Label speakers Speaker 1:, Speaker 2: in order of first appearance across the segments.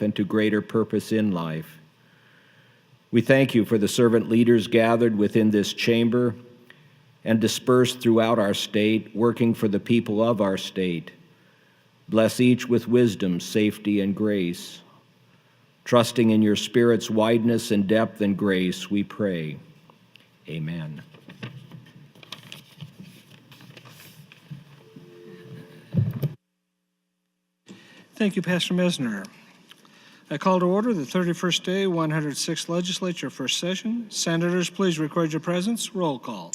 Speaker 1: life and to greater purpose in life. We thank you for the servant leaders gathered within this chamber and dispersed throughout our state, working for the people of our state. Bless each with wisdom, safety, and grace. Trusting in your Spirit's wideness and depth and grace, we pray. Amen.
Speaker 2: Thank you, Pastor Mesner. I call to order the 31st day, 106th Legislature, first session. Senators, please record your presence. Roll call.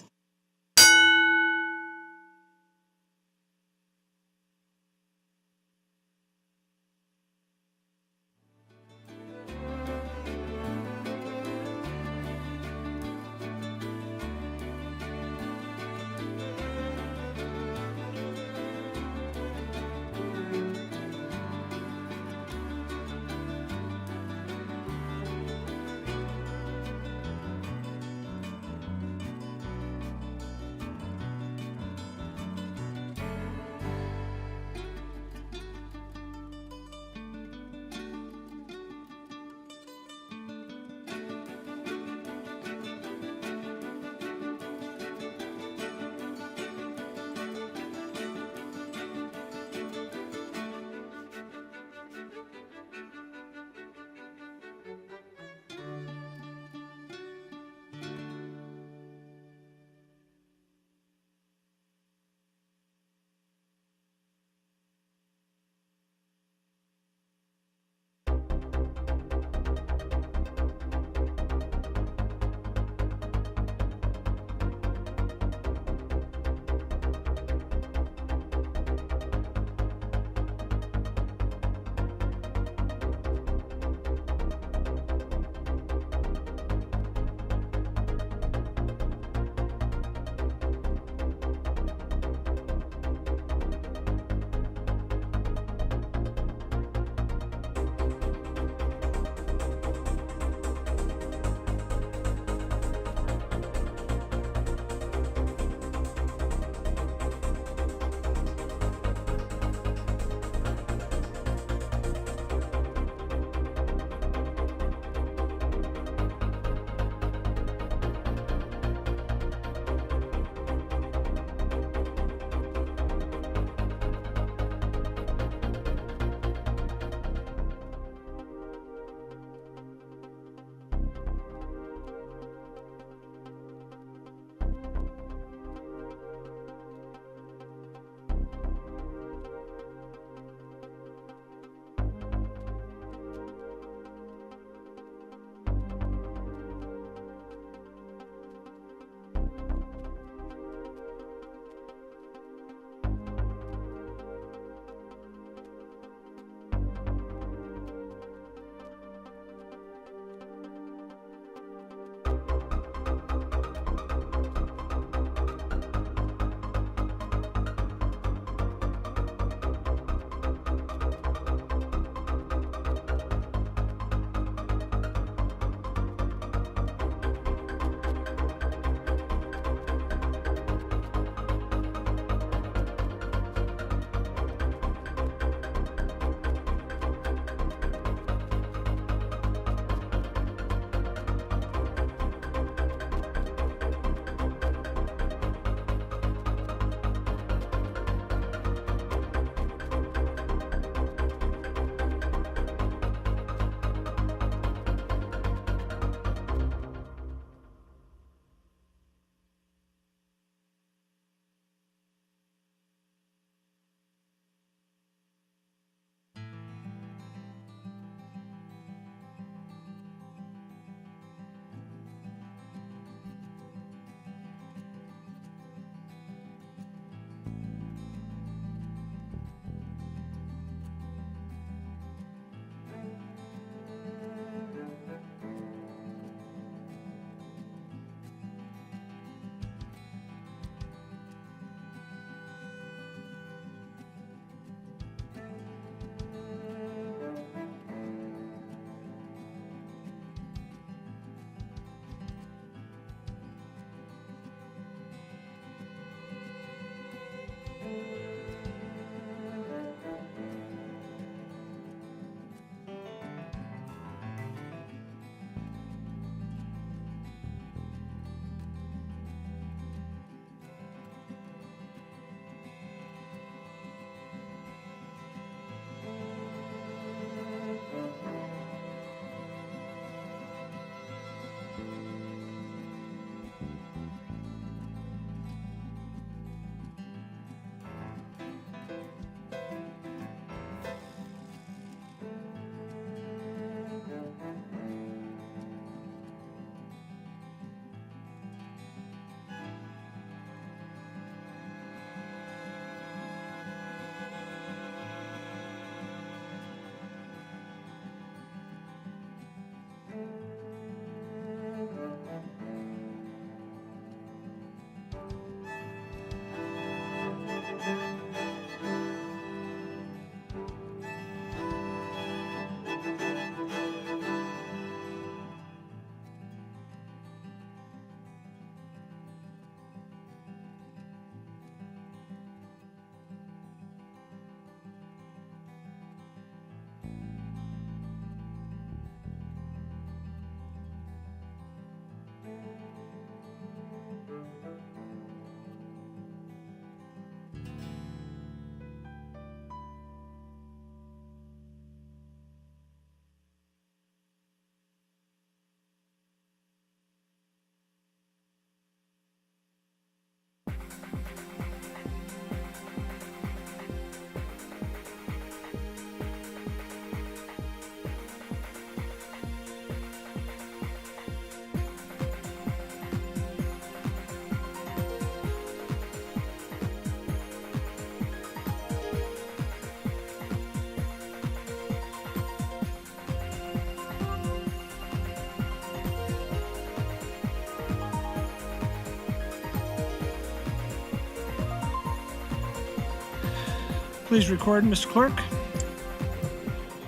Speaker 2: Please record, Mr. Clerk.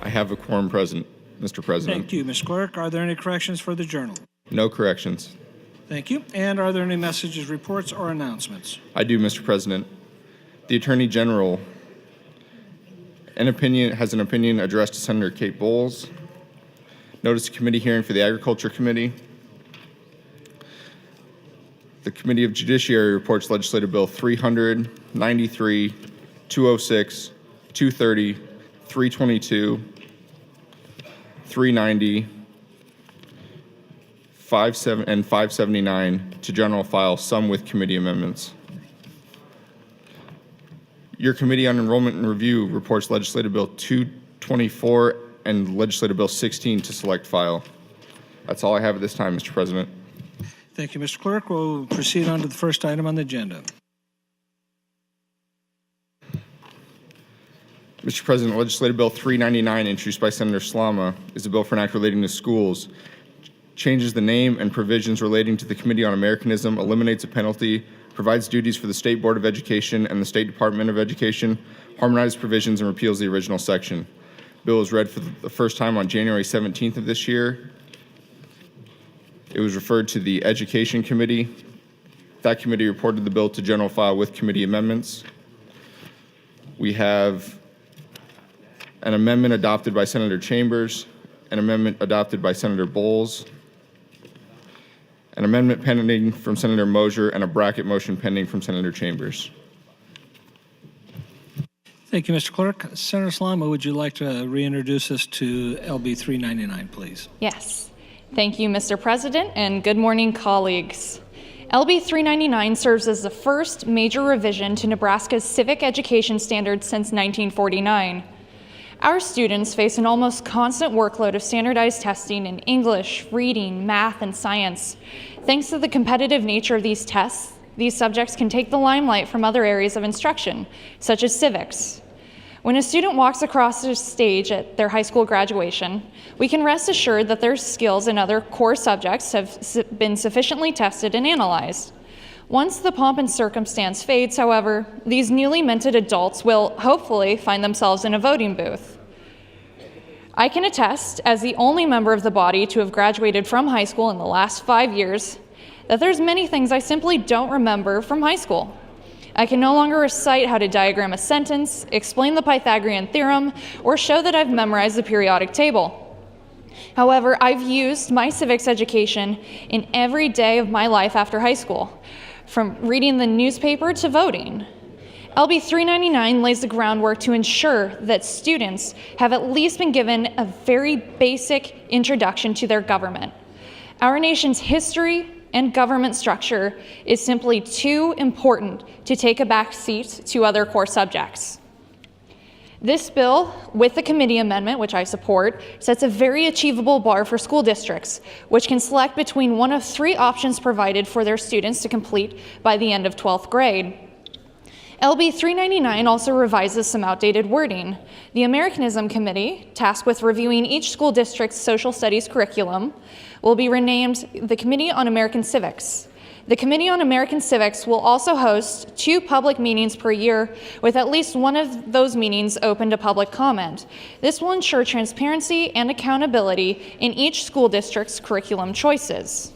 Speaker 3: I have a quorum present, Mr. President.
Speaker 2: Thank you, Ms. Clerk. Are there any corrections for the journal?
Speaker 3: No corrections.
Speaker 2: Thank you. And are there any messages, reports, or announcements?
Speaker 3: I do, Mr. President. The Attorney General has an opinion addressed to Senator Kate Bowles. Notice a committee hearing for the Agriculture Committee. The Committee of Judiciary reports Legislative Bill 300, 93, 206, 230, 322, 390, 579 to general file, some with committee amendments. Your Committee on Enrollment and Review reports Legislative Bill 224 and Legislative Bill 16 to select file. That's all I have at this time, Mr. President.
Speaker 2: Thank you, Mr. Clerk. We'll proceed on to the first item on the agenda.
Speaker 3: Mr. President, Legislative Bill 399, introduced by Senator Slama, is a bill for an act relating to schools. Changes the name and provisions relating to the Committee on Americanism, eliminates a penalty, provides duties for the State Board of Education and the State Department of Education, harmonizes provisions, and repeals the original section. Bill was read for the first time on January 17th of this year. It was referred to the Education Committee. That committee reported the bill to general file with committee amendments. We have an amendment adopted by Senator Chambers, an amendment adopted by Senator Bowles, an amendment pending from Senator Mosier, and a bracket motion pending from Senator Chambers.
Speaker 2: Thank you, Mr. Clerk. Senator Slama, would you like to reintroduce us to LB 399, please?
Speaker 4: Yes. Thank you, Mr. President, and good morning, colleagues. LB 399 serves as the first major revision to Nebraska's civic education standards since 1949. Our students face an almost constant workload of standardized testing in English, reading, math, and science. Thanks to the competitive nature of these tests, these subjects can take the limelight from other areas of instruction, such as civics. When a student walks across the stage at their high school graduation, we can rest assured that their skills in other core subjects have been sufficiently tested and analyzed. Once the pomp and circumstance fades, however, these newly minted adults will hopefully find themselves in a voting booth. I can attest, as the only member of the body to have graduated from high school in the last 5 years, that there's many things I simply don't remember from high school. I can no longer recite how to diagram a sentence, explain the Pythagorean theorem, or show that I've memorized the periodic table. However, I've used my civics education in every day of my life after high school, from reading the newspaper to voting. LB 399 lays the groundwork to ensure that students have at least been given a very basic introduction to their government. Our nation's history and government structure is simply too important to take a back seat to other core subjects. This bill, with the committee amendment, which I support, sets a very achievable bar for school districts, which can select between one of 3 options provided for their students to complete by the end of 12th grade. LB 399 also revises some outdated wording. The Americanism Committee, tasked with reviewing each school district's social studies curriculum, will be renamed the Committee on American Civics. The Committee on American Civics will also host 2 public meetings per year, with at least one of those meetings open to public comment. This will ensure transparency and accountability in each school district's curriculum choices.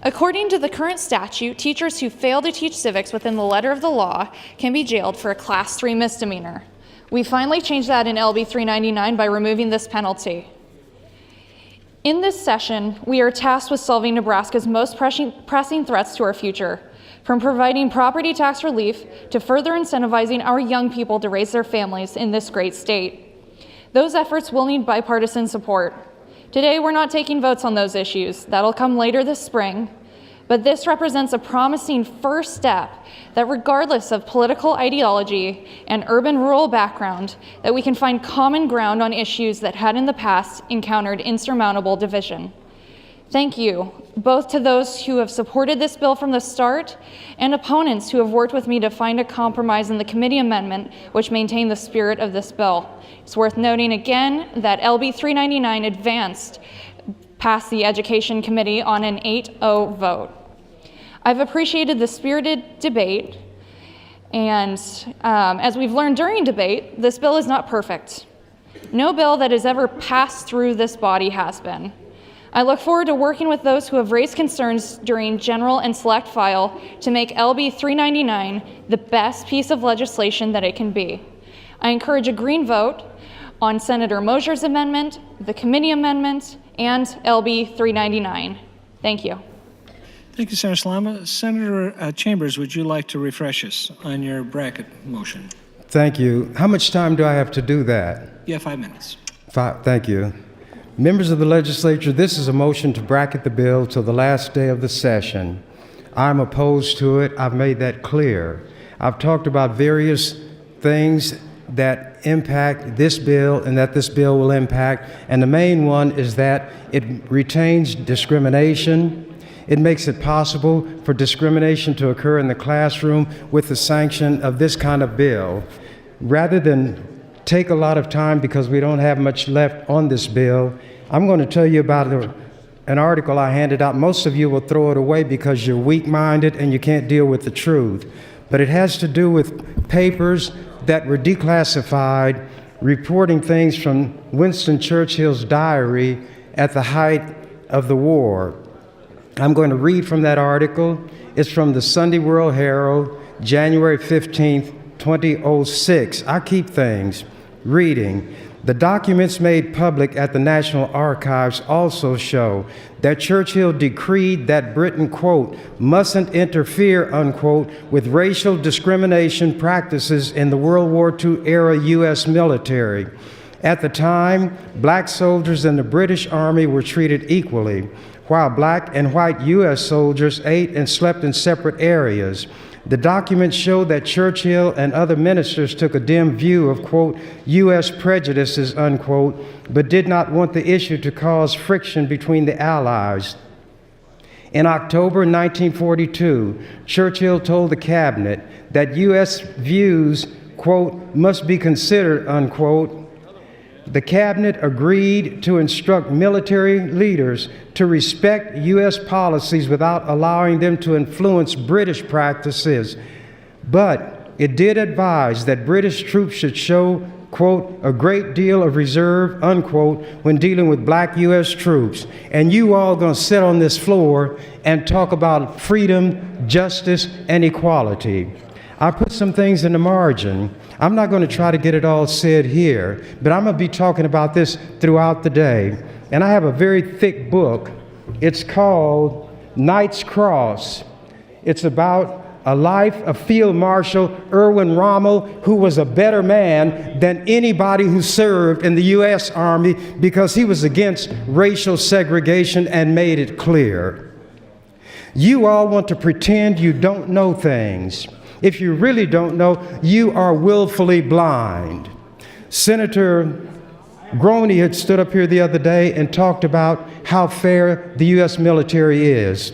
Speaker 4: According to the current statute, teachers who fail to teach civics within the letter of the law can be jailed for a Class 3 misdemeanor. We finally changed that in LB 399 by removing this penalty. In this session, we are tasked with solving Nebraska's most pressing threats to our future, from providing property tax relief to further incentivizing our young people to raise their families in this great state. Those efforts will need bipartisan support. Today, we're not taking votes on those issues. That'll come later this spring. But this represents a promising first step that, regardless of political ideology and urban-rural background, that we can find common ground on issues that had in the past encountered insurmountable division. Thank you, both to those who have supported this bill from the start and opponents who have worked with me to find a compromise in the committee amendment which maintained the spirit of this bill. It's worth noting again that LB 399 advanced past the Education Committee on an 8-0 vote. I've appreciated the spirited debate And as we've learned during debate, this bill is not perfect. No bill that has ever passed through this body has been. I look forward to working with those who have raised concerns during general and select file to make LB 399 the best piece of legislation that it can be. I encourage a green vote on Senator Mosier's amendment, the committee amendment, and LB 399. Thank you.
Speaker 2: Thank you, Senator Salama. Senator Chambers, would you like to refresh us on your bracket motion?
Speaker 5: Thank you. How much time do I have to do that?
Speaker 2: You have 5 minutes.
Speaker 5: Thank you. Members of the legislature, this is a motion to bracket the bill till the last day of the session. I'm opposed to it. I've made that clear. I've talked about various things that impact this bill and that this bill will impact, and the main one is that it retains discrimination. It makes it possible for discrimination to occur in the classroom with the sanction of this kind of bill. Rather than take a lot of time because we don't have much left on this bill, I'm going to tell you about an article I handed out. Most of you will throw it away because you're weak-minded and you can't deal with the truth. But it has to do with papers that were declassified, reporting things from Winston Churchill's diary at the height of the war. I'm going to read from that article. It's from the Sunday World Herald, January 15th, 2006. I keep things. Reading. The documents made public at the National Archives also show that Churchill decreed that Britain, quote, mustn't interfere, unquote, with racial discrimination practices in the World War II era U.S. military. At the time, black soldiers in the British Army were treated equally, while black and white U.S. soldiers ate and slept in separate areas. The documents show that Churchill and other ministers took a dim view of, quote, U.S. prejudices, unquote, but did not want the issue to cause friction between the Allies. In October 1942, Churchill told the cabinet that U.S. views, quote, must be considered, unquote. The cabinet agreed to instruct military leaders to respect U.S. policies without allowing them to influence British practices. But it did advise that British troops should show, quote, a great deal of reserve, unquote, when dealing with black U.S. troops. And you all gonna sit on this floor and talk about freedom, justice, and equality. I put some things in the margin. I'm not going to try to get it all said here, but I'm going to be talking about this throughout the day. And I have a very thick book. It's called Knight's Cross. It's about a life of Field Marshal Erwin Rommel, who was a better man than anybody who served in the U.S. Army because he was against racial segregation and made it clear. You all want to pretend you don't know things. If you really don't know, you are willfully blind. Senator Groney had stood up here the other day and talked about how fair the U.S. military is.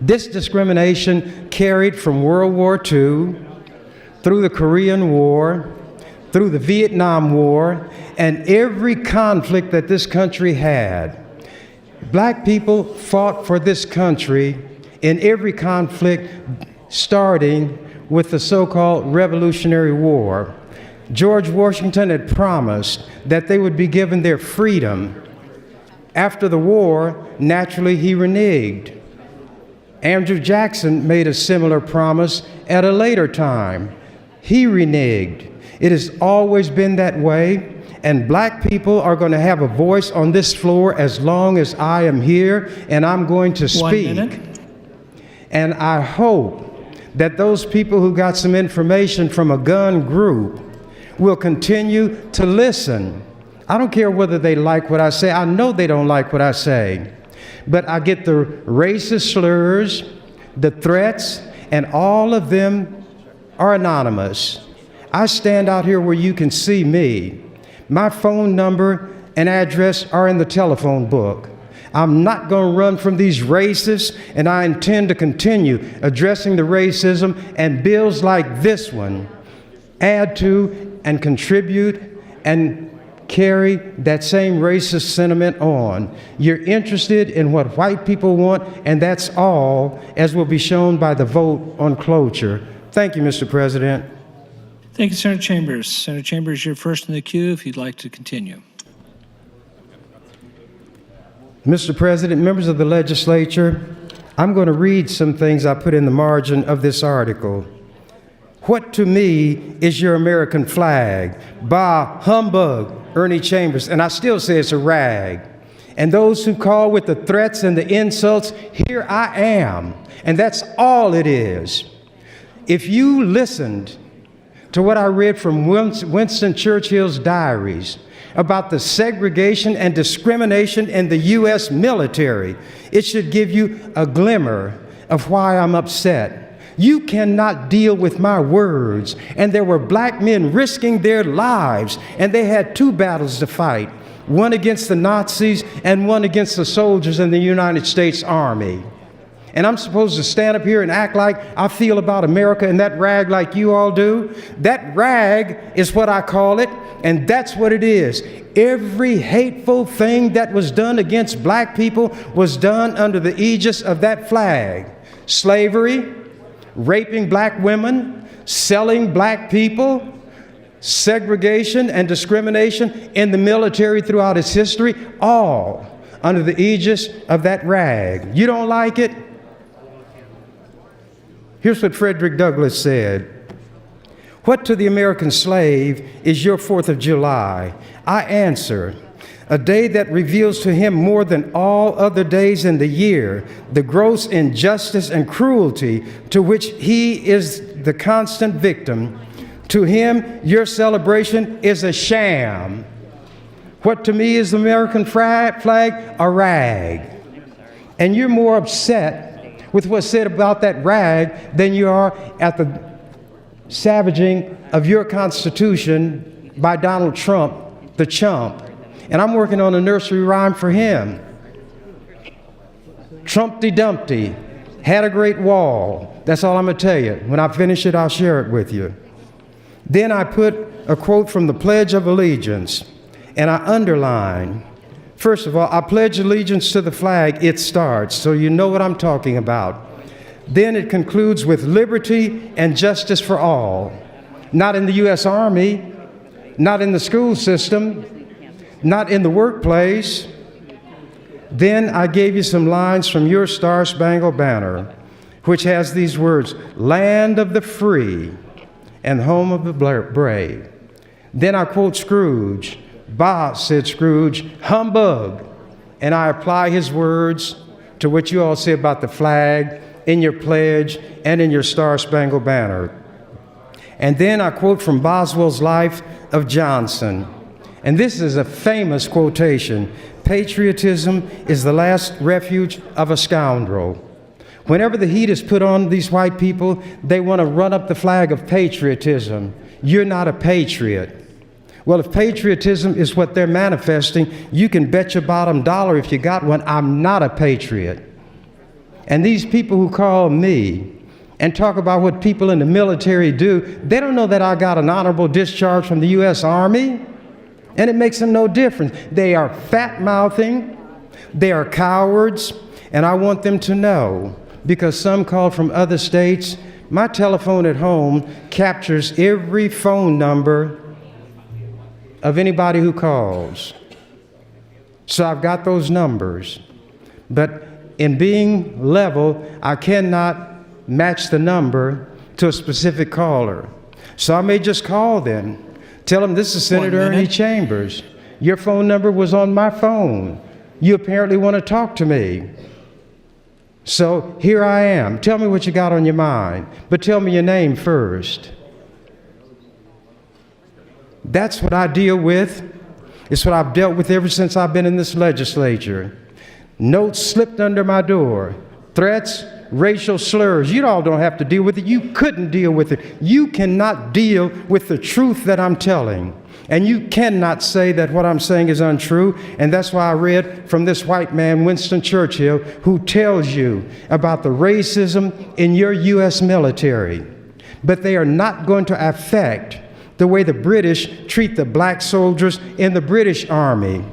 Speaker 5: This discrimination carried from World War II, through the Korean War, through the Vietnam War, and every conflict that this country had. Black people fought for this country in every conflict, starting with the so-called Revolutionary War. George Washington had promised that they would be given their freedom. After the war, naturally, he reneged. Andrew Jackson made a similar promise at a later time. He reneged. It has always been that way, and black people are going to have a voice on this floor as long as I am here, and I'm going to speak.
Speaker 2: 1 minute.
Speaker 5: And I hope that those people who got some information from a gun group will continue to listen. I don't care whether they like what I say. I know they don't like what I say. But I get the racist slurs, the threats, and all of them are anonymous. I stand out here where you can see me. My phone number and address are in the telephone book. I'm not going to run from these racists, and I intend to continue addressing the racism, and bills like this one add to and contribute and carry that same racist sentiment on. You're interested in what white people want, and that's all, as will be shown by the vote on cloture. Thank you, Mr. President.
Speaker 2: Thank you, Senator Chambers. Senator Chambers, you're first in the queue if you'd like to continue.
Speaker 5: Mr. President, members of the legislature, I'm going to read some things I put in the margin of this article. What to me is your American flag? Bah, humbug, Ernie Chambers. And I still say it's a rag. And those who call with the threats and the insults, here I am. And that's all it is. If you listened to what I read from Winston Churchill's diaries about the segregation and discrimination in the U.S. military, it should give you a glimmer of why I'm upset. You cannot deal with my words. And there were black men risking their lives, and they had two battles to fight, one against the Nazis and one against the soldiers in the United States Army. And I'm supposed to stand up here and act like I feel about America in that rag like you all do? That rag is what I call it, and that's what it is. Every hateful thing that was done against black people was done under the aegis of that flag. Slavery, raping black women, selling black people, segregation and discrimination in the military throughout its history, all under the aegis of that rag. You don't like it? Here's what Frederick Douglass said. What to the American slave is your 4th of July? I answer, a day that reveals to him more than all other days in the year the gross injustice and cruelty to which he is the constant victim. To him, your celebration is a sham. What to me is the American flag? A rag. And you're more upset with what's said about that rag than you are at the savaging of your Constitution by Donald Trump, the chump. And I'm working on a nursery rhyme for him. Trumpty Dumpty had a great wall. That's all I'm going to tell you. When I finish it, I'll share it with you. Then I put a quote from the Pledge of Allegiance, and I underline. First of all, I pledge allegiance to the flag. It starts, so you know what I'm talking about. Then it concludes with liberty and justice for all. Not in the U.S. Army, not in the school system, not in the workplace. Then I gave you some lines from your Star-Spangled Banner, which has these words, land of the free and home of the brave. Then I quote Scrooge. Bah, said Scrooge, humbug. And I apply his words to what you all say about the flag in your pledge and in your Star-Spangled Banner. And then I quote from Boswell's Life of Johnson. And this is a famous quotation. Patriotism is the last refuge of a scoundrel. Whenever the heat is put on these white people, they want to run up the flag of patriotism. You're not a patriot. Well, if patriotism is what they're manifesting, you can bet your bottom dollar if you got one, I'm not a patriot. And these people who call me and talk about what people in the military do, they don't know that I got an honorable discharge from the U.S. Army, and it makes them no difference. They are fat-mouthing, they are cowards, and I want them to know, because some call from other states, my telephone at home captures every phone number of anybody who calls. So I've got those numbers. But in being level, I cannot match the number to a specific caller. So I may just call them. Tell them this is Senator Ernie Chambers. Your phone number was on my phone. You apparently want to talk to me. So here I am. Tell me what you got on your mind, but tell me your name first. That's what I deal with. It's what I've dealt with ever since I've been in this legislature. Notes slipped under my door. Threats, racial slurs. You all don't have to deal with it. You couldn't deal with it. You cannot deal with the truth that I'm telling. And you cannot say that what I'm saying is untrue. And that's why I read from this white man, Winston Churchill, who tells you about the racism in your U.S. military. But they are not going to affect the way the British treat the black soldiers in the British Army.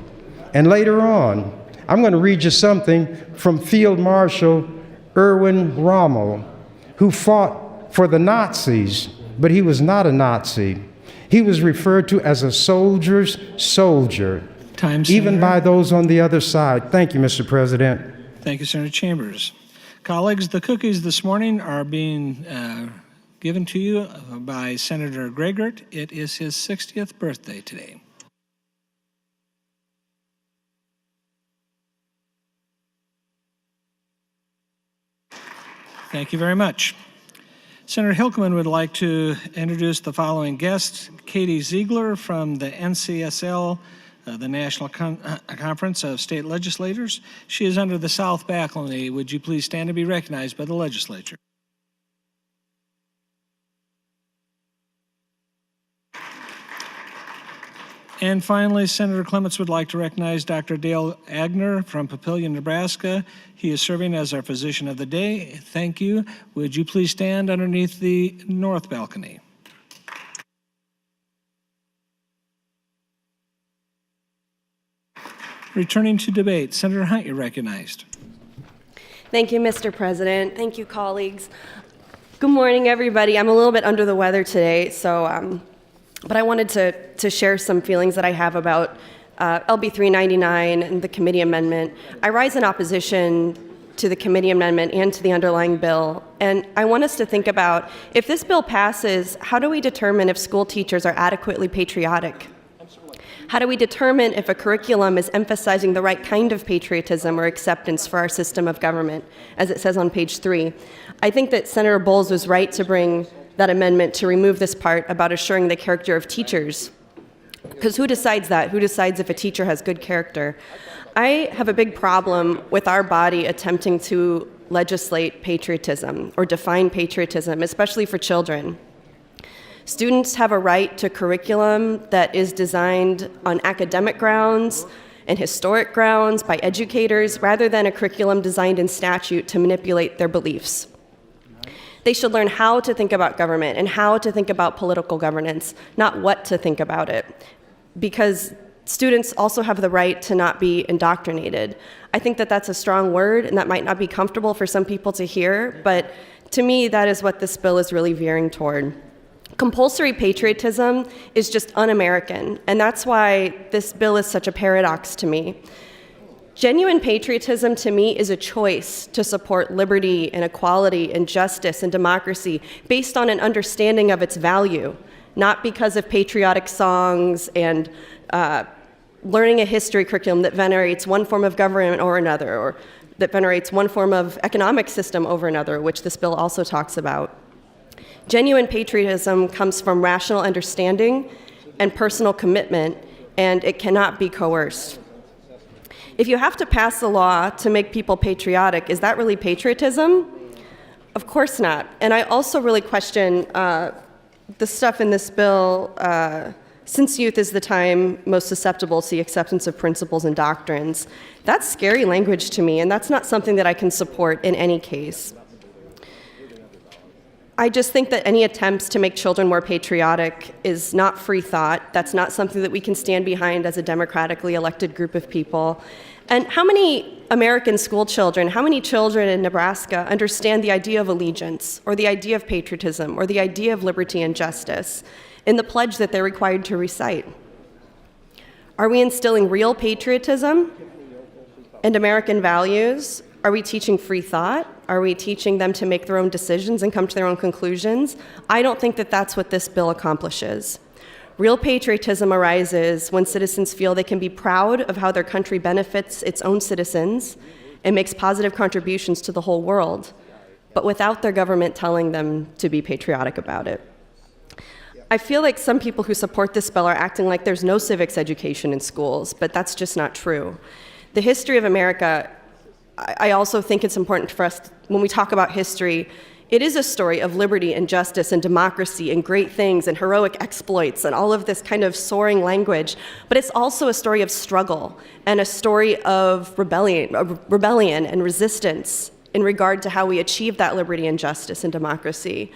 Speaker 5: And later on, I'm going to read you something from Field Marshal Erwin Rommel, who fought for the Nazis, but he was not a Nazi. He was referred to as a soldier's soldier,
Speaker 2: Time,
Speaker 5: even
Speaker 2: Senator.
Speaker 5: by those on the other side. Thank you, Mr. President.
Speaker 2: Thank you, Senator Chambers. Colleagues, the cookies this morning are being given to you by Senator Gregert. It is his 60th birthday today. Thank you very much. Senator Hilkeman would like to introduce the following guests: Katie Ziegler from the NCSL, the National Conference of State Legislators. She is under the South balcony. Would you please stand and be recognized by the legislature? And finally, Senator Clements would like to recognize Dr. Dale Agner from Papillion, Nebraska. He is serving as our physician of the day. Thank you. Would you please stand underneath the north balcony? Returning to debate, Senator Hunt, you're recognized.
Speaker 6: Thank you, Mr. President. Thank you, colleagues. Good morning, everybody. I'm a little bit under the weather today, but I wanted to share some feelings that I have about LB 399 and the committee amendment. I rise in opposition to the committee amendment and to the underlying bill, and I want us to think about, if this bill passes, how do we determine if school teachers are adequately patriotic? How do we determine if a curriculum is emphasizing the right kind of patriotism or acceptance for our system of government, as it says on page 3? I think that Senator Bowles was right to bring that amendment to remove this part about assuring the character of teachers. Because who decides that? Who decides if a teacher has good character? I have a big problem with our body attempting to legislate patriotism or define patriotism, especially for children. Students have a right to curriculum that is designed on academic grounds and historic grounds by educators, rather than a curriculum designed in statute to manipulate their beliefs. They should learn how to think about government and how to think about political governance, not what to think about it, because students also have the right to not be indoctrinated. I think that that's a strong word, and that might not be comfortable for some people to hear, but to me, that is what this bill is really veering toward. Compulsory patriotism is just un-American, and that's why this bill is such a paradox to me. Genuine patriotism to me is a choice to support liberty and equality and justice and democracy based on an understanding of its value, not because of patriotic songs and learning a history curriculum that venerates one form of government or another, or that venerates one form of economic system over another, which this bill also talks about. Genuine patriotism comes from rational understanding and personal commitment, and it cannot be coerced. If you have to pass a law to make people patriotic, is that really patriotism? Of course not. And I also really question the stuff in this bill, since youth is the time most susceptible to the acceptance of principles and doctrines. That's scary language to me, and that's not something that I can support in any case. I just think that any attempts to make children more patriotic is not free thought. That's not something that we can stand behind as a democratically elected group of people. And how many American school children, how many children in Nebraska understand the idea of allegiance, or the idea of patriotism, or the idea of liberty and justice in the pledge that they're required to recite? Are we instilling real patriotism and American values? Are we teaching free thought? Are we teaching them to make their own decisions and come to their own conclusions? I don't think that that's what this bill accomplishes. Real patriotism arises when citizens feel they can be proud of how their country benefits its own citizens and makes positive contributions to the whole world, but without their government telling them to be patriotic about it. I feel like some people who support this bill are acting like there's no civics education in schools, but that's just not true. The history of America, I also think it's important for us, when we talk about history, it is a story of liberty and justice and democracy and great things and heroic exploits and all of this kind of soaring language, but it's also a story of struggle and a story of rebellion and resistance in regard to how we achieve that liberty and justice and democracy.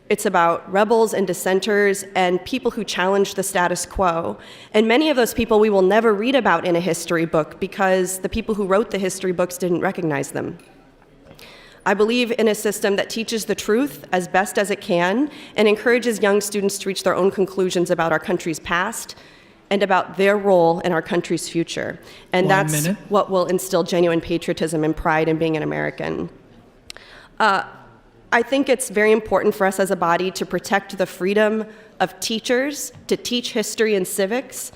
Speaker 6: It's about rebels and dissenters and people who challenge the status quo. And many of those people we will never read about in a history book because the people who wrote the history books didn't recognize them. I believe in a system that teaches the truth as best as it can and encourages young students to reach their own conclusions about our country's past and about their role in our country's future. And that's what will instill genuine patriotism and pride in being an American. I think it's very important for us as a body to protect the freedom of teachers to teach history and civics,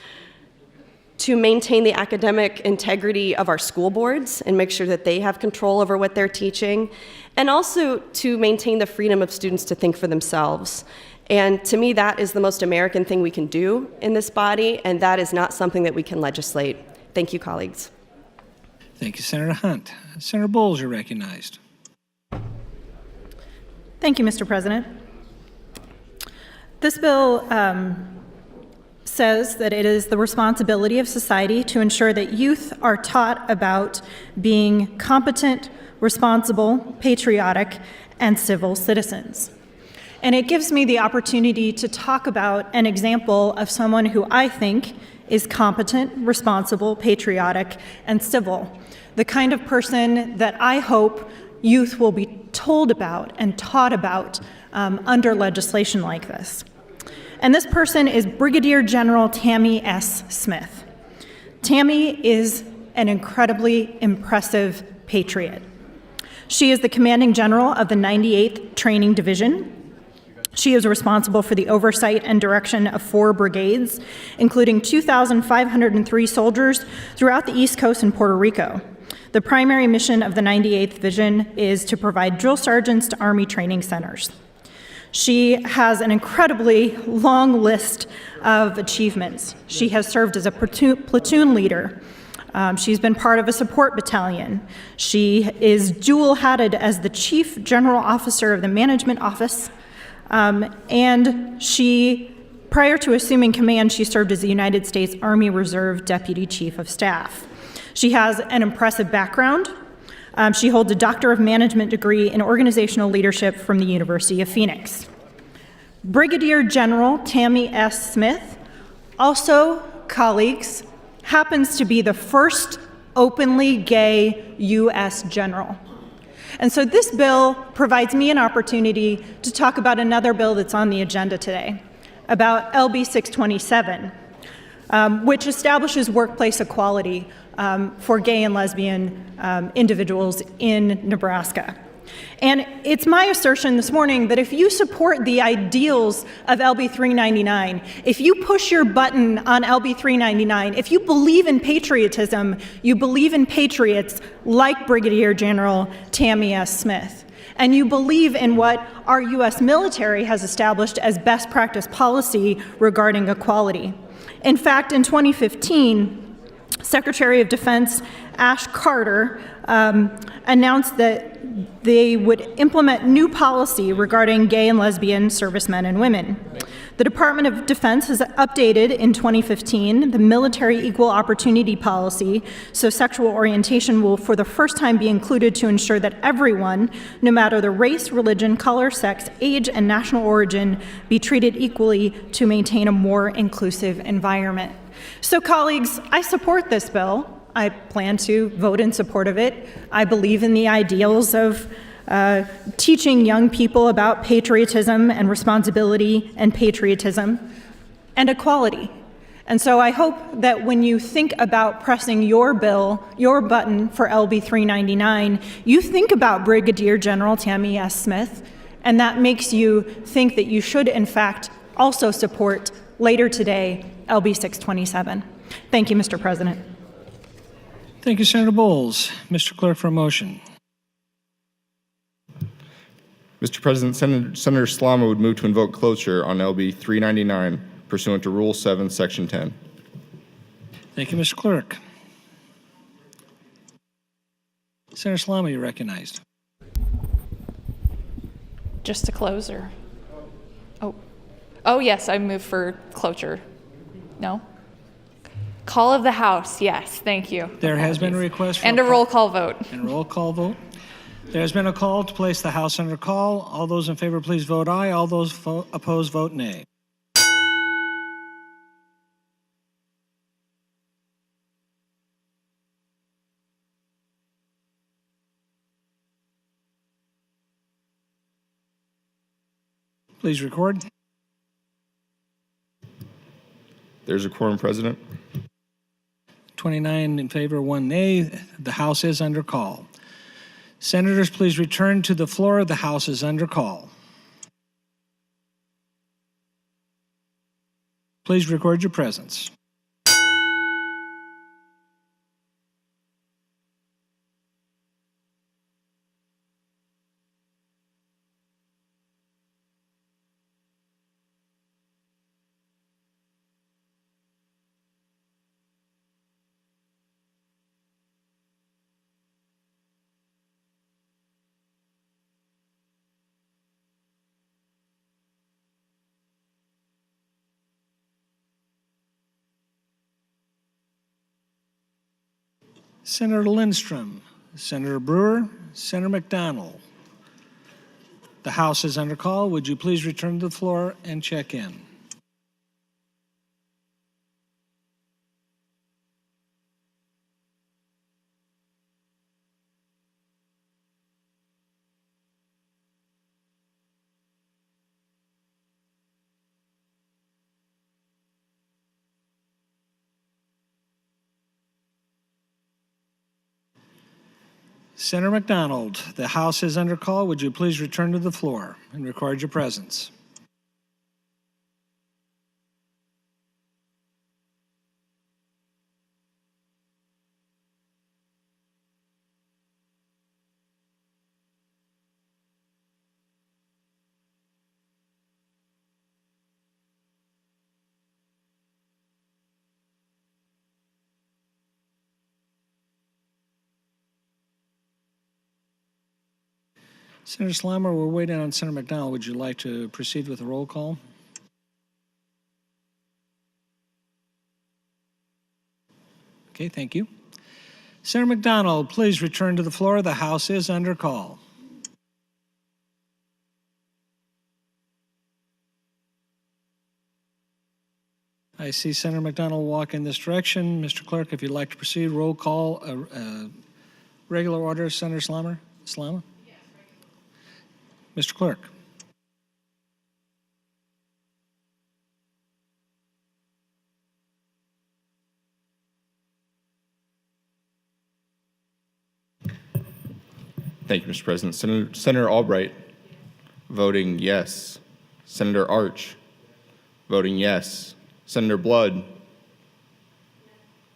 Speaker 6: to maintain the academic integrity of our school boards and make sure that they have control over what they're teaching, and also to maintain the freedom of students to think for themselves. And to me, that is the most American thing we can do in this body, and that is not something that we can legislate. Thank you, colleagues.
Speaker 2: Thank you, Senator Hunt. Senator Bowles, you're recognized.
Speaker 7: Thank you, Mr. President. This bill says that it is the responsibility of society to ensure that youth are taught about being competent, responsible, patriotic, and civil citizens. And it gives me the opportunity to talk about an example of someone who I think is competent, responsible, patriotic, and civil. The kind of person that I hope youth will be told about and taught about under legislation like this. And this person is Brigadier General Tammy S. Smith. Tammy is an incredibly impressive patriot. She is the commanding general of the 98th Training Division. She is responsible for the oversight and direction of 4 brigades, including 2,503 soldiers throughout the East Coast and Puerto Rico. The primary mission of the 98th Division is to provide drill sergeants to Army training centers. She has an incredibly long list of achievements. She has served as a platoon leader. She's been part of a support battalion. She is dual-hatted as the Chief General Officer of the Management Office. And she, prior to assuming command, she served as the United States Army Reserve Deputy Chief of Staff. She has an impressive background. She holds a Doctor of Management degree in organizational leadership from the University of Phoenix. Brigadier General Tammy S. Smith, also colleagues, happens to be the first openly gay U.S. general. And so this bill provides me an opportunity to talk about another bill that's on the agenda today, about LB 627, which establishes workplace equality for gay and lesbian individuals in Nebraska. And it's my assertion this morning that if you support the ideals of LB 399, if you push your button on LB 399, if you believe in patriotism, you believe in patriots like Brigadier General Tammy S. Smith, and you believe in what our U.S. military has established as best practice policy regarding equality. In fact, in 2015, Secretary of Defense Ash Carter announced that they would implement new policy regarding gay and lesbian servicemen and women. The Department of Defense has updated in 2015 the military equal opportunity policy, so sexual orientation will for the first time be included to ensure that everyone, no matter the race, religion, color, sex, age, and national origin, be treated equally to maintain a more inclusive environment. So colleagues, I support this bill. I plan to vote in support of it. I believe in the ideals of teaching young people about patriotism and responsibility and patriotism and equality. And so I hope that when you think about pressing your bill, your button for LB 399, you think about Brigadier General Tammy S. Smith, and that makes you think that you should, in fact, also support later today LB 627. Thank you, Mr. President.
Speaker 2: Thank you, Senator Bowles. Mr. Clerk, for a motion.
Speaker 3: Mr. President, Senator Slama would move to invoke cloture on LB 399 pursuant to Rule 7, Section 10.
Speaker 2: Thank you, Mr. Clerk. Senator Slama, you're recognized.
Speaker 4: Just to close, or? Oh, yes, I move for cloture. No? Call of the House, yes, thank you.
Speaker 2: There has been a request for
Speaker 4: and a roll call vote.
Speaker 2: And a roll call vote. There has been a call to place the House under call. All those in favor, please vote aye. All those opposed, vote nay. Please record.
Speaker 3: There's a quorum, President.
Speaker 2: 29 in favor, 1 nay. The House is under call. Senators, please return to the floor. The House is under call. Please record your presence. Senator Lindstrom, Senator Brewer, Senator McDonald. The House is under call. Would you please return to the floor and check in? Senator McDonald, the House is under call. Would you please return to the floor and record your presence? Senator Slaughter, we're waiting on Senator McDonald. Would you like to proceed with a roll call? Okay, thank you. Senator McDonald, please return to the floor. The House is under call. I see Senator McDonald walk in this direction. Mr. Clerk, if you'd like to proceed, roll call, regular order, Senator Slaughter? Mr. Clerk.
Speaker 3: Thank you, Mr. President. Senator Albright, voting yes. Senator Arch, voting yes. Senator Blood,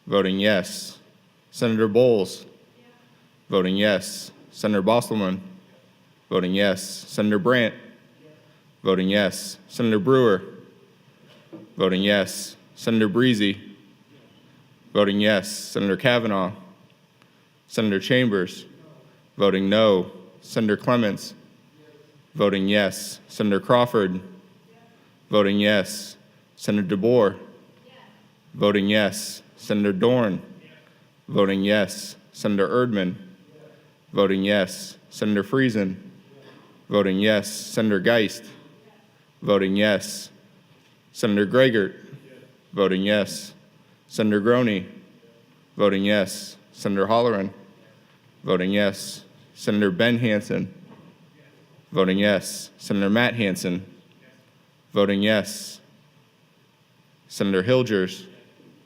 Speaker 3: voting yes. Senator Bowles, voting yes. Senator Bostelman, voting yes. Senator Brandt, voting yes. Senator Brewer, voting yes. Senator Breezy, voting yes. Senator Kavanaugh, Senator Chambers, voting no. Senator Clements, voting yes. Senator Crawford, voting yes. Senator DeBoer, voting yes. Senator Dorn, voting yes. Senator Erdman, voting yes. Senator Friesen, voting yes. Senator Geist, voting yes. Senator Gregert, voting yes. Senator Groney, voting yes. Senator Holleran, voting yes. Senator Ben Hansen, voting yes. Senator Matt Hansen, voting yes. Senator Hilgers,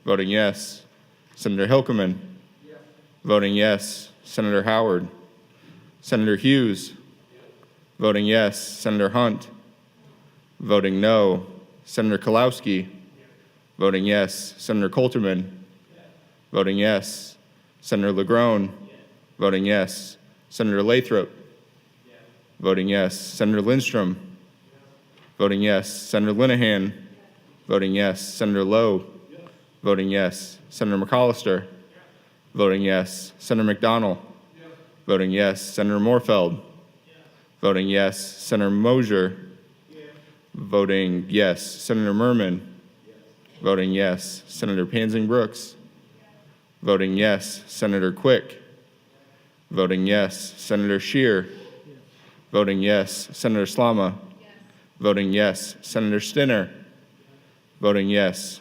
Speaker 3: voting yes. Senator Hilkeman, voting yes. Senator Howard, Senator Hughes, voting yes. Senator Hunt, voting no. Senator Kalowski, voting yes. Senator Coulterman, voting yes. Senator LeGrone, voting yes. Senator Lathrop, voting yes. Senator Lindstrom, voting yes. Senator Linehan, voting yes. Senator Lowe, voting yes. Senator McCollister, voting yes. Senator McDonald, voting yes. Senator Moorfeld, voting yes. Senator Mosier, voting yes. Senator Merman, voting yes. Senator Pansing Brooks, voting yes. Senator Quick, voting yes. Senator Scheer, voting yes. Senator Slama, voting yes. Senator Stinner, voting yes.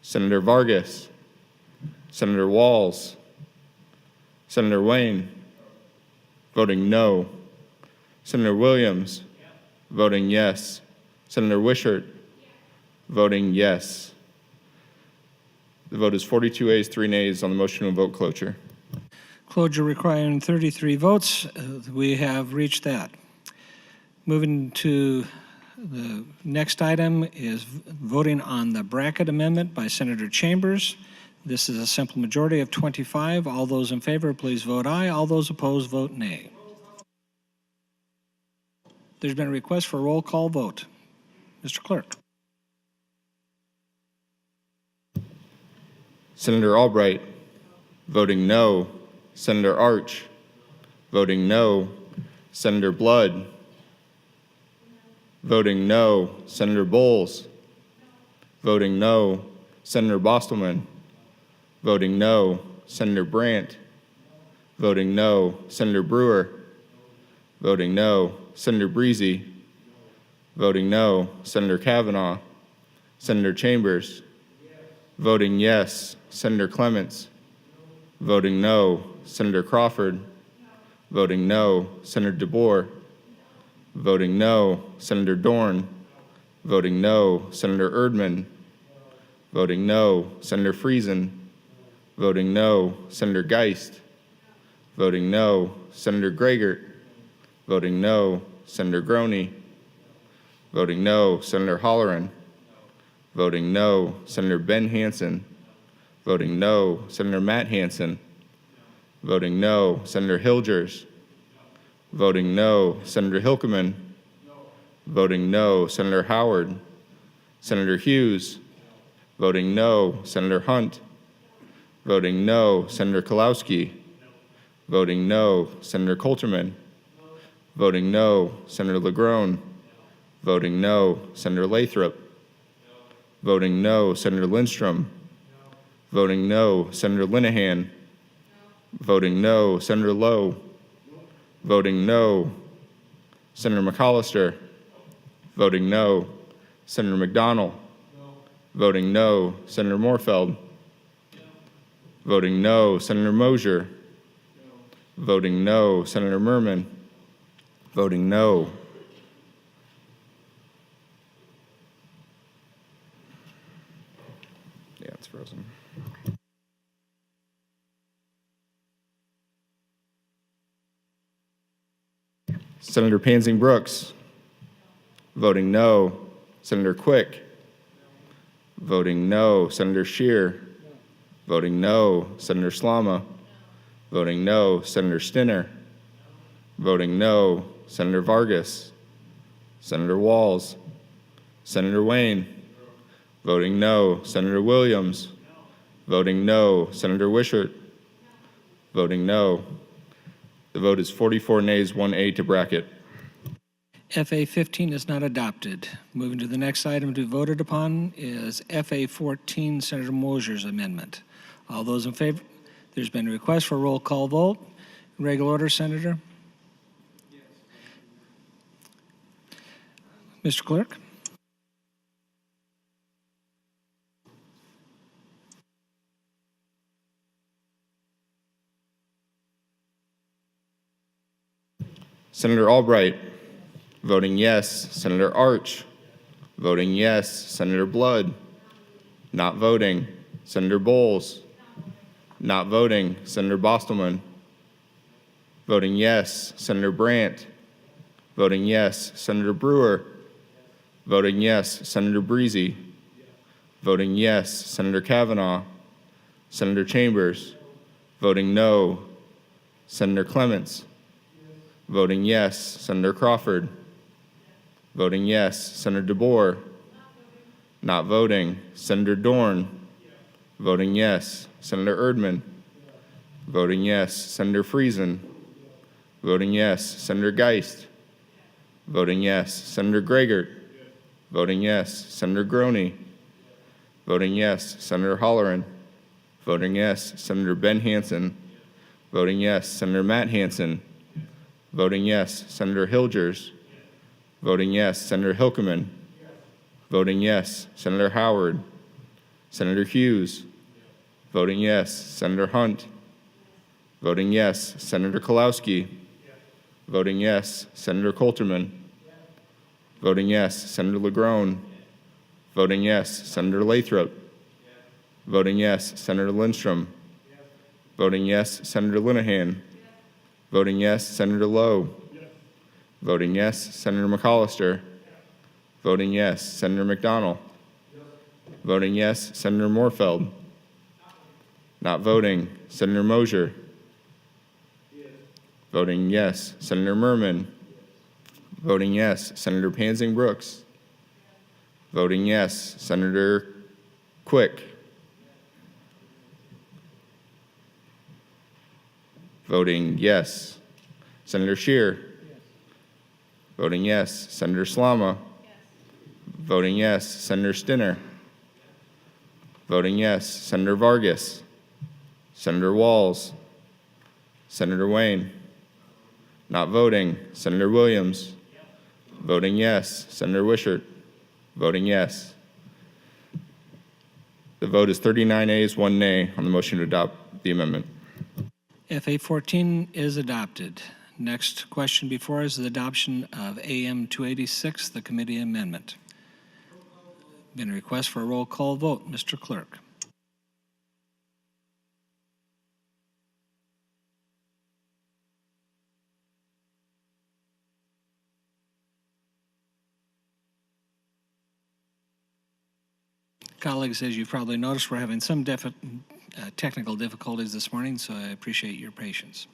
Speaker 3: Senator Vargas, Senator Walls, Senator Wayne, voting no. Senator Williams, Voting yes. Senator Wishart. Voting yes. The vote is 42 ayes, 3 nays on the motion to invoke cloture.
Speaker 2: Cloture requiring 33 votes. We have reached that. Moving to the next item is voting on the bracket amendment by Senator Chambers. This is a simple majority of 25. All those in favor, please vote aye. All those opposed, vote nay. There's been a request for a roll call vote. Mr. Clerk.
Speaker 3: Senator Albright. Voting no. Senator Arch. Voting no. Senator Blood. Voting no. Senator Bowles. Voting no. Senator Bostelman. Voting no. Senator Brandt. Voting no. Senator Brewer. Voting no. Senator Breezy. Voting no. Senator Kavanaugh. Senator Chambers. Voting yes. Senator Clements. Voting no. Senator Crawford. Voting no. Senator DeBoer. Voting no. Senator Dorn. Voting no. Senator Erdman. Voting no. Senator Friesen. Voting no. Senator Geist. Voting no. Senator Gregert. Voting no. Senator Groney. Voting no. Senator Holleran. Voting no. Senator Ben Hansen. Voting no. Senator Matt Hansen. Voting no. Senator Hilgers. Voting no. Senator Hilkeman. Voting no. Senator Howard. Senator Hughes. Voting no. Senator Hunt. Voting no. Senator Kalowski. Voting no. Senator Coulterman. Voting no. Senator LeGrone. Voting no. Senator Lathrop. Voting no. Senator Lindstrom. Voting no. Senator Linehan. Voting no. Senator Lowe. Voting no. Senator McAllister. Voting no. Senator McDonald. Voting no. Senator Moorfeld. Voting no. Senator Mosier. Voting no. Senator Merman. Voting no. Yeah, it's frozen. Senator Pansing Brooks. Voting no. Senator Quick. Voting no. Senator Scheer. Voting no. Senator Slama. Voting no. Senator Stinner. Voting no. Senator Vargas. Senator Walls. Senator Wayne. Voting no. Senator Williams. Voting no. Senator Wishart. Voting no. The vote is 44 nays, 1A to bracket.
Speaker 2: FA 15 is not adopted. Moving to the next item to be voted upon is FA 14, Senator Mosier's amendment. All those in favor? There's been a request for a roll call vote. Regular order, Senator. Yes. Mr. Clerk.
Speaker 3: Senator Albright. Voting yes. Senator Arch. Voting yes. Senator Blood. Not voting. Senator Bowles. Not voting. Senator Bostelman. Voting yes. Senator Brandt. Voting yes. Senator Brewer. Voting yes. Senator Breezy. Voting yes. Senator Kavanaugh. Senator Chambers. Voting no. Senator Clements. Voting yes. Senator Crawford. Voting yes. Senator DeBoer. Not voting. Senator Dorn. Voting yes. Senator Erdman. Voting yes. Senator Friesen. Voting yes. Senator Geist. Voting yes. Senator Gregert. Voting yes. Senator Groney. Voting yes. Senator Holleran. Voting yes. Senator Ben Hansen. Voting yes. Senator Matt Hansen. Voting yes. Senator Hilgers. Voting yes. Senator Hilkeman. Voting yes. Senator Howard. Senator Hughes. Voting yes. Senator Hunt. Voting yes. Senator Kalowski. Voting yes. Senator Coulterman. Voting yes, Senator LeGrone. Voting yes, Senator Lathrop. Voting yes, Senator Lindstrom. Voting yes, Senator Linehan. Voting yes, Senator Lowe. Voting yes, Senator McCollister. Voting yes, Senator McDonald. Voting yes, Senator Moorfeld. Not voting, Senator Mosier. Voting yes, Senator Merman. Voting yes, Senator Pansing Brooks. Voting yes, Senator Quick. Voting yes, Senator Scheer. Voting yes, Senator Slama. Voting yes, Senator Stinner. Voting yes, Senator Vargas. Senator Walls. Senator Wayne. Not voting, Senator Williams. Voting yes, Senator Wishart. Voting yes. The vote is 39 ayes, 1 nay on the motion to adopt the amendment.
Speaker 2: FA 14 is adopted. Next question before us is the adoption of AM 286, the committee amendment. Been a request for a roll call vote. Mr. Clerk. Colleagues, as you've probably noticed, we're having some technical difficulties this morning, so I appreciate your patience.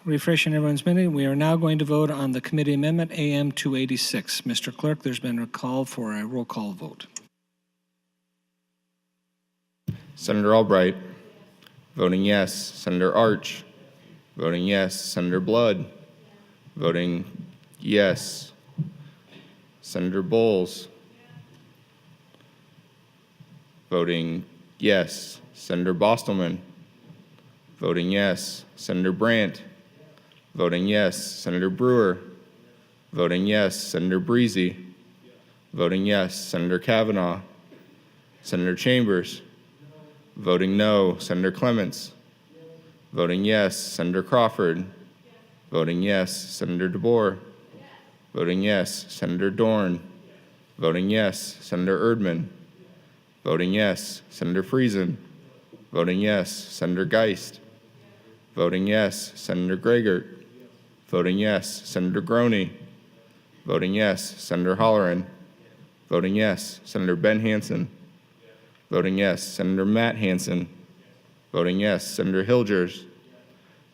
Speaker 2: Refreshing everyone's memory, we are now going to vote on the committee amendment AM 286. Mr. Clerk, there's been a call for a roll call vote.
Speaker 3: Senator Albright. Voting yes, Senator Arch. Voting yes, Senator Blood. Voting yes, Senator Bowles. Voting yes, Senator Bostelman. Voting yes, Senator Brandt. Voting yes, Senator Brewer. Voting yes, Senator Breezy. Voting yes, Senator Kavanaugh. Senator Chambers. Voting no, Senator Clements. Voting yes, Senator Crawford. Voting yes, Senator DeBoer. Voting yes, Senator Dorn. Voting yes, Senator Erdman. Voting yes, Senator Friesen. Voting yes, Senator Geist. Voting yes, Senator Gregert. Voting yes, Senator Groney. Voting yes, Senator Holleran. Voting yes, Senator Ben Hansen. Voting yes, Senator Matt Hansen. Voting yes, Senator Hilgers.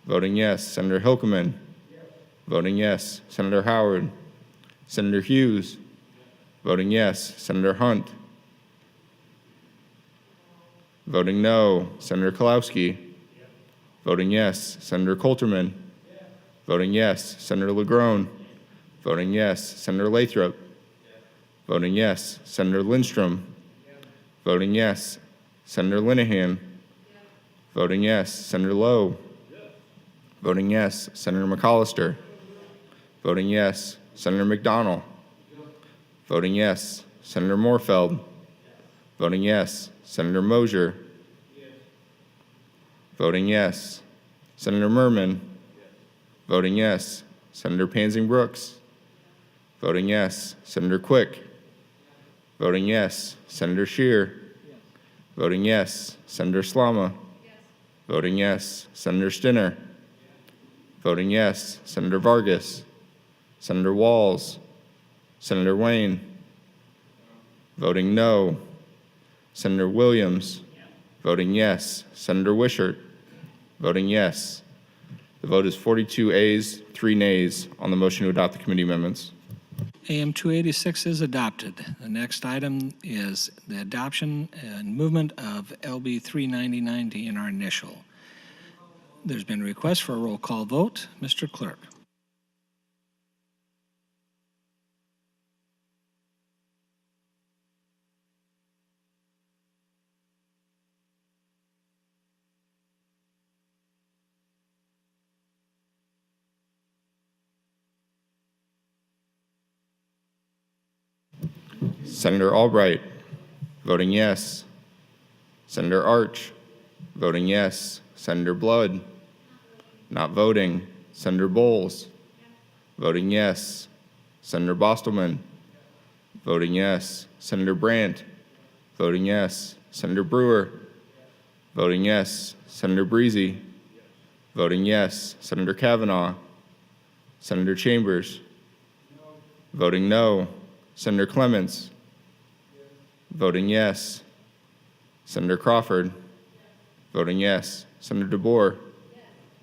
Speaker 3: Voting yes, Senator Hilkeman. Voting yes, Senator Howard. Senator Hughes. Voting yes, Senator Hunt. Voting no, Senator Kalowski. Voting yes, Senator Coulterman. Voting yes, Senator LeGrone. Voting yes, Senator Lathrop. Voting yes, Senator Lindstrom. Voting yes, Senator Linehan. Voting yes, Senator Lowe. Voting yes, Senator McCollister. Voting yes, Senator McDonald. Voting yes, Senator Moorfeld. Voting yes, Senator Mosier. Voting yes, Senator Merman. Voting yes, Senator Pansing Brooks. Voting yes, Senator Quick. Voting yes, Senator Scheer. Voting yes, Senator Slama. Voting yes, Senator Stinner. Voting yes, Senator Vargas. Senator Walls. Senator Wayne. Voting no, Senator Williams. Voting yes, Senator Wishart. Voting yes. The vote is 42 ayes, 3 nays on the motion to adopt the committee amendments.
Speaker 2: AM 286 is adopted. The next item is the adoption and movement of LB 399 to in our initial. There's been a request for a roll call vote. Mr. Clerk.
Speaker 3: Senator Albright. Voting yes. Senator Arch. Voting yes. Senator Blood. Not voting. Senator Bowles. Voting yes. Senator Bostelman. Voting yes. Senator Brandt. Voting yes. Senator Brewer. Voting yes. Senator Breezy. Voting yes. Senator Kavanaugh. Senator Chambers. Voting no. Senator Clements. Voting yes. Senator Crawford. Voting yes. Senator DeBoer.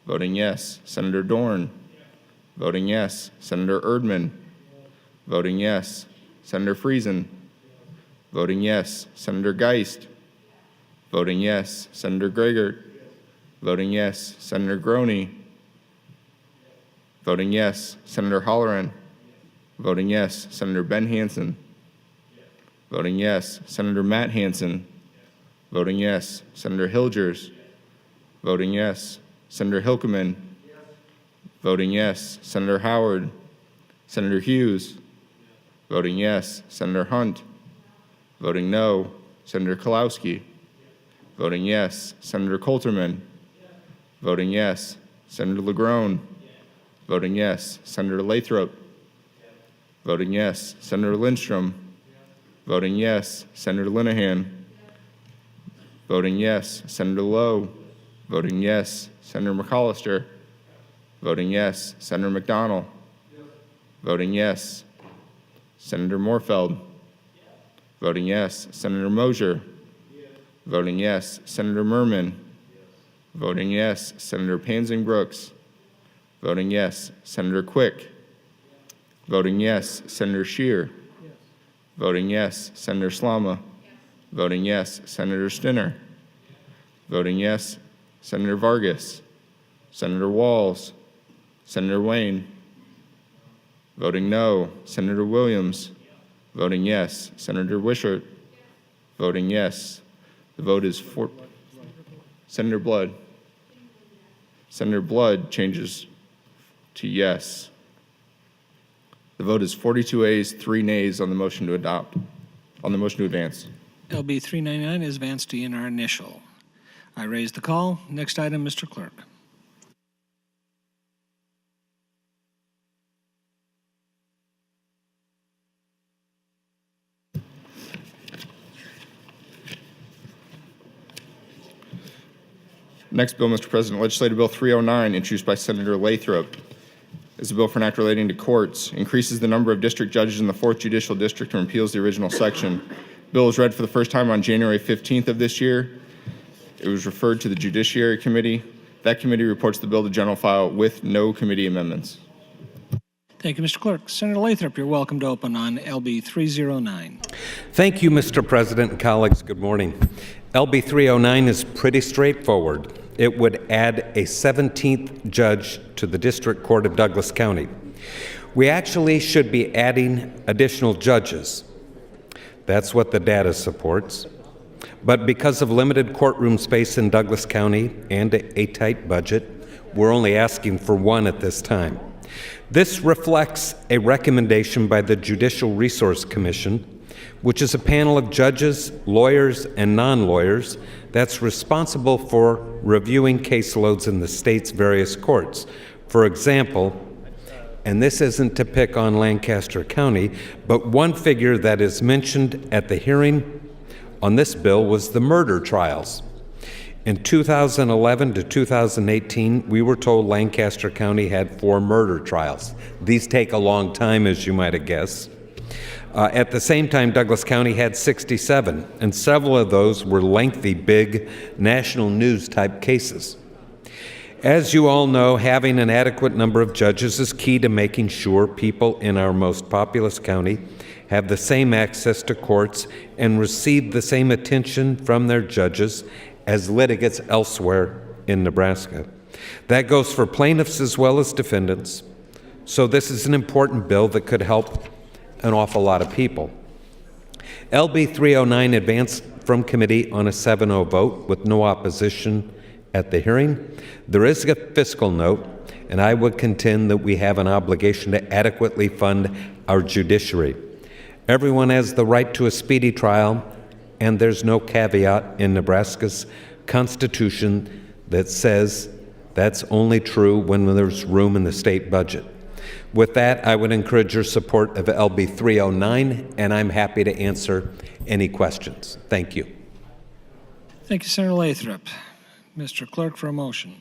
Speaker 3: Voting yes. Senator Dorn. Voting yes. Senator Erdman. Voting yes. Senator Friesen. Voting yes. Senator Geist. Voting yes. Senator Gregert. Voting yes. Senator Groney. Voting yes. Senator Holleran. Voting yes. Senator Ben Hansen. Voting yes. Senator Matt Hansen. Voting yes. Senator Hilgers. Voting yes. Senator Hilkeman. Voting yes. Senator Howard. Senator Hughes. Voting yes. Senator Hunt. Voting no. Senator Kalowski. Voting yes. Senator Coulterman. Voting yes. Senator LeGrone. Voting yes. Senator Lathrop. Voting yes. Senator Lindstrom. Voting yes. Senator Linehan. Voting yes. Senator Lowe. Voting yes. Senator McCollister. Voting yes. Senator McDonald. Voting yes. Senator Moorfeld. Voting yes. Senator Mosier. Voting yes. Senator Merman. Voting yes. Senator Pansing Brooks. Voting yes. Senator Quick. Voting yes. Senator Scheer. Voting yes. Senator Slama. Voting yes. Senator Stinner. Voting yes. Senator Vargas. Senator Walls. Senator Wayne. Voting no. Senator Williams. Voting yes. Senator Wishart. Voting yes. The vote is for Senator Blood. Senator Blood changes to yes. The vote is 42 ayes, 3 nays on the motion to adopt, on the motion to advance.
Speaker 2: LB 399 is advanced to in our initial. I raise the call. Next item, Mr. Clerk.
Speaker 3: Next bill, Mr. President, Legislative Bill 309, introduced by Senator Lathrop, is a bill for an act relating to courts, increases the number of district judges in the 4th Judicial District and repeals the original section. Bill was read for the first time on January 15th of this year. It was referred to the Judiciary Committee. That committee reports the bill to general file with no committee amendments.
Speaker 2: Thank you, Mr. Clerk. Senator Lathrop, you're welcome to open on LB 309.
Speaker 8: Thank you, Mr. President and colleagues. Good morning. LB 309 is pretty straightforward. It would add a 17th judge to the District Court of Douglas County. We actually should be adding additional judges. That's what the data supports. But because of limited courtroom space in Douglas County and a tight budget, We're only asking for one at this time. This reflects a recommendation by the Judicial Resource Commission, which is a panel of judges, lawyers, and non-lawyers that's responsible for reviewing caseloads in the state's various courts. For example, and this isn't to pick on Lancaster County, but one figure that is mentioned at the hearing on this bill was the murder trials. In 2011 to 2018, we were told Lancaster County had 4 murder trials. These take a long time, as you might have guessed. At the same time, Douglas County had 67, and several of those were lengthy, big, national news type cases. As you all know, having an adequate number of judges is key to making sure people in our most populous county have the same access to courts and receive the same attention from their judges as litigants elsewhere in Nebraska. That goes for plaintiffs as well as defendants. So this is an important bill that could help an awful lot of people. LB 309 advanced from committee on a 7-0 vote with no opposition at the hearing. There is a fiscal note, and I would contend that we have an obligation to adequately fund our judiciary. Everyone has the right to a speedy trial, and there's no caveat in Nebraska's Constitution that says that's only true when there's room in the state budget. With that, I would encourage your support of LB 309, and I'm happy to answer any questions. Thank you.
Speaker 2: Thank you, Senator Lathrop. Mr. Clerk, for a motion.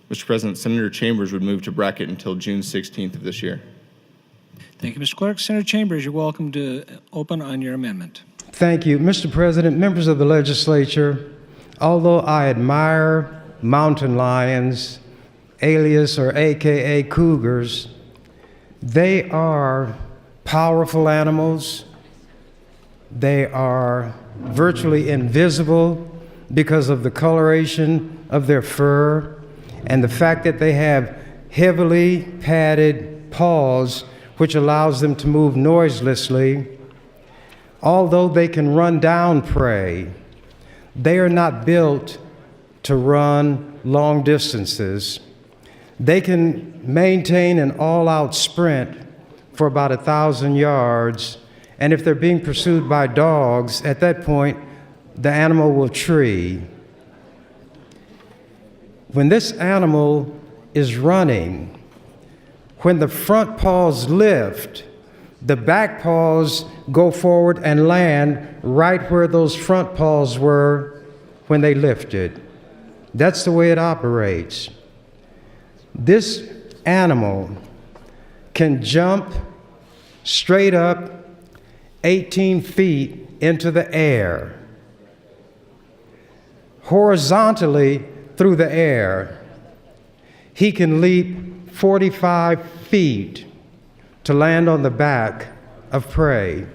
Speaker 3: Mr. President, Senator Chambers would move to bracket until June 16th of this year.
Speaker 2: Thank you, Mr. Clerk. Senator Chambers, you're welcome to open on your amendment.
Speaker 5: Thank you. Mr. President, members of the legislature, although I admire mountain lions, alias or AKA cougars, they are powerful animals. They are virtually invisible because of the coloration of their fur and the fact that they have heavily padded paws, which allows them to move noiselessly. Although they can run down prey, they are not built to run long distances. They can maintain an all-out sprint for about 1,000 yards, and if they're being pursued by dogs, at that point, the animal will tree. When this animal is running, when the front paws lift, the back paws go forward and land right where those front paws were when they lifted. That's the way it operates. This animal can jump straight up 18 feet into the air, horizontally through the air. He can leap 45 feet to land on the back of prey.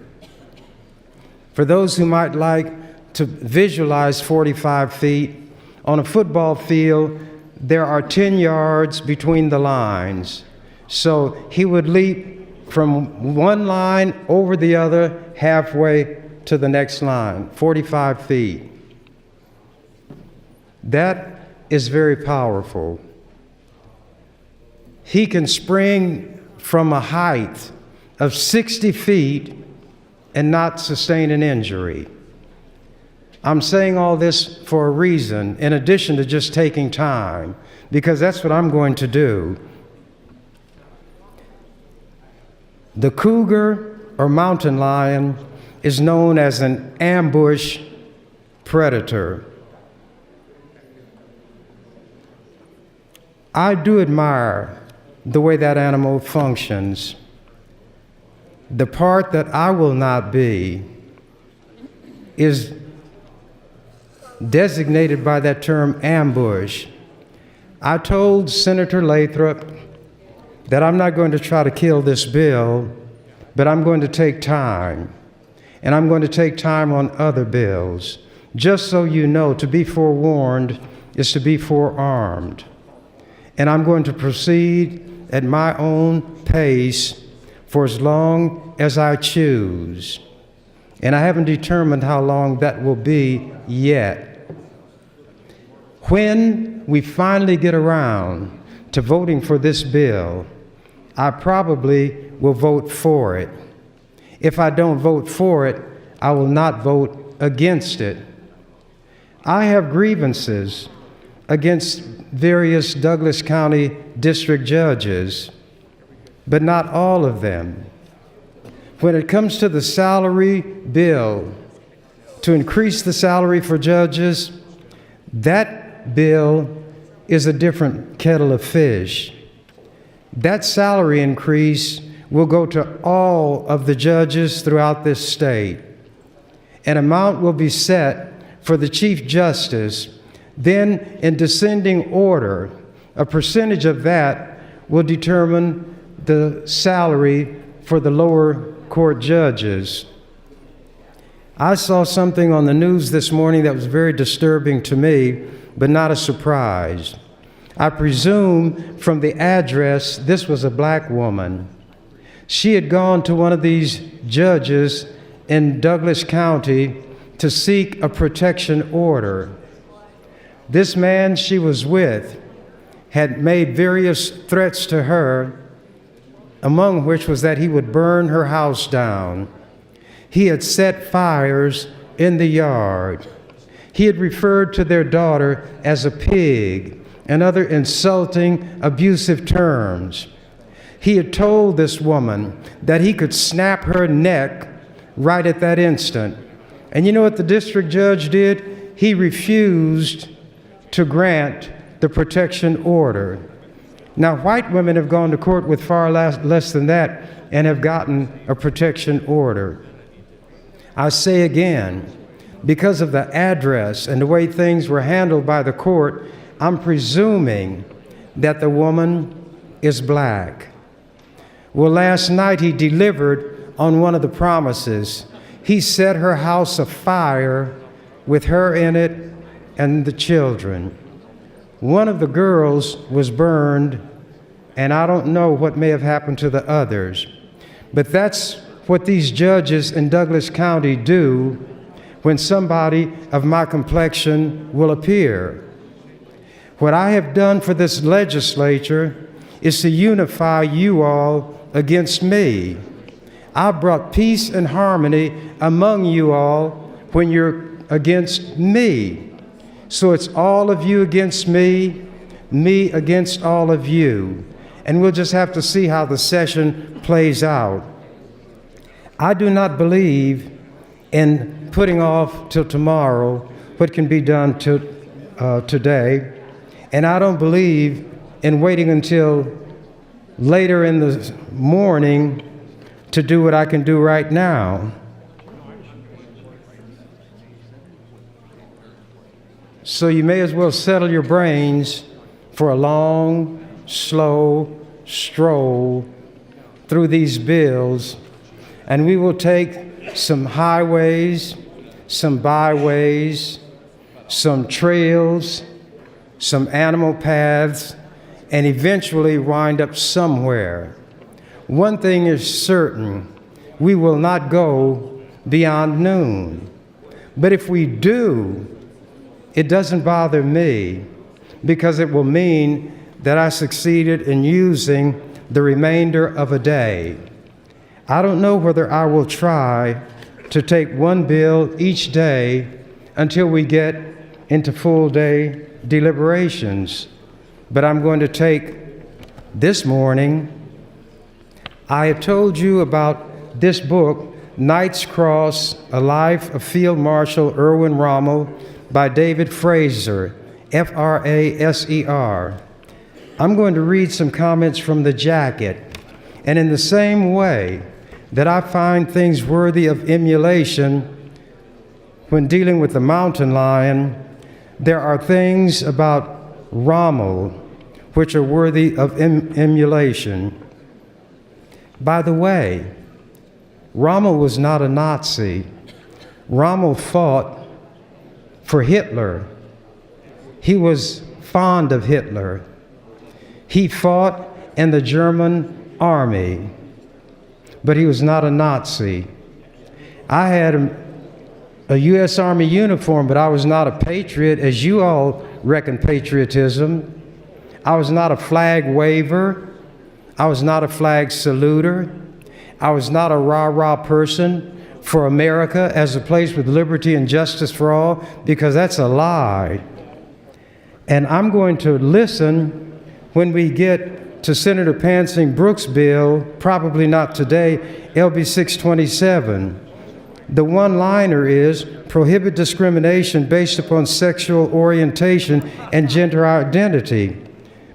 Speaker 5: For those who might like to visualize 45 feet, on a football field, there are 10 yards between the lines. So he would leap from one line over the other halfway to the next line, 45 feet. That is very powerful. He can spring from a height of 60 feet and not sustain an injury. I'm saying all this for a reason, in addition to just taking time, because that's what I'm going to do. The cougar or mountain lion is known as an ambush predator. I do admire the way that animal functions. The part that I will not be is designated by that term ambush. I told Senator Lathrop that I'm not going to try to kill this bill, but I'm going to take time. And I'm going to take time on other bills. Just so you know, to be forewarned is to be forearmed. And I'm going to proceed at my own pace for as long as I choose. And I haven't determined how long that will be yet. When we finally get around to voting for this bill, I probably will vote for it. If I don't vote for it, I will not vote against it. I have grievances against various Douglas County district judges, but not all of them. When it comes to the salary bill, to increase the salary for judges, that bill is a different kettle of fish. That salary increase will go to all of the judges throughout this state. An amount will be set for the Chief Justice. Then, in descending order, a percentage of that will determine the salary for the lower court judges. I saw something on the news this morning that was very disturbing to me, but not a surprise. I presume from the address, this was a black woman. She had gone to one of these judges in Douglas County to seek a protection order. This man she was with had made various threats to her, among which was that he would burn her house down. He had set fires in the yard. He had referred to their daughter as a pig and other insulting, abusive terms. He had told this woman that he could snap her neck right at that instant. And you know what the district judge did? He refused to grant the protection order. Now, white women have gone to court with far less than that and have gotten a protection order. I say again, because of the address and the way things were handled by the court, I'm presuming that the woman is black. Well, last night he delivered on one of the promises. He set her house afire with her in it and the children. One of the girls was burned, and I don't know what may have happened to the others. But that's what these judges in Douglas County do when somebody of my complexion will appear. What I have done for this legislature is to unify you all against me. I brought peace and harmony among you all when you're against me. So it's all of you against me, me against all of you. And we'll just have to see how the session plays out. I do not believe in putting off till tomorrow what can be done today. And I don't believe in waiting until later in the morning to do what I can do right now. So you may as well settle your brains for a long, slow stroll through these bills, and we will take some highways, some byways, some trails, some animal paths, and eventually wind up somewhere. One thing is certain, we will not go beyond noon. But if we do, it doesn't bother me, because it will mean that I succeeded in using the remainder of a day. I don't know whether I will try to take one bill each day until we get into full day deliberations, but I'm going to take this morning. I have told you about this book, Knight's Cross, A Life of Field Marshal Erwin Rommel by David Fraser, F-R-A-S-E-R. I'm going to read some comments from the jacket, and in the same way that I find things worthy of emulation when dealing with the mountain lion, there are things about Rommel which are worthy of emulation. By the way, Rommel was not a Nazi. Rommel fought for Hitler. He was fond of Hitler. He fought in the German army, but he was not a Nazi. I had a U.S. Army uniform, but I was not a patriot, as you all reckon patriotism. I was not a flag waver. I was not a flag saluter. I was not a rah-rah person for America as a place with liberty and justice for all, because that's a lie. And I'm going to listen when we get to Senator Pansing Brooks' bill, probably not today, LB 627. The one-liner is, prohibit discrimination based upon sexual orientation and gender identity.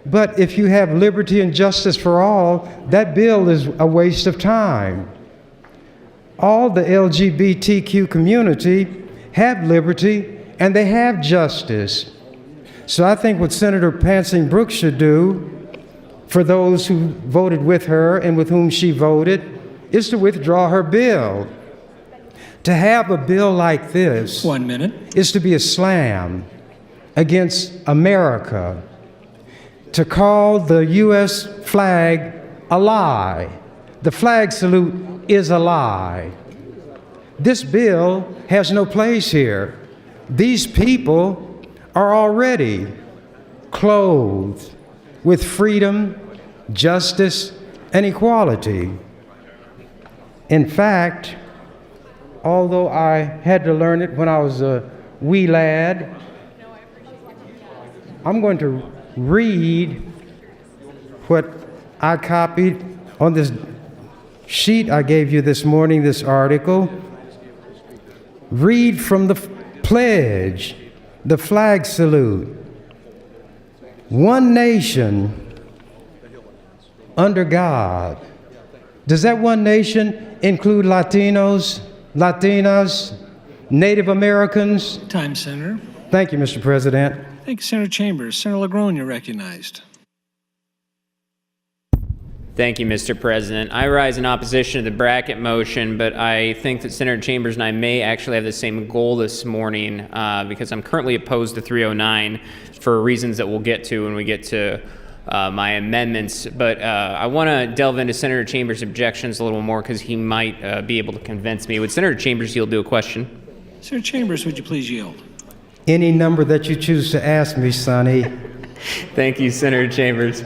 Speaker 5: But if you have liberty and justice for all, that bill is a waste of time. All the LGBTQ community have liberty and they have justice. So I think what Senator Pansing Brooks should do for those who voted with her and with whom she voted is to withdraw her bill. To have a bill like this
Speaker 2: 1 minute.
Speaker 5: is to be a slam against America. To call the U.S. flag a lie. The flag salute is a lie. This bill has no place here. These people are already clothed with freedom, justice, and equality. In fact, although I had to learn it when I was a wee lad, I'm going to read what I copied on this sheet I gave you this morning, this article. Read from the pledge, the flag salute. One nation under God. Does that one nation include Latinos, Latinas, Native Americans?
Speaker 2: Time, Senator.
Speaker 5: Thank you, Mr. President.
Speaker 2: Thank you, Senator Chambers. Senator LaGrone, you're recognized.
Speaker 9: Thank you, Mr. President. I rise in opposition to the bracket motion, but I think that Senator Chambers and I may actually have the same goal this morning because I'm currently opposed to 309 for reasons that we'll get to when we get to my amendments. But I want to delve into Senator Chambers' objections a little more because he might be able to convince me. Would Senator Chambers yield to a question?
Speaker 2: Senator Chambers, would you please yield?
Speaker 5: Any number that you choose to ask me, Sonny.
Speaker 9: Thank you, Senator Chambers.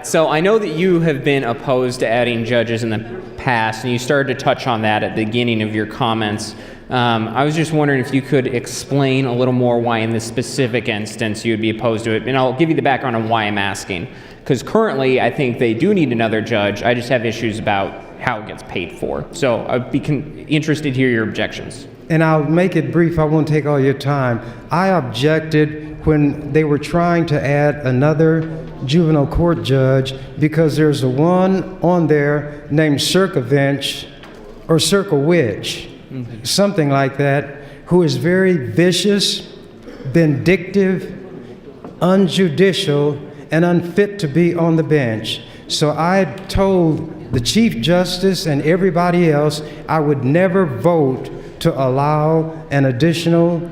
Speaker 9: So I know that you have been opposed to adding judges in the past, and you started to touch on that at the beginning of your comments. I was just wondering if you could explain a little more why in this specific instance you would be opposed to it, and I'll give you the background on why I'm asking. Because currently I think they do need another judge. I just have issues about how it gets paid for. So I'd be interested to hear your objections.
Speaker 5: And I'll make it brief. I won't take all your time. I objected when they were trying to add another juvenile court judge because there's a one on there named Circavenge or Circle Witch, something like that, who is very vicious, vindictive, unjudicial, and unfit to be on the bench. So I told the Chief Justice and everybody else I would never vote to allow an additional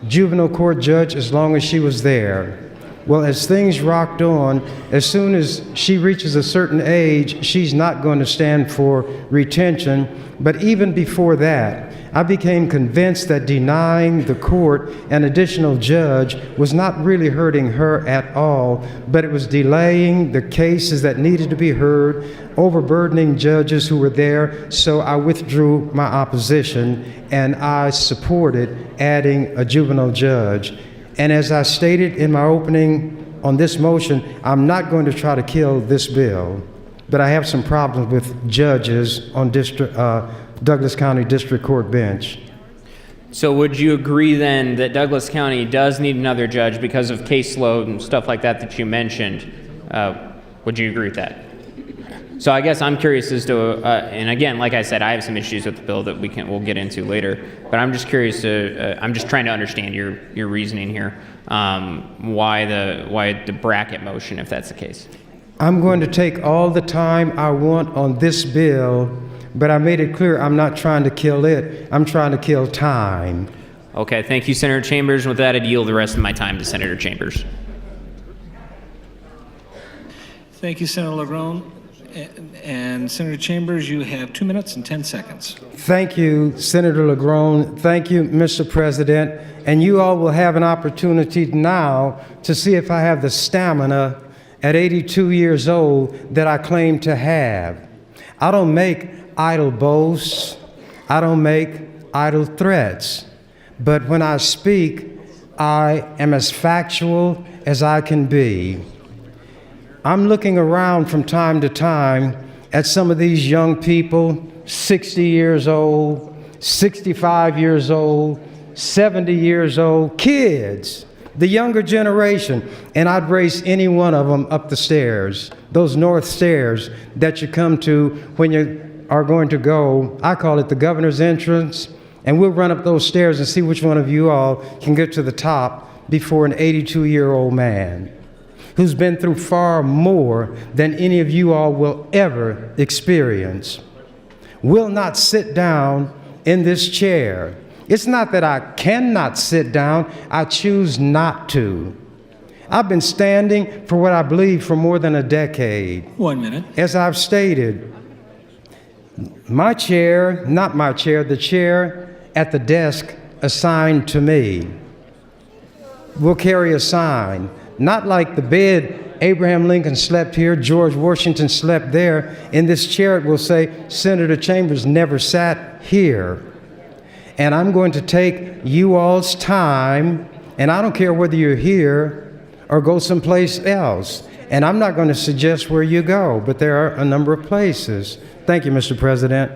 Speaker 5: juvenile court judge as long as she was there. Well, as things rocked on, as soon as she reaches a certain age, she's not going to stand for retention. But even before that, I became convinced that denying the court an additional judge was not really hurting her at all, but it was delaying the cases that needed to be heard, overburdening judges who were there. So I withdrew my opposition and I supported adding a juvenile judge. And as I stated in my opening on this motion, I'm not going to try to kill this bill, but I have some problems with judges on Douglas County District Court bench.
Speaker 9: So would you agree then that Douglas County does need another judge because of caseload and stuff like that that you mentioned? Would you agree with that? So I guess I'm curious as to, and again, like I said, I have some issues with the bill that we'll get into later. But I'm just curious. I'm just trying to understand your reasoning here. Why the bracket motion, if that's the case?
Speaker 5: I'm going to take all the time I want on this bill, but I made it clear I'm not trying to kill it. I'm trying to kill time.
Speaker 9: Okay. Thank you, Senator Chambers. With that, I'd yield the rest of my time to Senator Chambers.
Speaker 2: Thank you, Senator LaGrone. And Senator Chambers, you have 2 minutes and 10 seconds.
Speaker 5: Thank you, Senator LaGrone. Thank you, Mr. President. And you all will have an opportunity now to see if I have the stamina at 82 years old that I claim to have. I don't make idle boasts. I don't make idle threats. But when I speak, I am as factual as I can be. I'm looking around from time to time at some of these young people, 60 years old, 65 years old, 70 years old, kids, the younger generation, and I'd race any one of them up the stairs, those north stairs that you come to when you are going to go, I call it the governor's entrance, and we'll run up those stairs and see which one of you all can get to the top before an 82-year-old man who's been through far more than any of you all will ever experience. Will not sit down in this chair. It's not that I cannot sit down, I choose not to. I've been standing for what I believe for more than a decade.
Speaker 2: 1 minute.
Speaker 5: As I've stated, my chair, not my chair, the chair at the desk assigned to me will carry a sign. Not like the bed Abraham Lincoln slept here, George Washington slept there. In this chair it will say, Senator Chambers never sat here. And I'm going to take you all's time, and I don't care whether you're here or go someplace else. And I'm not going to suggest where you go, but there are a number of places. Thank you, Mr. President.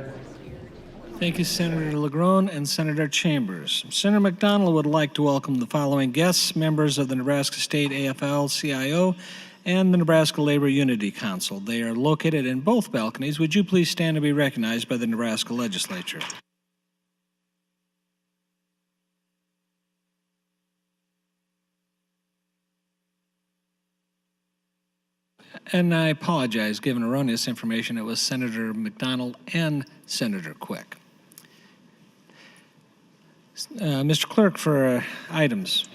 Speaker 2: Thank you, Senator LaGrone and Senator Chambers. Senator McDonald would like to welcome the following guests, members of the Nebraska State AFL-CIO and the Nebraska Labor Unity Council. They are located in both balconies. Would you please stand and be recognized by the Nebraska Legislature? And I apologize, given erroneous information, it was Senator McDonald and Senator Quick. Mr. Clerk, for items.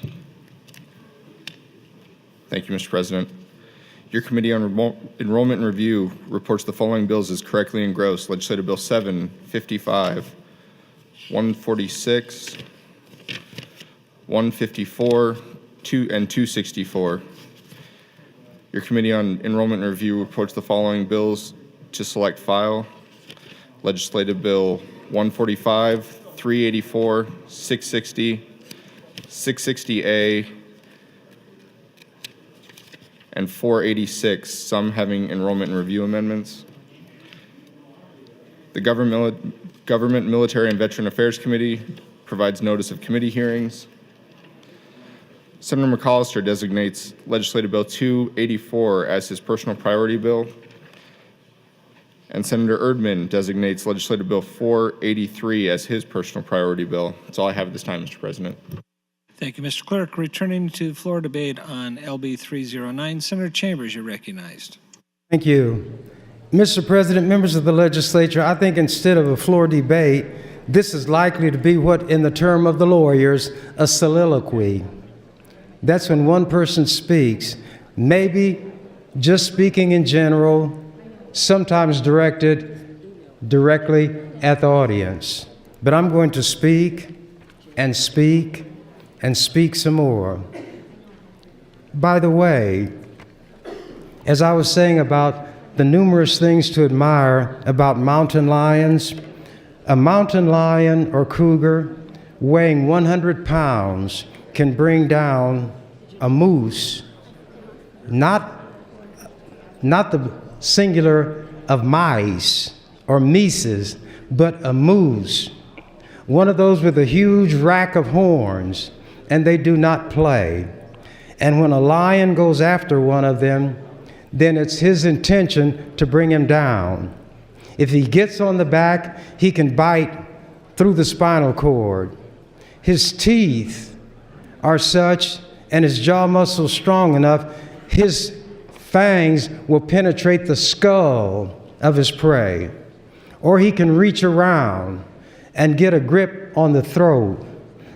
Speaker 3: Thank you, Mr. President. Your Committee on Enrollment and Review reports the following bills as correctly engrossed. Legislative Bill 755, 146, 154, and 264. Your Committee on Enrollment and Review reports the following bills to select file. Legislative Bill 145, 384, 660, 660A, and 486, some having enrollment and review amendments. The Government, Military, and Veteran Affairs Committee provides notice of committee hearings. Senator McAllister designates Legislative Bill 284 as his personal priority bill. And Senator Erdman designates Legislative Bill 483 as his personal priority bill. That's all I have at this time, Mr. President.
Speaker 2: Thank you, Mr. Clerk. Returning to the floor debate on LB 309, Senator Chambers, you're recognized.
Speaker 5: Thank you. Mr. President, members of the legislature, I think instead of a floor debate, this is likely to be what, in the term of the lawyers, a soliloquy. That's when one person speaks, maybe just speaking in general, sometimes directed directly at the audience. But I'm going to speak and speak and speak some more. By the way, as I was saying about the numerous things to admire about mountain lions, a mountain lion or cougar weighing 100 pounds can bring down a moose, not the singular of mice or mices, but a moose, one of those with a huge rack of horns, and they do not play. And when a lion goes after one of them, then it's his intention to bring him down. If he gets on the back, he can bite through the spinal cord. His teeth are such and his jaw muscles strong enough, his fangs will penetrate the skull of his prey. Or he can reach around and get a grip on the throat.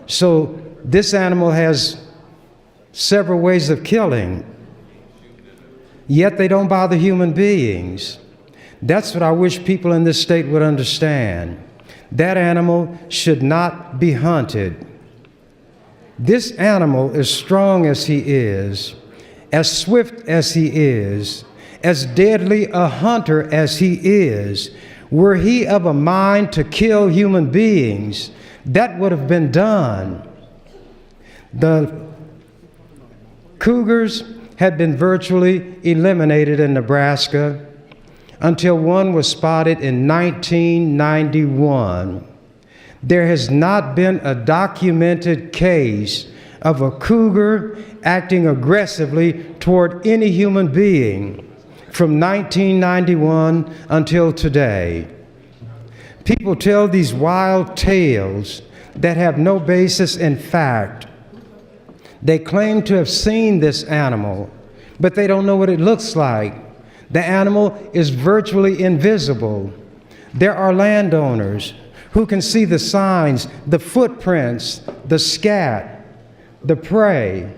Speaker 5: So this animal has several ways of killing, yet they don't bother human beings. That's what I wish people in this state would understand. That animal should not be hunted. This animal, as strong as he is, as swift as he is, as deadly a hunter as he is, were he of a mind to kill human beings, that would have been done. The cougars had been virtually eliminated in Nebraska until one was spotted in 1991. There has not been a documented case of a cougar acting aggressively toward any human being from 1991 until today. People tell these wild tales that have no basis in fact. They claim to have seen this animal, but they don't know what it looks like. The animal is virtually invisible. There are landowners who can see the signs, the footprints, the scat, the prey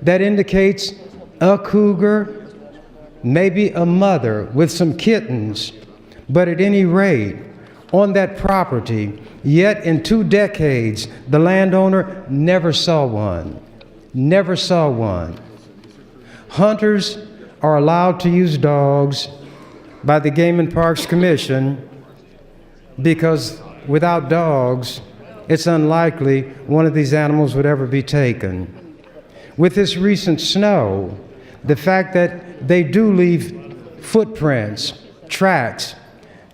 Speaker 5: that indicates a cougar, maybe a mother with some kittens, but at any rate, on that property, yet in 2 decades, the landowner never saw one. Never saw one. Hunters are allowed to use dogs by the Game and Parks Commission because without dogs, it's unlikely one of these animals would ever be taken. With this recent snow, the fact that they do leave footprints, tracks,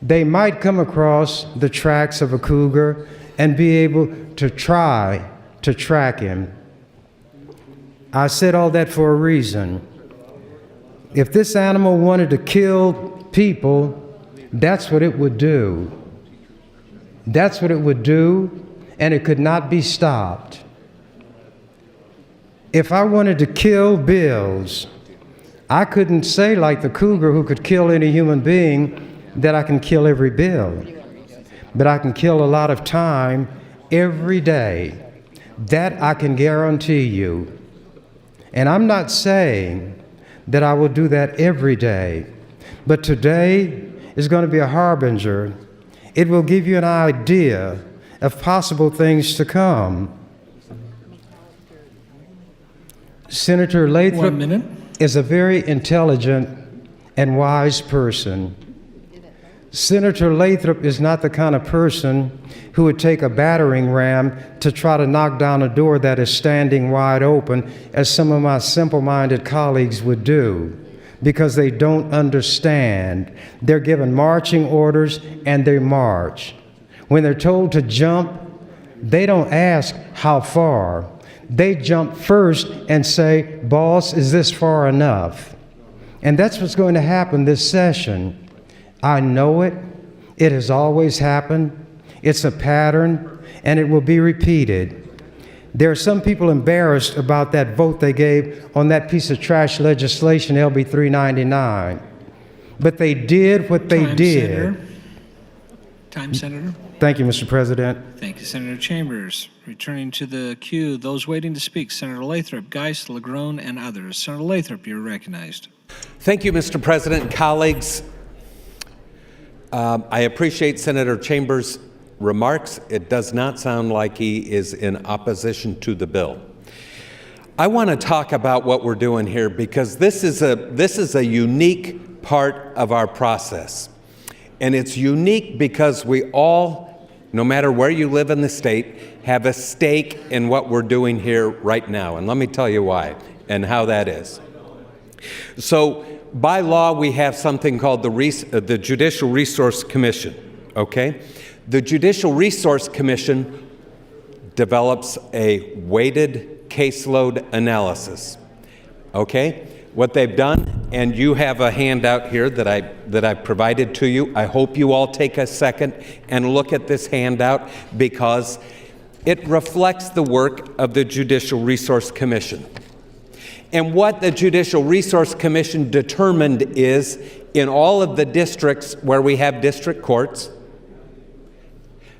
Speaker 5: they might come across the tracks of a cougar and be able to try to track him. I said all that for a reason. If this animal wanted to kill people, that's what it would do. That's what it would do, and it could not be stopped. If I wanted to kill bills, I couldn't say like the cougar who could kill any human being that I can kill every bill. But I can kill a lot of time every day. That I can guarantee you. And I'm not saying that I will do that every day, but today is going to be a harbinger. It will give you an idea of possible things to come. Senator Lathrop is a very intelligent and wise person. Senator Lathrop is not the kind of person who would take a battering ram to try to knock down a door that is standing wide open, as some of my simple-minded colleagues would do, because they don't understand. They're given marching orders and they march. When they're told to jump, they don't ask how far. They jump first and say, "Boss, is this far enough?" And that's what's going to happen this session. I know it. It has always happened. It's a pattern, and it will be repeated. There are some people embarrassed about that vote they gave on that piece of trash legislation, LB 399. But they did what they did.
Speaker 2: Senator. Time, Senator.
Speaker 5: Thank you, Mr. President.
Speaker 2: Thank you, Senator Chambers. Returning to the queue, those waiting to speak, Senator Lathrop, Geist, LaGrone, and others. Senator Lathrop, you're recognized.
Speaker 8: Thank you, Mr. President and colleagues. I appreciate Senator Chambers' remarks. It does not sound like he is in opposition to the bill. I want to talk about what we're doing here because this is a unique part of our process. And it's unique because we all, no matter where you live in the state, have a stake in what we're doing here right now. And let me tell you why and how that is. So, by law, we have something called the Judicial Resource Commission, okay? The Judicial Resource Commission develops a weighted caseload analysis, okay? What they've done, and you have a handout here that I provided to you. I hope you all take a second and look at this handout because it reflects the work of the Judicial Resource Commission. And what the Judicial Resource Commission determined is, in all of the districts where we have district courts,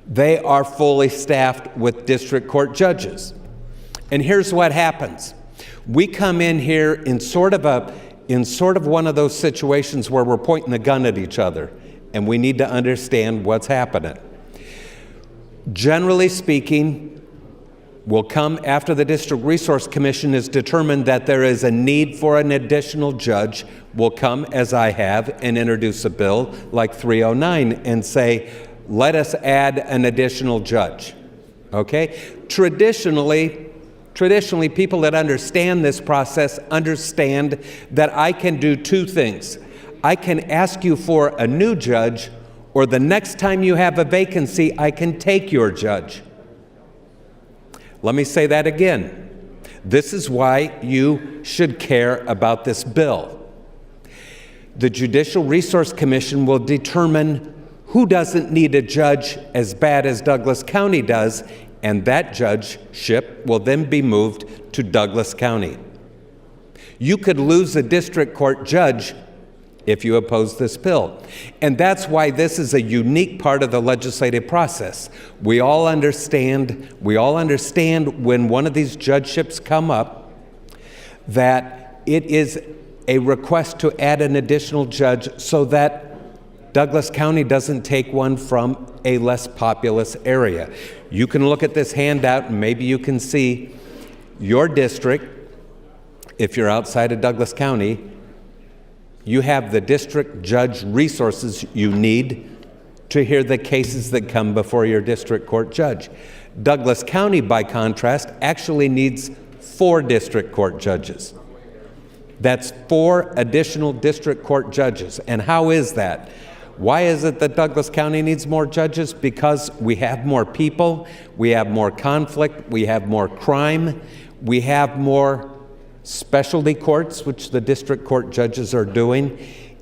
Speaker 8: they are fully staffed with district court judges. And here's what happens. We come in here in sort of one of those situations where we're pointing the gun at each other. and we need to understand what's happening. Generally speaking, will come after the District Resource Commission has determined that there is a need for an additional judge, will come, as I have, and introduce a bill like 309 and say, let us add an additional judge. Okay? Traditionally, people that understand this process understand that I can do two things. I can ask you for a new judge, or the next time you have a vacancy, I can take your judge. Let me say that again. This is why you should care about this bill. The Judicial Resource Commission will determine who doesn't need a judge as bad as Douglas County does, and that judgeship will then be moved to Douglas County. You could lose a district court judge if you oppose this bill. And that's why this is a unique part of the legislative process. We all understand when one of these judgeships come up that it is a request to add an additional judge so that Douglas County doesn't take one from a less populous area. You can look at this handout and maybe you can see your district, if you're outside of Douglas County, you have the district judge resources you need to hear the cases that come before your district court judge. Douglas County, by contrast, actually needs 4 district court judges. That's 4 additional district court judges. And how is that? Why is it that Douglas County needs more judges? Because we have more people, we have more conflict, we have more crime, we have more specialty courts, which the district court judges are doing.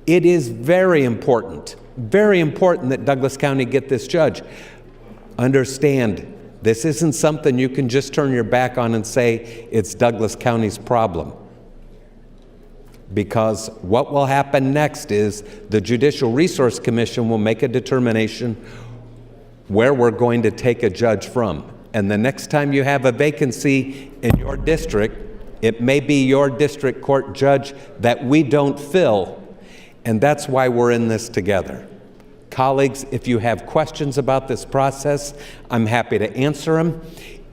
Speaker 8: It is very important that Douglas County get this judge. Understand, this isn't something you can just turn your back on and say it's Douglas County's problem. Because what will happen next is the Judicial Resource Commission will make a determination where we're going to take a judge from. And the next time you have a vacancy in your district, it may be your district court judge that we don't fill, and that's why we're in this together. Colleagues, if you have questions about this process, I'm happy to answer them.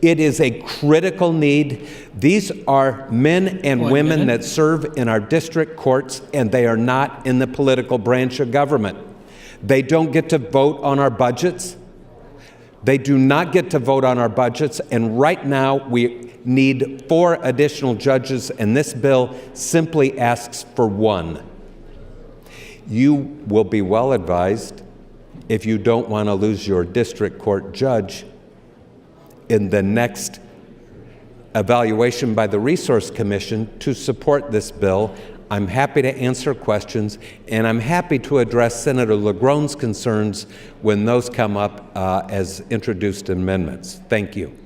Speaker 8: It is a critical need. These are men and women that serve in our district courts, and they are not in the political branch of government. They don't get to vote on our budgets. They do not get to vote on our budgets, and right now we need 4 additional judges, and this bill simply asks for 1. You will be well advised, if you don't want to lose your district court judge, in the next evaluation by the Resource Commission to support this bill. I'm happy to answer questions, and I'm happy to address Senator LaGrone's concerns when those come up as introduced amendments. Thank you.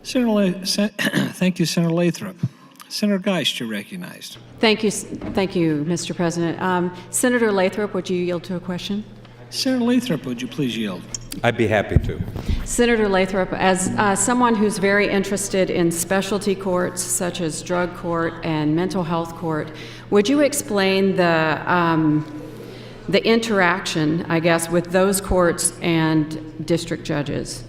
Speaker 2: Thank you, Senator Lathrop. Senator Geist, you're recognized.
Speaker 10: Thank you, Mr. President. Senator Lathrop, would you yield to a question?
Speaker 2: Senator Lathrop, would you please yield?
Speaker 8: I'd be happy to.
Speaker 10: Senator Lathrop, as someone who's very interested in specialty courts such as drug court and mental health court, would you explain the interaction, I guess, with those courts and district judges?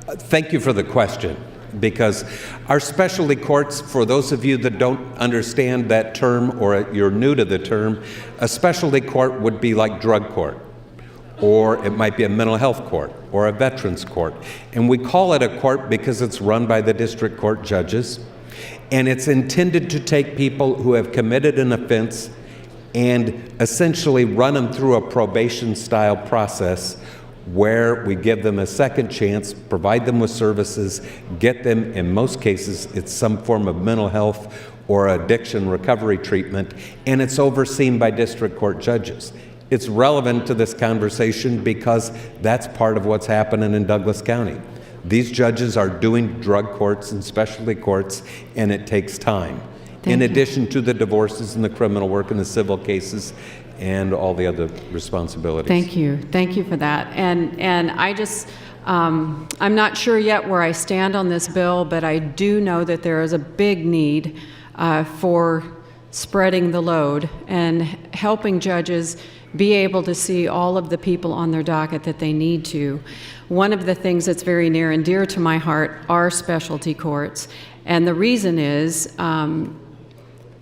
Speaker 8: Thank you for the question, because our specialty courts, for those of you that don't understand that term or you're new to the term, a specialty court would be like drug court, or it might be a mental health court or a veterans court. And we call it a court because it's run by the district court judges, and it's intended to take people who have committed an offense and essentially run them through a probation-style process where we give them a second chance, provide them with services, get them, in most cases, it's some form of mental health or addiction recovery treatment, and it's overseen by district court judges. It's relevant to this conversation because that's part of what's happening in Douglas County. These judges are doing drug courts and specialty courts, and it takes time. In addition to the divorces and the criminal work and the civil cases and all the other responsibilities.
Speaker 10: Thank you for that. And I just, I'm not sure yet where I stand on this bill, but I do know that there is a big need for spreading the load and helping judges be able to see all of the people on their docket that they need to. One of the things that's very near and dear to my heart are specialty courts. And the reason is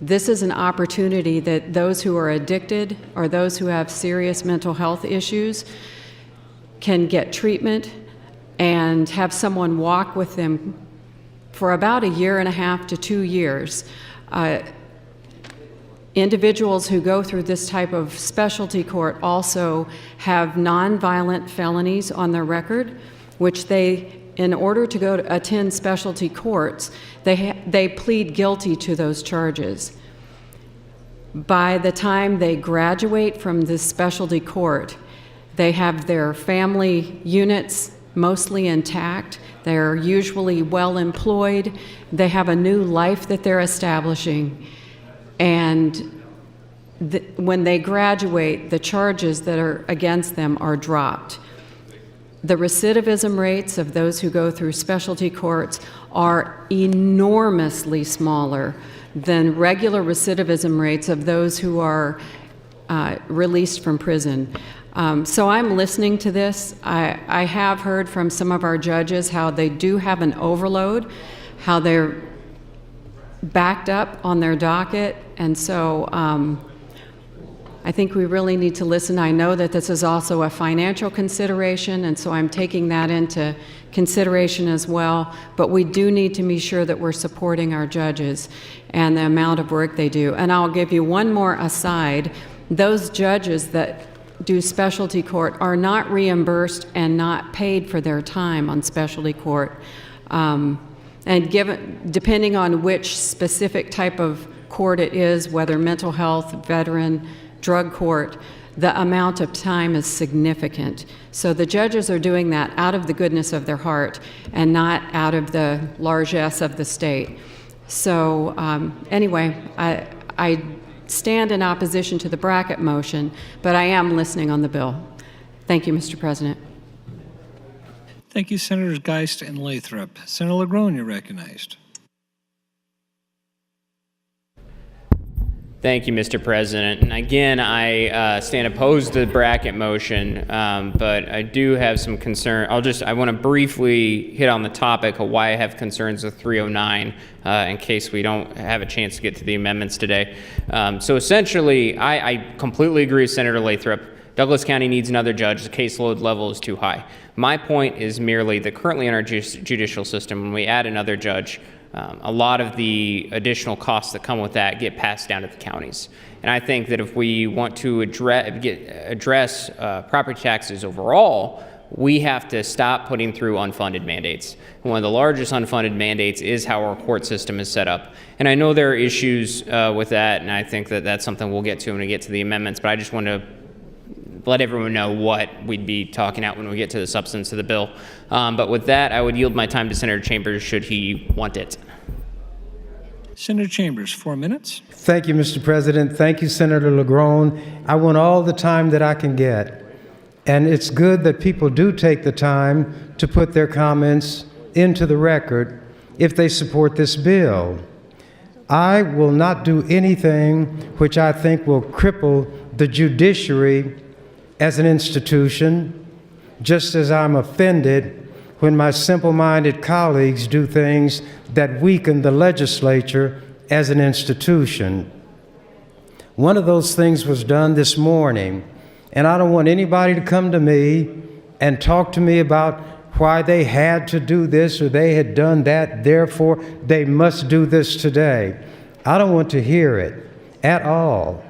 Speaker 10: this is an opportunity that those who are addicted or those who have serious mental health issues can get treatment and have someone walk with them for about 1.5 to 2 years. Individuals who go through this type of specialty court also have nonviolent felonies on their record, which they, in order to go to attend specialty courts, they plead guilty to those charges. By the time they graduate from this specialty court, they have their family units mostly intact. They're usually well employed. They have a new life that they're establishing. And when they graduate, the charges that are against them are dropped. The recidivism rates of those who go through specialty courts are enormously smaller than regular recidivism rates of those who are released from prison. So I'm listening to this. I have heard from some of our judges how they do have an overload, how they're backed up on their docket, and so I think we really need to listen. I know that this is also a financial consideration, and so I'm taking that into consideration as well, but we do need to be sure that we're supporting our judges and the amount of work they do. And I'll give you one more aside. Those judges that do specialty court are not reimbursed and not paid for their time on specialty court. And depending on which specific type of court it is, whether mental health, veteran, drug court, the amount of time is significant. So the judges are doing that out of the goodness of their heart and not out of the largesse of the state. So anyway, I stand in opposition to the bracket motion, but I am listening on the bill. Thank you, Mr. President.
Speaker 2: Thank you, Senators Geist and Lathrop. Senator LaGrone, you're recognized.
Speaker 9: Thank you, Mr. President. And again, I stand opposed to the bracket motion, but I do have some concern. I want to briefly hit on the topic of why I have concerns with 309 in case we don't have a chance to get to the amendments today. So essentially, I completely agree with Senator Lathrop. Douglas County needs another judge. The caseload level is too high. My point is merely that currently in our judicial system, when we add another judge, a lot of the additional costs that come with that get passed down to the counties. And I think that if we want to address property taxes overall, we have to stop putting through unfunded mandates. One of the largest unfunded mandates is how our court system is set up. And I know there are issues with that, and I think that that's something we'll get to when we get to the amendments, but I just want to let everyone know what we'd be talking about when we get to the substance of the bill. But with that, I would yield my time to Senator Chambers should he want it.
Speaker 2: Senator Chambers, 4 minutes.
Speaker 5: Thank you, Mr. President. Thank you, Senator LaGrone. I want all the time that I can get. And it's good that people do take the time to put their comments into the record if they support this bill. I will not do anything which I think will cripple the judiciary as an institution, just as I'm offended when my simple-minded colleagues do things that weaken the legislature as an institution. One of those things was done this morning, and I don't want anybody to come to me and talk to me about why they had to do this or they had done that, therefore they must do this today. I don't want to hear it at all.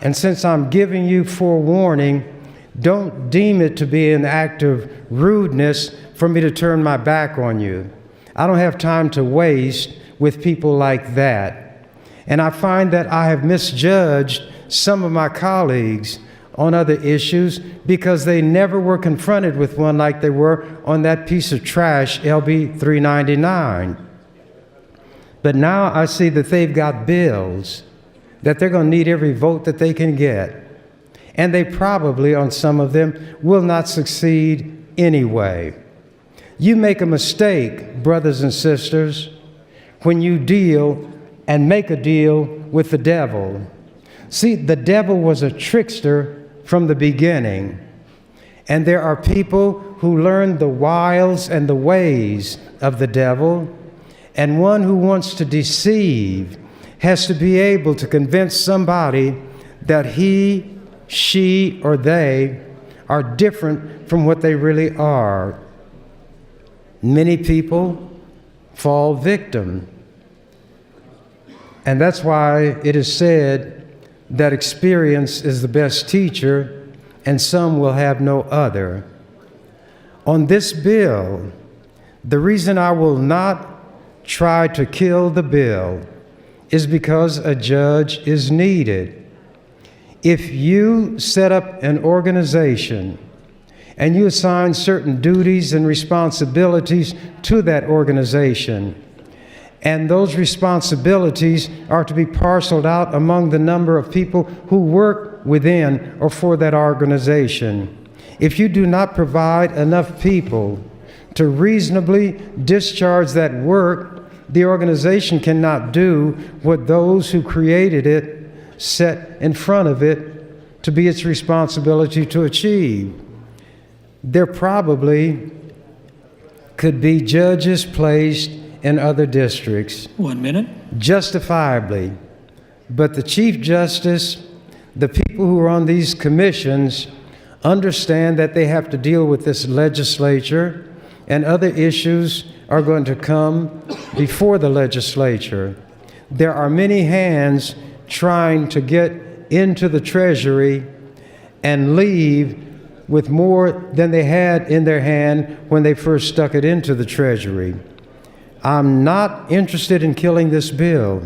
Speaker 5: And since I'm giving you forewarning, don't deem it to be an act of rudeness for me to turn my back on you. I don't have time to waste with people like that. And I find that I have misjudged some of my colleagues on other issues because they never were confronted with one like they were on that piece of trash, LB 399. But now I see that they've got bills that they're going to need every vote that they can get. And they probably, on some of them, will not succeed anyway. You make a mistake, brothers and sisters, when you deal and make a deal with the devil. See, the devil was a trickster from the beginning. And there are people who learn the wiles and the ways of the devil, and one who wants to deceive has to be able to convince somebody that he, she, or they are different from what they really are. Many people fall victim. And that's why it is said that experience is the best teacher, and some will have no other. On this bill, the reason I will not try to kill the bill is because a judge is needed. If you set up an organization and you assign certain duties and responsibilities to that organization, and those responsibilities are to be parceled out among the number of people who work within or for that organization, if you do not provide enough people to reasonably discharge that work, the organization cannot do what those who created it set in front of it to be its responsibility to achieve. There probably could be judges placed in other districts.
Speaker 2: 1 minute.
Speaker 5: Justifiably. But the Chief Justice, the people who are on these commissions, understand that they have to deal with this legislature, and other issues are going to come before the legislature. There are many hands trying to get into the Treasury and leave with more than they had in their hand when they first stuck it into the Treasury. I'm not interested in killing this bill,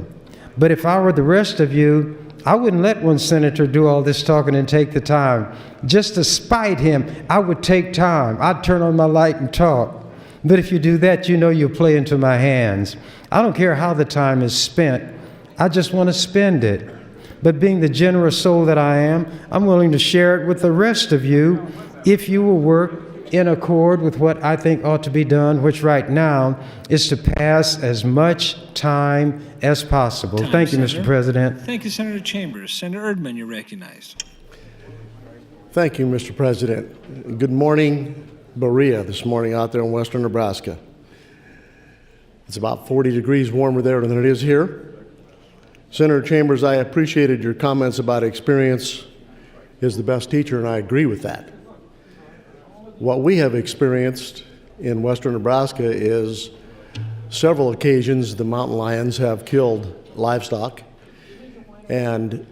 Speaker 5: but if I were the rest of you, I wouldn't let one senator do all this talking and take the time. Just to spite him, I would take time. I'd turn on my light and talk. But if you do that, you know you'll play into my hands. I don't care how the time is spent. I just want to spend it. But being the generous soul that I am, I'm willing to share it with the rest of you if you will work in accord with what I think ought to be done, which right now is to pass as much time as possible. Thank you,
Speaker 2: Senator.
Speaker 5: Mr. President.
Speaker 2: Thank you, Senator Chambers. Senator Erdman, you're recognized.
Speaker 11: Thank you, Mr. President. Good morning, Berea, this morning out there in western Nebraska. It's about 40 degrees warmer there than it is here. Senator Chambers, I appreciated your comments about experience is the best teacher, and I agree with that. What we have experienced in western Nebraska is several occasions the mountain lions have killed livestock, and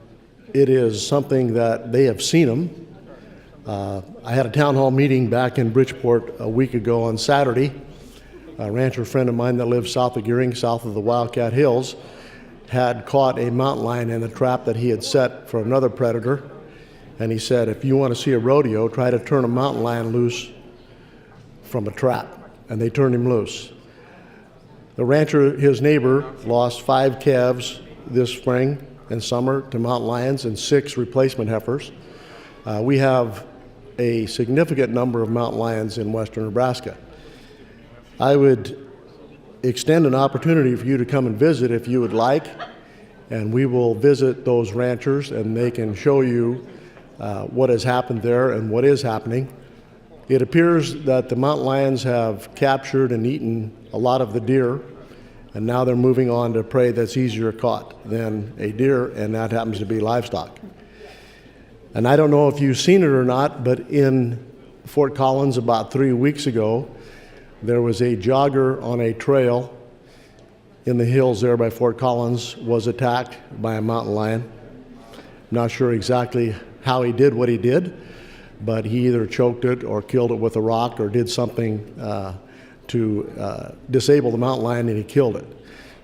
Speaker 11: it is something that they have seen them. I had a town hall meeting back in Bridgeport a week ago on Saturday. A rancher friend of mine that lives south of Gearing, south of the Wildcat Hills, had caught a mountain lion in a trap that he had set for another predator. And he said, if you want to see a rodeo, try to turn a mountain lion loose from a trap. And they turned him loose. The rancher, his neighbor, lost 5 calves this spring and summer to mountain lions and 6 replacement heifers. We have a significant number of mountain lions in western Nebraska. I would extend an opportunity for you to come and visit if you would like, and we will visit those ranchers and they can show you what has happened there and what is happening. It appears that the mountain lions have captured and eaten a lot of the deer, and now they're moving on to prey that's easier caught than a deer, and that happens to be livestock. And I don't know if you've seen it or not, but in Fort Collins about 3 weeks ago, there was a jogger on a trail in the hills there by Fort Collins was attacked by a mountain lion. Not sure exactly how he did what he did, but he either choked it or killed it with a rock or did something to disable the mountain lion, and he killed it.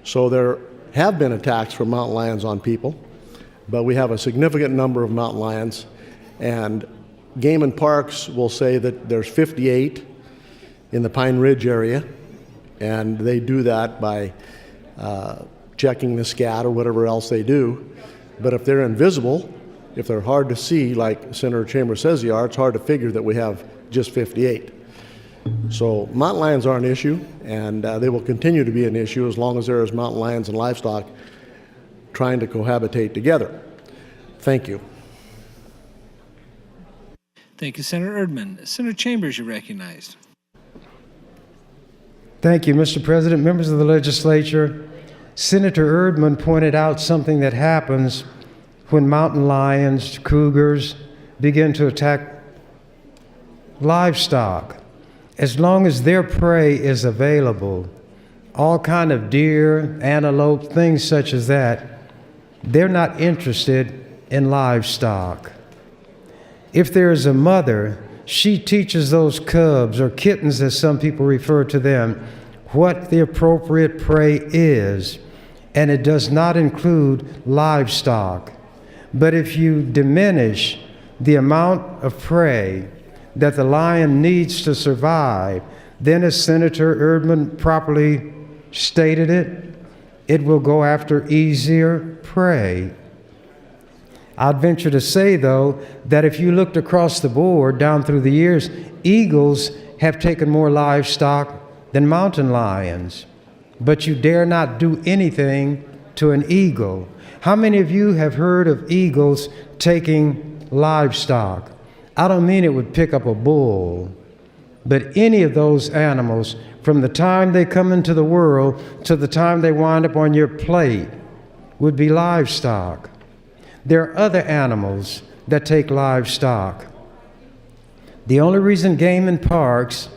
Speaker 11: So there have been attacks from mountain lions on people, but we have a significant number of mountain lions, and Game and Parks will say that there's 58 in the Pine Ridge area, and they do that by checking the scat or whatever else they do. But if they're invisible, if they're hard to see, like Senator Chambers says they are, it's hard to figure that we have just 58. So mountain lions are an issue, and they will continue to be an issue as long as there is mountain lions and livestock trying to cohabitate together. Thank you.
Speaker 2: Thank you, Senator Erdman. Senator Chambers, you're recognized.
Speaker 5: Thank you, Mr. President. Members of the legislature, Senator Erdman pointed out something that happens when mountain lions, cougars, begin to attack livestock. As long as their prey is available, all kind of deer, antelope, things such as that, they're not interested in livestock. If there is a mother, she teaches those cubs, or kittens as some people refer to them, what the appropriate prey is, and it does not include livestock. But if you diminish the amount of prey that the lion needs to survive, then as Senator Erdman properly stated it, it will go after easier prey. I'd venture to say, though, that if you looked across the board down through the years, eagles have taken more livestock than mountain lions. But you dare not do anything to an eagle. How many of you have heard of eagles taking livestock? I don't mean it would pick up a bull, but any of those animals, from the time they come into the world to the time they wind up on your plate, would be livestock. There are other animals that take livestock. The only reason Game and Parks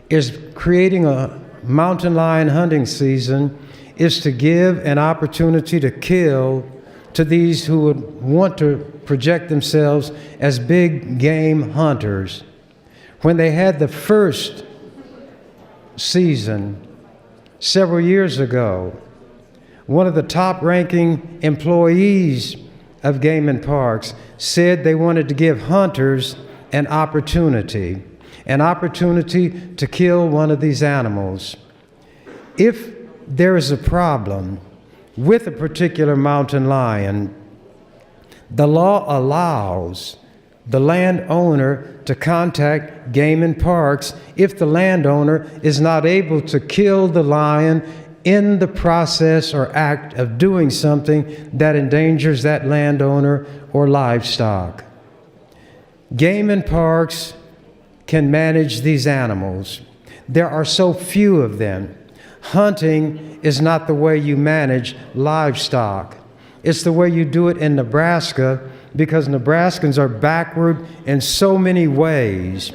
Speaker 5: is creating a mountain lion hunting season is to give an opportunity to kill to these who would want to project themselves as big game hunters. When they had the first season several years ago, one of the top-ranking employees of Game and Parks said they wanted to give hunters an opportunity to kill one of these animals. If there is a problem with a particular mountain lion, the law allows the landowner to contact Game and Parks if the landowner is not able to kill the lion in the process or act of doing something that endangers that landowner or livestock. Game and Parks can manage these animals. There are so few of them. Hunting is not the way you manage livestock. It's the way you do it in Nebraska, because Nebraskans are backward in so many ways.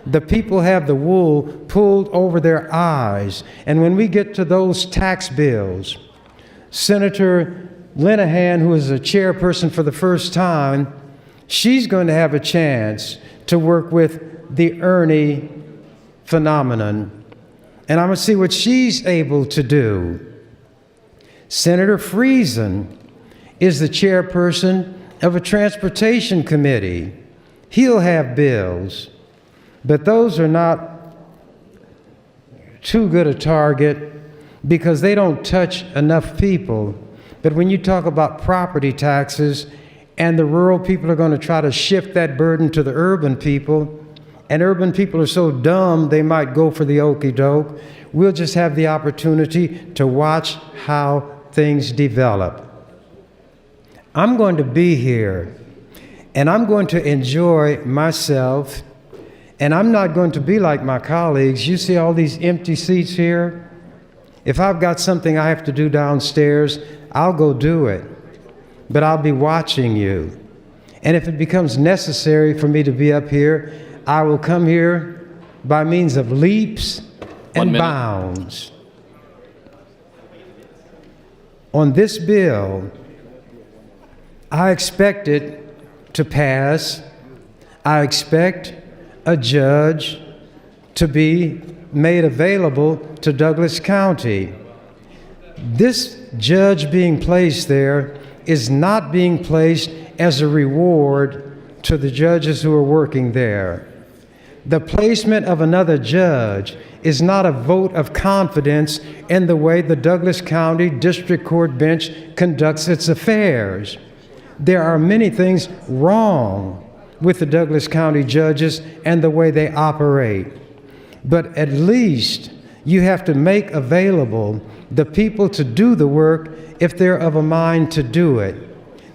Speaker 5: The people have the wool pulled over their eyes. And when we get to those tax bills, Senator Linehan, who is a chairperson for the first time, she's going to have a chance to work with the Ernie phenomenon. And I'm going to see what she's able to do. Senator Friesen is the chairperson of a transportation committee. He'll have bills, but those are not too good a target because they don't touch enough people. But when you talk about property taxes, and the rural people are going to try to shift that burden to the urban people, and urban people are so dumb they might go for the okey-doke, we'll just have the opportunity to watch how things develop. I'm going to be here, and I'm going to enjoy myself, and I'm not going to be like my colleagues. You see all these empty seats here? If I've got something I have to do downstairs, I'll go do it. But I'll be watching you. And if it becomes necessary for me to be up here, I will come here by means of leaps and bounds. On this bill, I expect it to pass. I expect a judge to be made available to Douglas County. This judge being placed there is not being placed as a reward to the judges who are working there. The placement of another judge is not a vote of confidence in the way the Douglas County District Court bench conducts its affairs. There are many things wrong with the Douglas County judges and the way they operate. But at least you have to make available the people to do the work if they're of a mind to do it.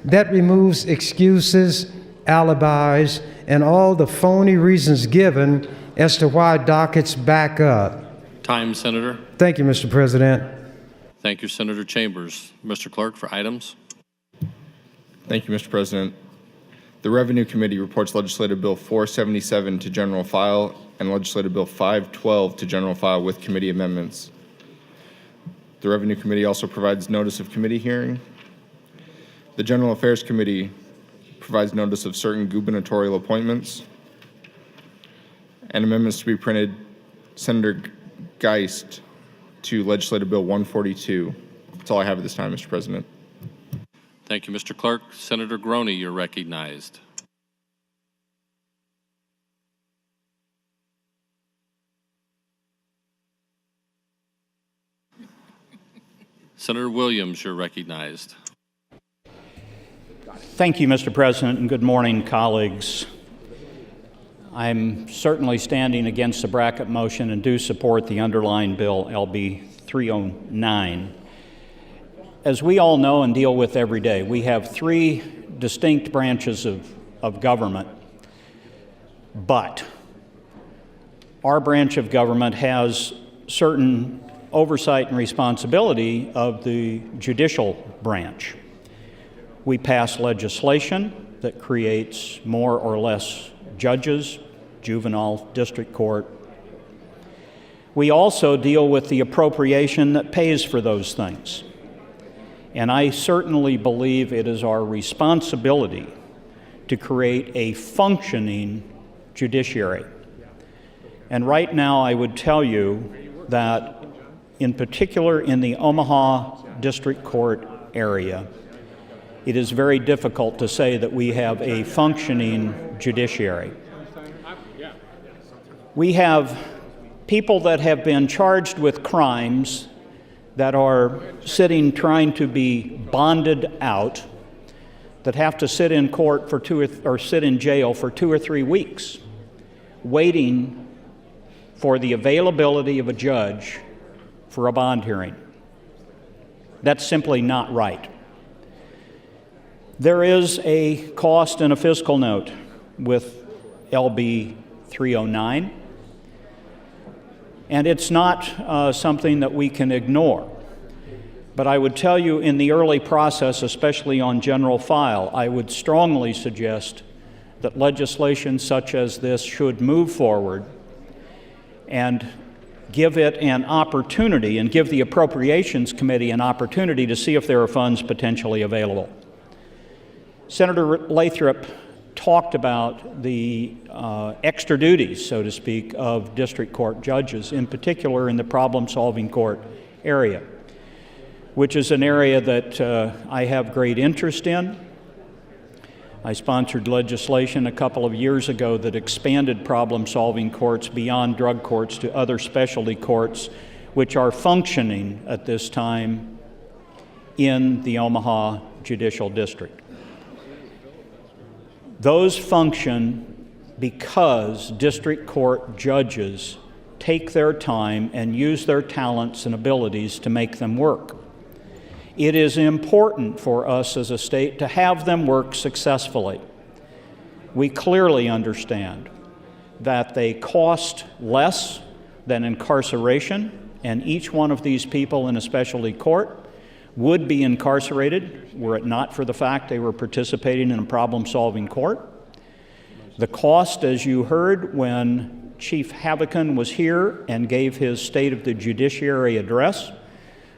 Speaker 5: That removes excuses alibis, and all the phony reasons given as to why dockets back up.
Speaker 12: Time, Senator.
Speaker 5: Thank you, Mr. President.
Speaker 12: Thank you, Senator Chambers. Mr. Clerk, for items.
Speaker 3: Thank you, Mr. President. The Revenue Committee reports Legislative Bill 477 to General File and Legislative Bill 512 to General File with committee amendments. The Revenue Committee also provides notice of committee hearing. The General Affairs Committee provides notice of certain gubernatorial appointments and amendments to be printed. Senator Geist to Legislative Bill 142. That's all I have at this time, Mr. President.
Speaker 12: Thank you, Mr. Clerk. Senator Groney, you're recognized. Senator Williams, you're recognized.
Speaker 13: Thank you, Mr. President, and good morning, colleagues. I'm certainly standing against the bracket motion and do support the underlying bill, LB 309. As we all know and deal with every day, we have three distinct branches of government, but our branch of government has certain oversight and responsibility of the judicial branch. We pass legislation that creates more or less judges, juvenile district court. We also deal with the appropriation that pays for those things. And I certainly believe it is our responsibility to create a functioning judiciary. And right now I would tell you that in particular in the Omaha District Court area, it is very difficult to say that we have a functioning judiciary. We have people that have been charged with crimes that are sitting trying to be bonded out, that have to sit in court for sit in jail for 2 or 3 weeks, waiting for the availability of a judge for a bond hearing. That's simply not right. There is a cost and a fiscal note with LB 309, and it's not something that we can ignore. But I would tell you in the early process, especially on general file, I would strongly suggest that legislation such as this should move forward and give it an opportunity and give the Appropriations Committee an opportunity to see if there are funds potentially available. Senator Lathrop talked about the extra duties, so to speak, of district court judges, in particular in the problem-solving court area, which is an area that I have great interest in. I sponsored legislation a couple of years ago that expanded problem-solving courts beyond drug courts to other specialty courts, which are functioning at this time in the Omaha Judicial District. Those function because district court judges take their time and use their talents and abilities to make them work. It is important for us as a state to have them work successfully. We clearly understand that they cost less than incarceration, and each one of these people in a specialty court would be incarcerated were it not for the fact they were participating in a problem-solving court. The cost, as you heard when Chief Havocan was here and gave his State of the Judiciary address,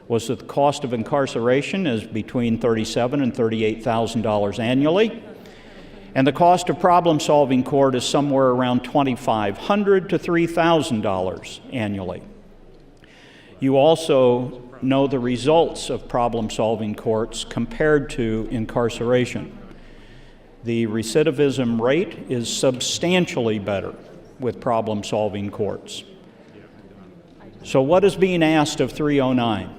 Speaker 13: was that the cost of incarceration is between $37,000 and $38,000 annually, and the cost of problem-solving court is somewhere around $2,500 to $3,000 annually. You also know the results of problem-solving courts compared to incarceration. The recidivism rate is substantially better with problem-solving courts. So what is being asked of 309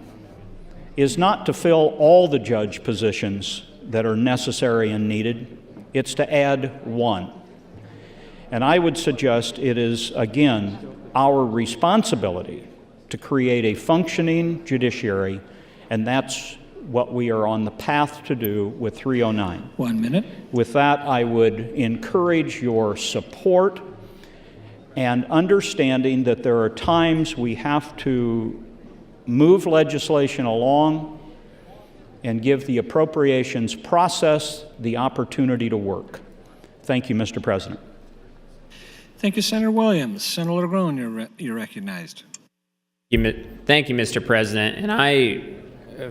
Speaker 13: is not to fill all the judge positions that are necessary and needed, it's to add one. And I would suggest it is, again, our responsibility to create a functioning judiciary, and that's what we are on the path to do with 309.
Speaker 2: 1 minute.
Speaker 13: With that, I would encourage your support and understanding that there are times we have to move legislation along and give the appropriations process the opportunity to work. Thank you, Mr. President.
Speaker 2: Thank you, Senator Williams. Senator LeGrone, you're recognized.
Speaker 9: Thank you, Mr. President. And I,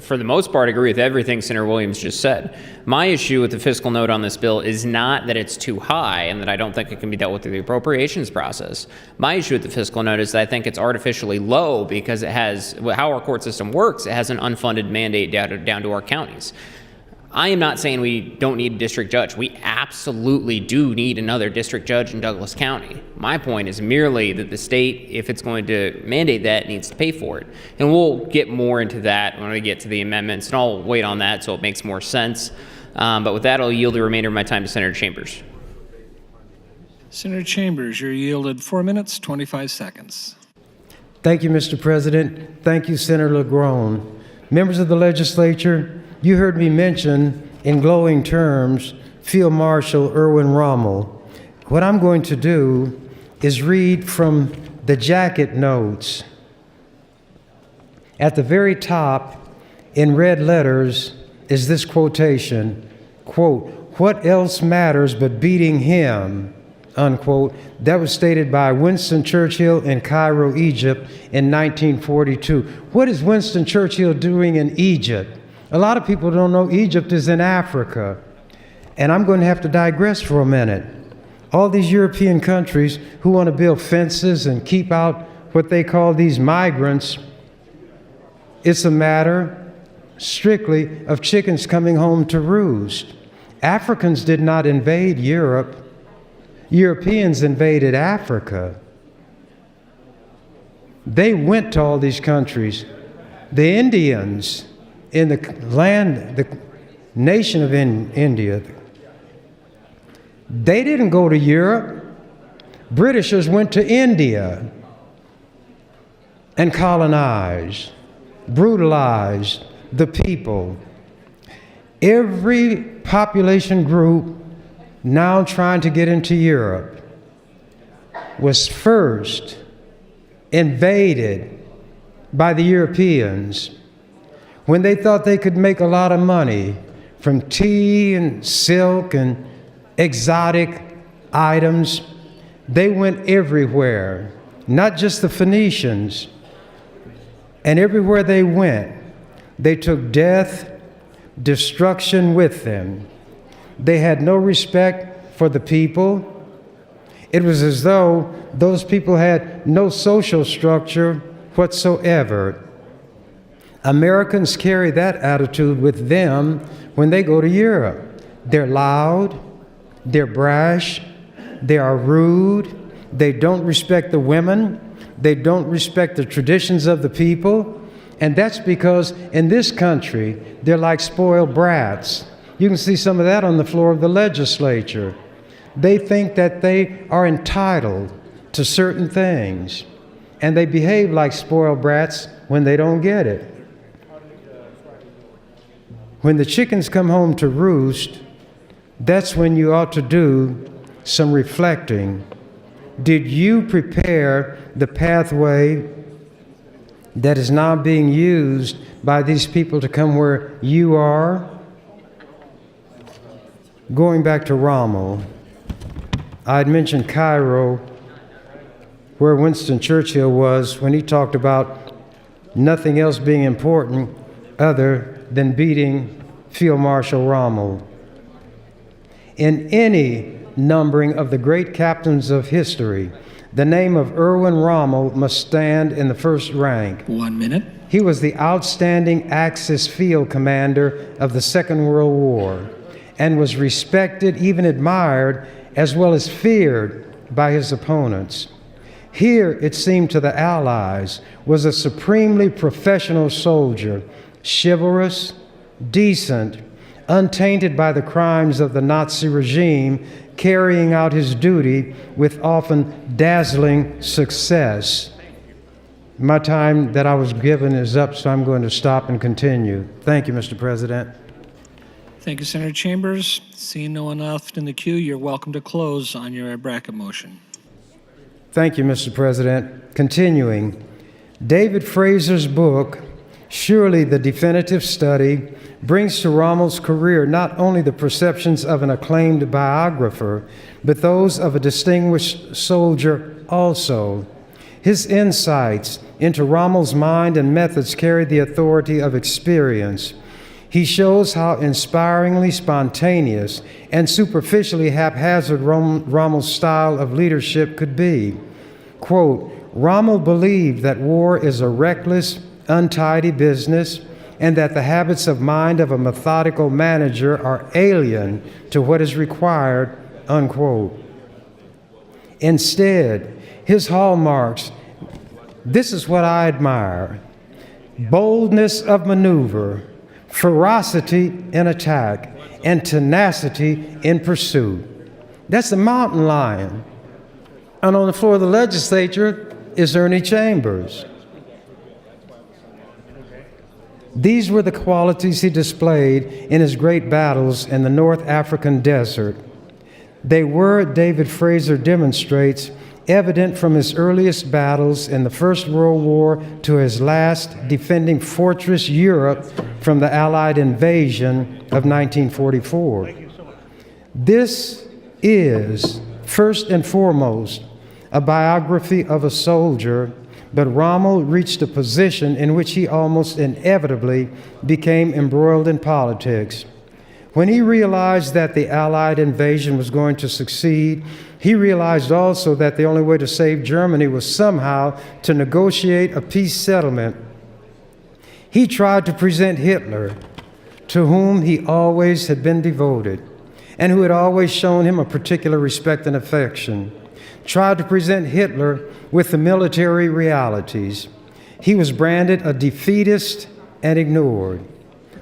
Speaker 9: for the most part, agree with everything Senator Williams just said. My issue with the fiscal note on this bill is not that it's too high and that I don't think it can be dealt with through the appropriations process. My issue with the fiscal note is that I think it's artificially low because it has, how our court system works, it has an unfunded mandate down to our counties. I am not saying we don't need a district judge. We absolutely do need another district judge in Douglas County. My point is merely that the state, if it's going to mandate that, needs to pay for it. And we'll get more into that when we get to the amendments, and I'll wait on that so it makes more sense. But with that, I'll yield the remainder of my time to Senator Chambers.
Speaker 2: Senator Chambers, you're yielded 4 minutes, 25 seconds.
Speaker 5: Thank you, Mr. President. Thank you, Senator LeGrone. Members of the legislature, you heard me mention in glowing terms Field Marshal Erwin Rommel. What I'm going to do is read from the jacket notes. At the very top, in red letters, is this quotation, quote, "What else matters but beating him," unquote. That was stated by Winston Churchill in Cairo, Egypt in 1942. What is Winston Churchill doing in Egypt? A lot of people don't know Egypt is in Africa. And I'm going to have to digress for a minute. All these European countries who want to build fences and keep out what they call these migrants, it's a matter strictly of chickens coming home to roost. Africans did not invade Europe. Europeans invaded Africa. They went to all these countries. The Indians in the land, the nation of India, they didn't go to Europe. Britishers went to India and colonized, brutalized the people. Every population group now trying to get into Europe was first invaded by the Europeans when they thought they could make a lot of money from tea and silk and exotic items. They went everywhere, not just the Phoenicians. And everywhere they went, they took death, destruction with them. They had no respect for the people. It was as though those people had no social structure whatsoever. Americans carry that attitude with them when they go to Europe. They're loud, they're brash, they are rude, they don't respect the women, they don't respect the traditions of the people, and that's because in this country, they're like spoiled brats. You can see some of that on the floor of the legislature. They think that they are entitled to certain things, and they behave like spoiled brats when they don't get it. When the chickens come home to roost, that's when you ought to do some reflecting. Did you prepare the pathway that is now being used by these people to come where you are? Going back to Rommel, I had mentioned Cairo, where Winston Churchill was when he talked about nothing else being important other than beating Field Marshal Rommel. In any numbering of the great captains of history, the name of Erwin Rommel must stand in the first rank.
Speaker 2: 1 minute.
Speaker 5: He was the outstanding Axis field commander of the Second World War and was respected, even admired, as well as feared by his opponents. Here, it seemed to the Allies, was a supremely professional soldier, chivalrous, decent, untainted by the crimes of the Nazi regime, carrying out his duty with often dazzling success. My time that I was given is up, so I'm going to stop and continue. Thank you, Mr. President.
Speaker 2: Thank you, Senator Chambers. Seeing no one left in the queue, you're welcome to close on your bracket motion.
Speaker 5: Thank you, Mr. President. Continuing, David Fraser's book, Surely the Definitive Study, brings to Rommel's career not only the perceptions of an acclaimed biographer, but those of a distinguished soldier also. His insights into Rommel's mind and methods carry the authority of experience. He shows how inspiringly spontaneous and superficially haphazard Rommel's style of leadership could be. Quote, Rommel believed that war is a reckless, untidy business, and that the habits of mind of a methodical manager are alien to what is required, unquote. Instead, his hallmarks, this is what I admire: boldness of maneuver, ferocity in attack, and tenacity in pursuit. That's the mountain lion. And on the floor of the legislature is Ernie Chambers. These were the qualities he displayed in his great battles in the North African desert. They were, David Fraser demonstrates, evident from his earliest battles in the First World War to his last defending fortress Europe from the Allied invasion of 1944. This is, first and foremost, a biography of a soldier, but Rommel reached a position in which he almost inevitably became embroiled in politics. When he realized that the Allied invasion was going to succeed, he realized also that the only way to save Germany was somehow to negotiate a peace settlement. He tried to present Hitler, to whom he always had been devoted, and who had always shown him a particular respect and affection, tried to present Hitler with the military realities. He was branded a defeatist and ignored.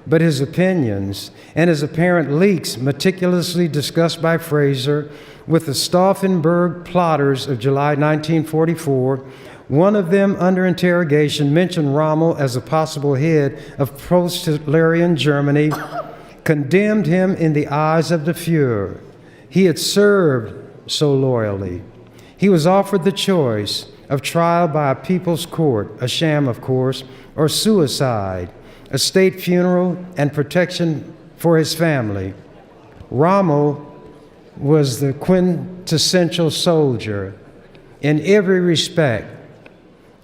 Speaker 5: But his opinions and his apparent leaks, meticulously discussed by Fraser with the Stauffenberg plotters of July 1944, one of them under interrogation mentioned Rommel as a possible head of post-Hitlerian Germany, condemned him in the eyes of the Fuhrer. He had served so loyally. He was offered the choice of trial by a people's court, a sham, of course, or suicide, a state funeral, and protection for his family. Rommel was the quintessential soldier in every respect,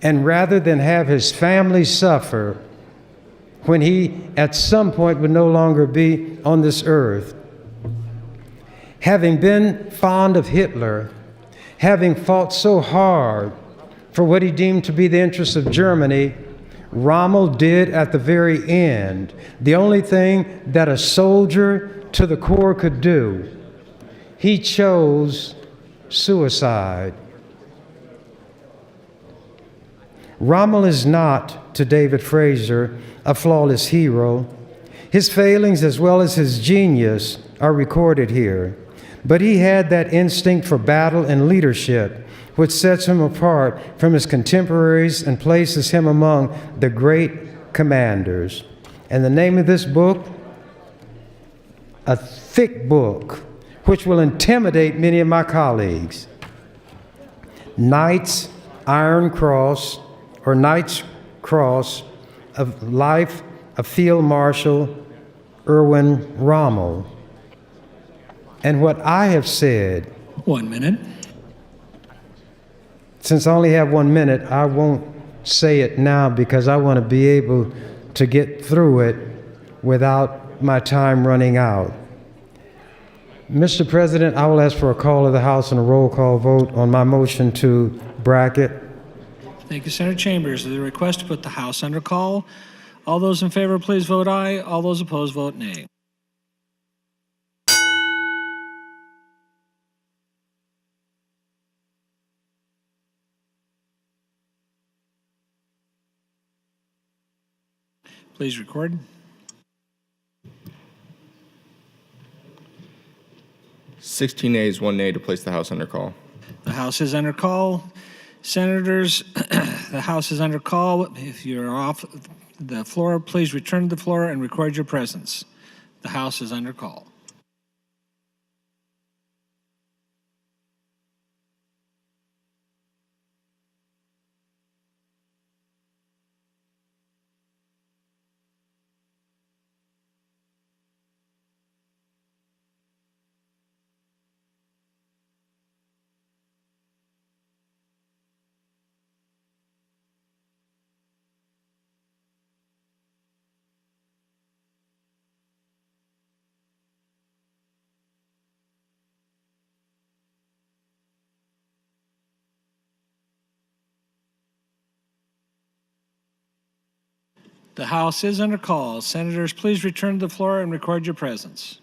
Speaker 5: and rather than have his family suffer when he at some point would no longer be on this earth, having been fond of Hitler, having fought so hard for what he deemed to be the interests of Germany, Rommel did at the very end the only thing that a soldier to the core could do. He chose suicide. Rommel is not, to David Fraser, a flawless hero. His failings as well as his genius are recorded here. But he had that instinct for battle and leadership which sets him apart from his contemporaries and places him among the great commanders. And the name of this book, a thick book, which will intimidate many of my colleagues, Knight's Iron Cross, or Knight's Cross of Life of Field Marshal Erwin Rommel. And what I have said,
Speaker 2: 1 minute.
Speaker 5: Since I only have 1 minute, I won't say it now because I want to be able to get through it without my time running out. Mr. President, I will ask for a call of the House and a roll call vote on my motion to bracket.
Speaker 2: Thank you, Senator Chambers. There's a request to put the House under call. All those in favor, please vote aye. All those opposed, vote nay. Please record.
Speaker 3: 16 ayes, 1 nay to place the House under call.
Speaker 2: The House is under call. Senators, the House is under call. If you're off the floor, please return to the floor and record your presence. The House is under call. The House is under call. Senators, please return to the floor and record your presence.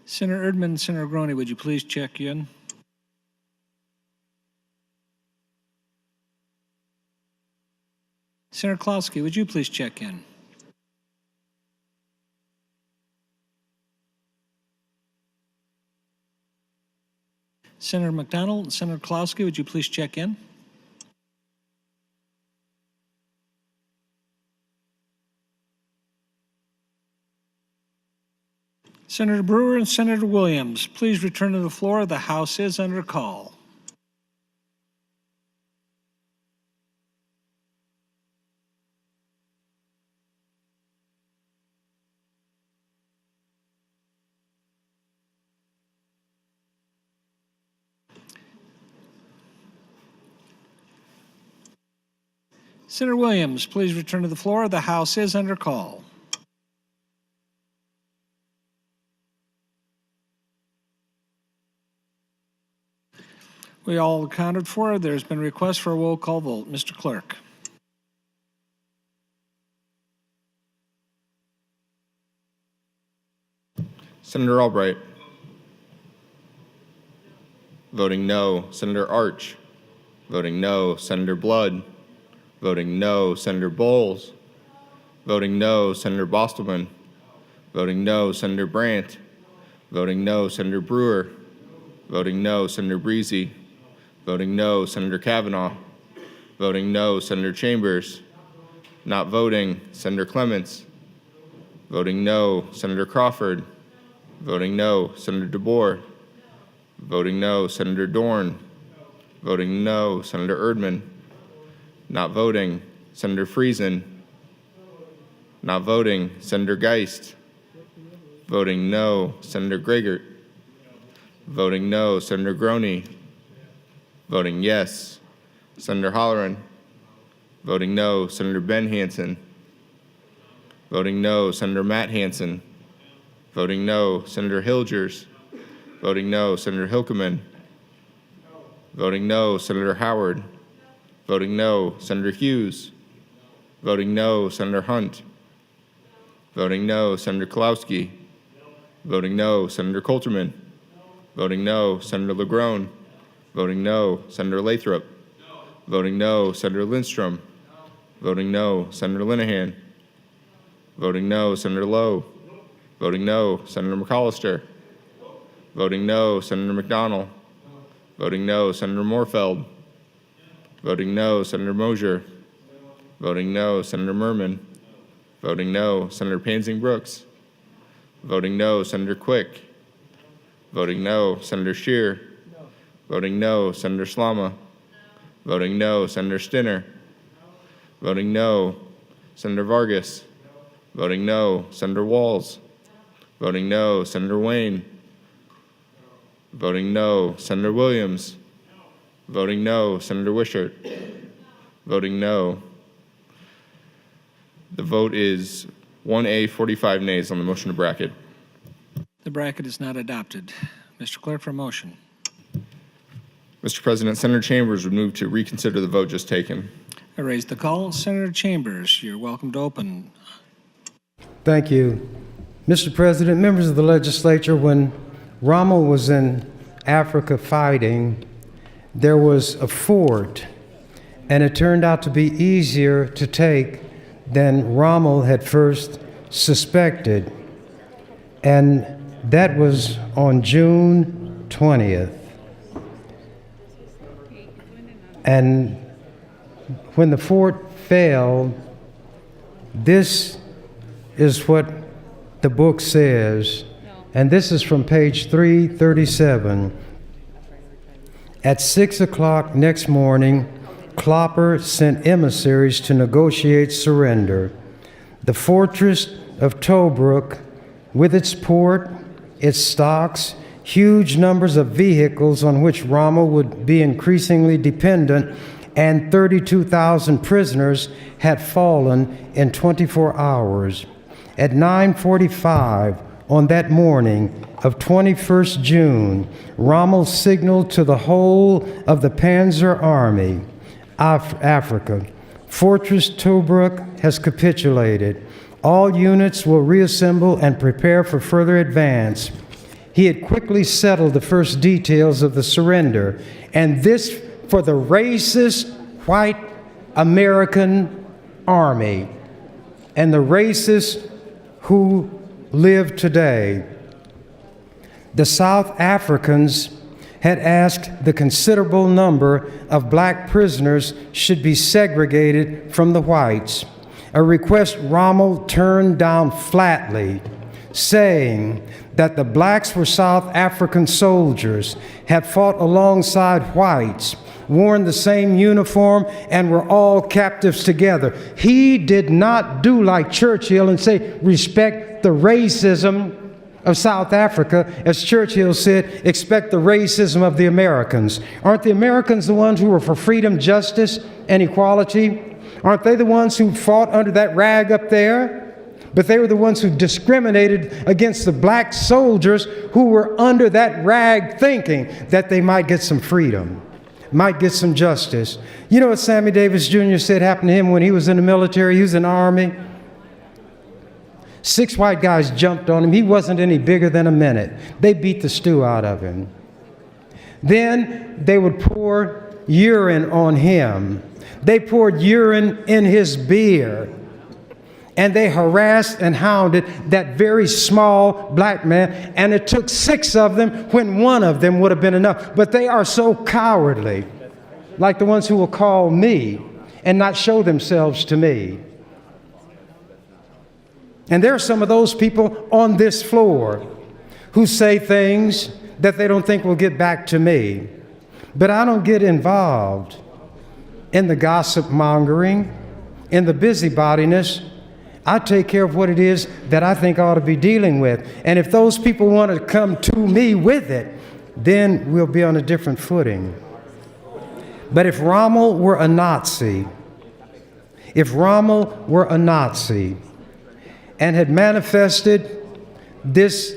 Speaker 2: Senator Erdman and Senator Groney, would you please check in? Senator Klosky, would you please check in? Senator McDonald and Senator Klosky, would you please check in? Senator Brewer and Senator Williams, please return to the floor. The House is under call. Senator Williams, please return to the floor. The House is under call. We all accounted for. There's been a request for a roll call vote. Mr. Clerk.
Speaker 3: Senator Albright. Voting no, Senator Arch. Voting no, Senator Blood. Voting no, Senator Bowles. Voting no, Senator Bostelman. Voting no, Senator Brandt. Voting no, Senator Brewer. Voting no, Senator Breezy. Voting no, Senator Kavanaugh. Voting no, Senator Chambers. Not voting, Senator Clements. Voting no, Senator Crawford. Voting no, Senator DeBoer. Voting no, Senator Dorn. Voting no, Senator Erdman. Not voting, Senator Friesen. Not voting, Senator Geist. Voting no, Senator Gregert. Voting no, Senator Groney. Voting yes, Senator Holleran. Voting no, Senator Ben Hansen. Voting no, Senator Matt Hansen. Voting no, Senator Hilgers. Voting no, Senator Hilkeman. Voting no, Senator Howard. Voting no, Senator Hughes. Voting no, Senator Hunt. Voting no, Senator Kalowski. Voting no, Senator Coulterman. Voting no, Senator LeGrone. Voting no, Senator Lathrop. Voting no, Senator Lindstrom. Voting no, Senator Linehan. Voting no, Senator Lowe. Voting no, Senator McCollister. Voting no, Senator McDonald. Voting no, Senator Moorfeld. Voting no, Senator Mosier. Voting no, Senator Merman. Voting no, Senator Pansing Brooks. Voting no, Senator Quick. Voting no, Senator Scheer. Voting no, Senator Slama. Voting no, Senator Stinner. Voting no, Senator Vargas. Voting no, Senator Walls. Voting no, Senator Wayne. Voting no, Senator Williams. Voting no, Senator Wishart. Voting no. The vote is 1A, 45 nays on the motion to bracket.
Speaker 2: The bracket is not adopted. Mr. Clerk, for a motion.
Speaker 3: Mr. President, Senator Chambers would move to reconsider the vote just taken.
Speaker 2: I raise the call. Senator Chambers, you're welcome to open.
Speaker 5: Thank you. Mr. President, members of the legislature, when Rommel was in Africa fighting, there was a fort, and it turned out to be easier to take than Rommel had first suspected. And That was on June 20th. And when the fort fell, this is what the book says, and this is from page 337. At 6 o'clock next morning, Cloture sent emissaries to negotiate surrender. The fortress of Tobruk, with its port, its stocks, huge numbers of vehicles on which Rommel would be increasingly dependent, and 32,000 prisoners had fallen in 24 hours. At 9:45 on that morning of 21st June, Rommel signaled to the whole of the Panzer Army, Africa, Fortress Tobruk has capitulated. All units will reassemble and prepare for further advance. He had quickly settled the first details of the surrender, and this for the racist white American army and the racists who live today. The South Africans had asked the considerable number of black prisoners should be segregated from the whites, a request Rommel turned down flatly, saying that the blacks were South African soldiers, had fought alongside whites, worn the same uniform, and were all captives together. He did not do like Churchill and say, respect the racism of South Africa. As Churchill said, expect the racism of the Americans. Aren't the Americans the ones who were for freedom, justice, and equality? Aren't they the ones who fought under that rag up there? But they were the ones who discriminated against the black soldiers who were under that rag, thinking that they might get some freedom, might get some justice. You know what Sammy Davis Jr. said happened to him when he was in the military? He was in the Army. 6 white guys jumped on him. He wasn't any bigger than a minute. They beat the stew out of him. Then they would pour urine on him. They poured urine in his beer. And they harassed and hounded that very small black man. And it took 6 of them when 1 of them would have been enough. But they are so cowardly, like the ones who will call me and not show themselves to me. And there are some of those people on this floor who say things that they don't think will get back to me. But I don't get involved in the gossip mongering, in the busybodiness. I take care of what it is that I think I ought to be dealing with. And if those people want to come to me with it, then we'll be on a different footing. But if Rommel were a Nazi, and had manifested this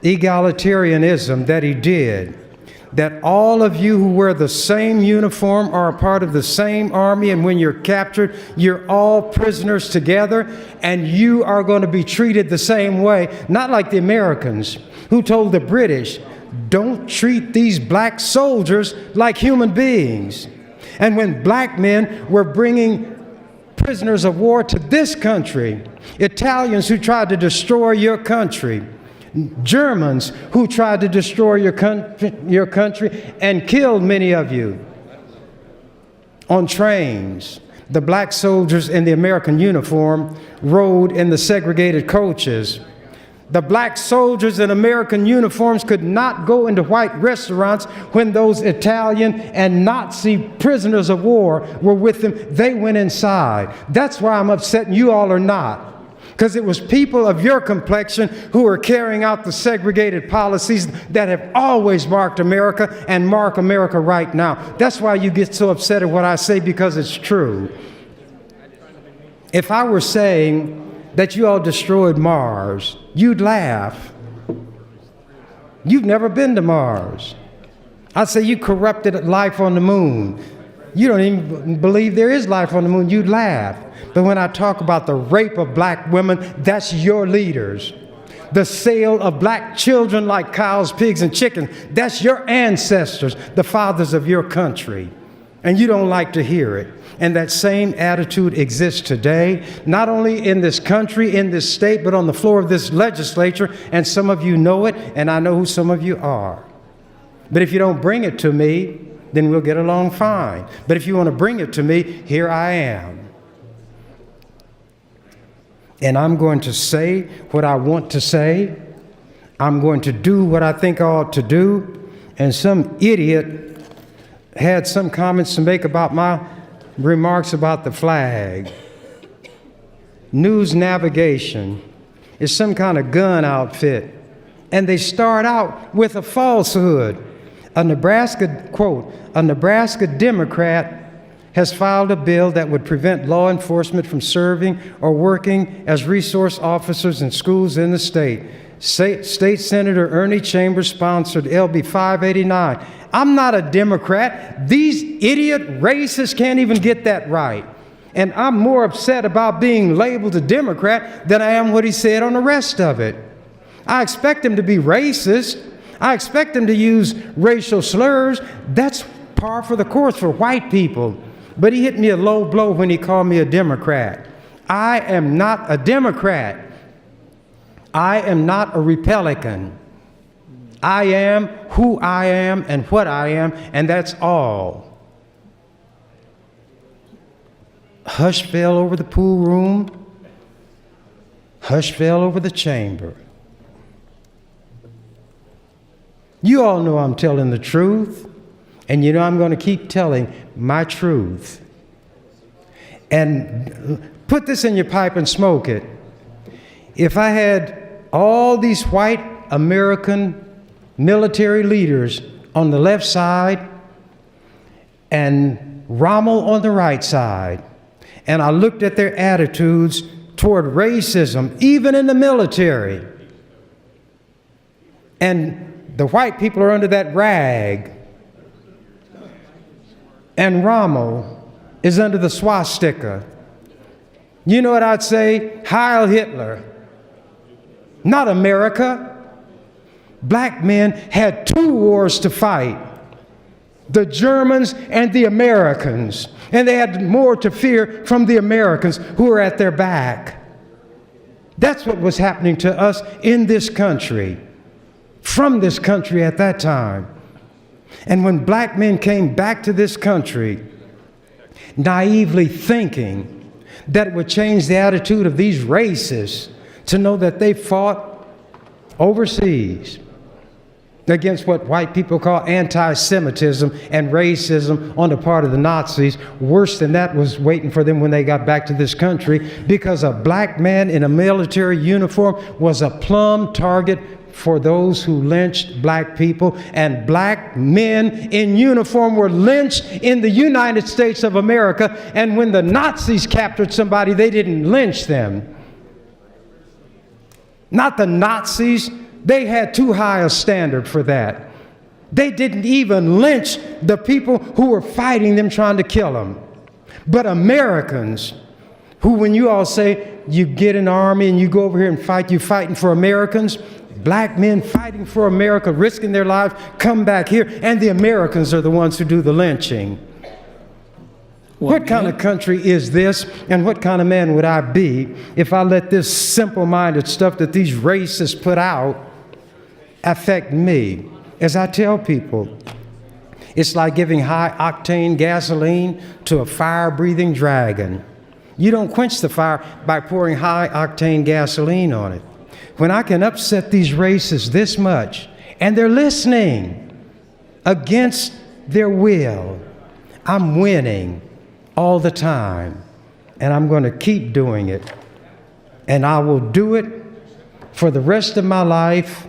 Speaker 5: egalitarianism that he did, that all of you who wear the same uniform are a part of the same army, and when you're captured, you're all prisoners together, and you are going to be treated the same way, not like the Americans who told the British, don't treat these black soldiers like human beings. And when black men were bringing prisoners of war to this country, Italians who tried to destroy your country, Germans who tried to destroy your country and killed many of you on trains. The black soldiers in the American uniform rode in the segregated coaches. The black soldiers in American uniforms could not go into white restaurants when those Italian and Nazi prisoners of war were with them. They went inside. That's why I'm upset, and you all are not. Because it was people of your complexion who are carrying out the segregated policies that have always marked America and mark America right now. That's why you get so upset at what I say, because it's true. If I were saying that you all destroyed Mars, you'd laugh. You've never been to Mars. I'd say you corrupted life on the moon. You don't even believe there is life on the moon. You'd laugh. But when I talk about the rape of black women, that's your leaders. The sale of black children like cows, pigs, and chickens, that's your ancestors, the fathers of your country. and you don't like to hear it. And that same attitude exists today, not only in this country, in this state, but on the floor of this legislature. And some of you know it, and I know who some of you are. But if you don't bring it to me, then we'll get along fine. But if you want to bring it to me, here I am. And I'm going to say what I want to say. I'm going to do what I think I ought to do. And some idiot had some comments to make about my remarks about the flag. News navigation is some kind of gun outfit, and they start out with a falsehood. A Nebraska, quote, a Nebraska Democrat has filed a bill that would prevent law enforcement from serving or working as resource officers in schools in the state. State Senator Ernie Chambers sponsored LB 589. I'm not a Democrat. These idiot racists can't even get that right. And I'm more upset about being labeled a Democrat than I am what he said on the rest of it. I expect him to be racist. I expect him to use racial slurs. That's par for the course for white people. But he hit me a low blow when he called me a Democrat. I am not a Democrat. I am not a Republican. I am who I am and what I am, and that's all. Hush fell over the pool room. Hush fell over the chamber. You all know I'm telling the truth, and you know I'm going to keep telling my truth. And put this in your pipe and smoke it. If I had all these white American military leaders on the left side and Rommel on the right side, and I looked at their attitudes toward racism, even in the military, and the white people are under that rag, and Rommel is under the swastika, you know what I'd say? Heil Hitler. Not America. Black men had two wars to fight, the Germans and the Americans, and they had more to fear from the Americans who were at their back. That's what was happening to us in this country, from this country at that time. And when black men came back to this country, naively thinking that it would change the attitude of these racists to know that they fought overseas against what white people call anti-Semitism and racism on the part of the Nazis. Worse than that was waiting for them when they got back to this country, because a black man in a military uniform was a plumb target for those who lynched black people, and black men in uniform were lynched in the United States of America. And when the Nazis captured somebody, they didn't lynch them. Not the Nazis. They had too high a standard for that. They didn't even lynch the people who were fighting them, trying to kill them. But Americans, who, when you all say you get in the army and you go over here and fight, you're fighting for Americans. Black men fighting for America, risking their lives, come back here, and the Americans are the ones who do the lynching. What kind of country is this, and what kind of man would I be if I let this simple-minded stuff that these racists put out affect me? As I tell people, it's like giving high-octane gasoline to a fire-breathing dragon. You don't quench the fire by pouring high-octane gasoline on it. When I can upset these racists this much, and they're listening against their will, I'm winning all the time, and I'm going to keep doing it. And I will do it for the rest of my life,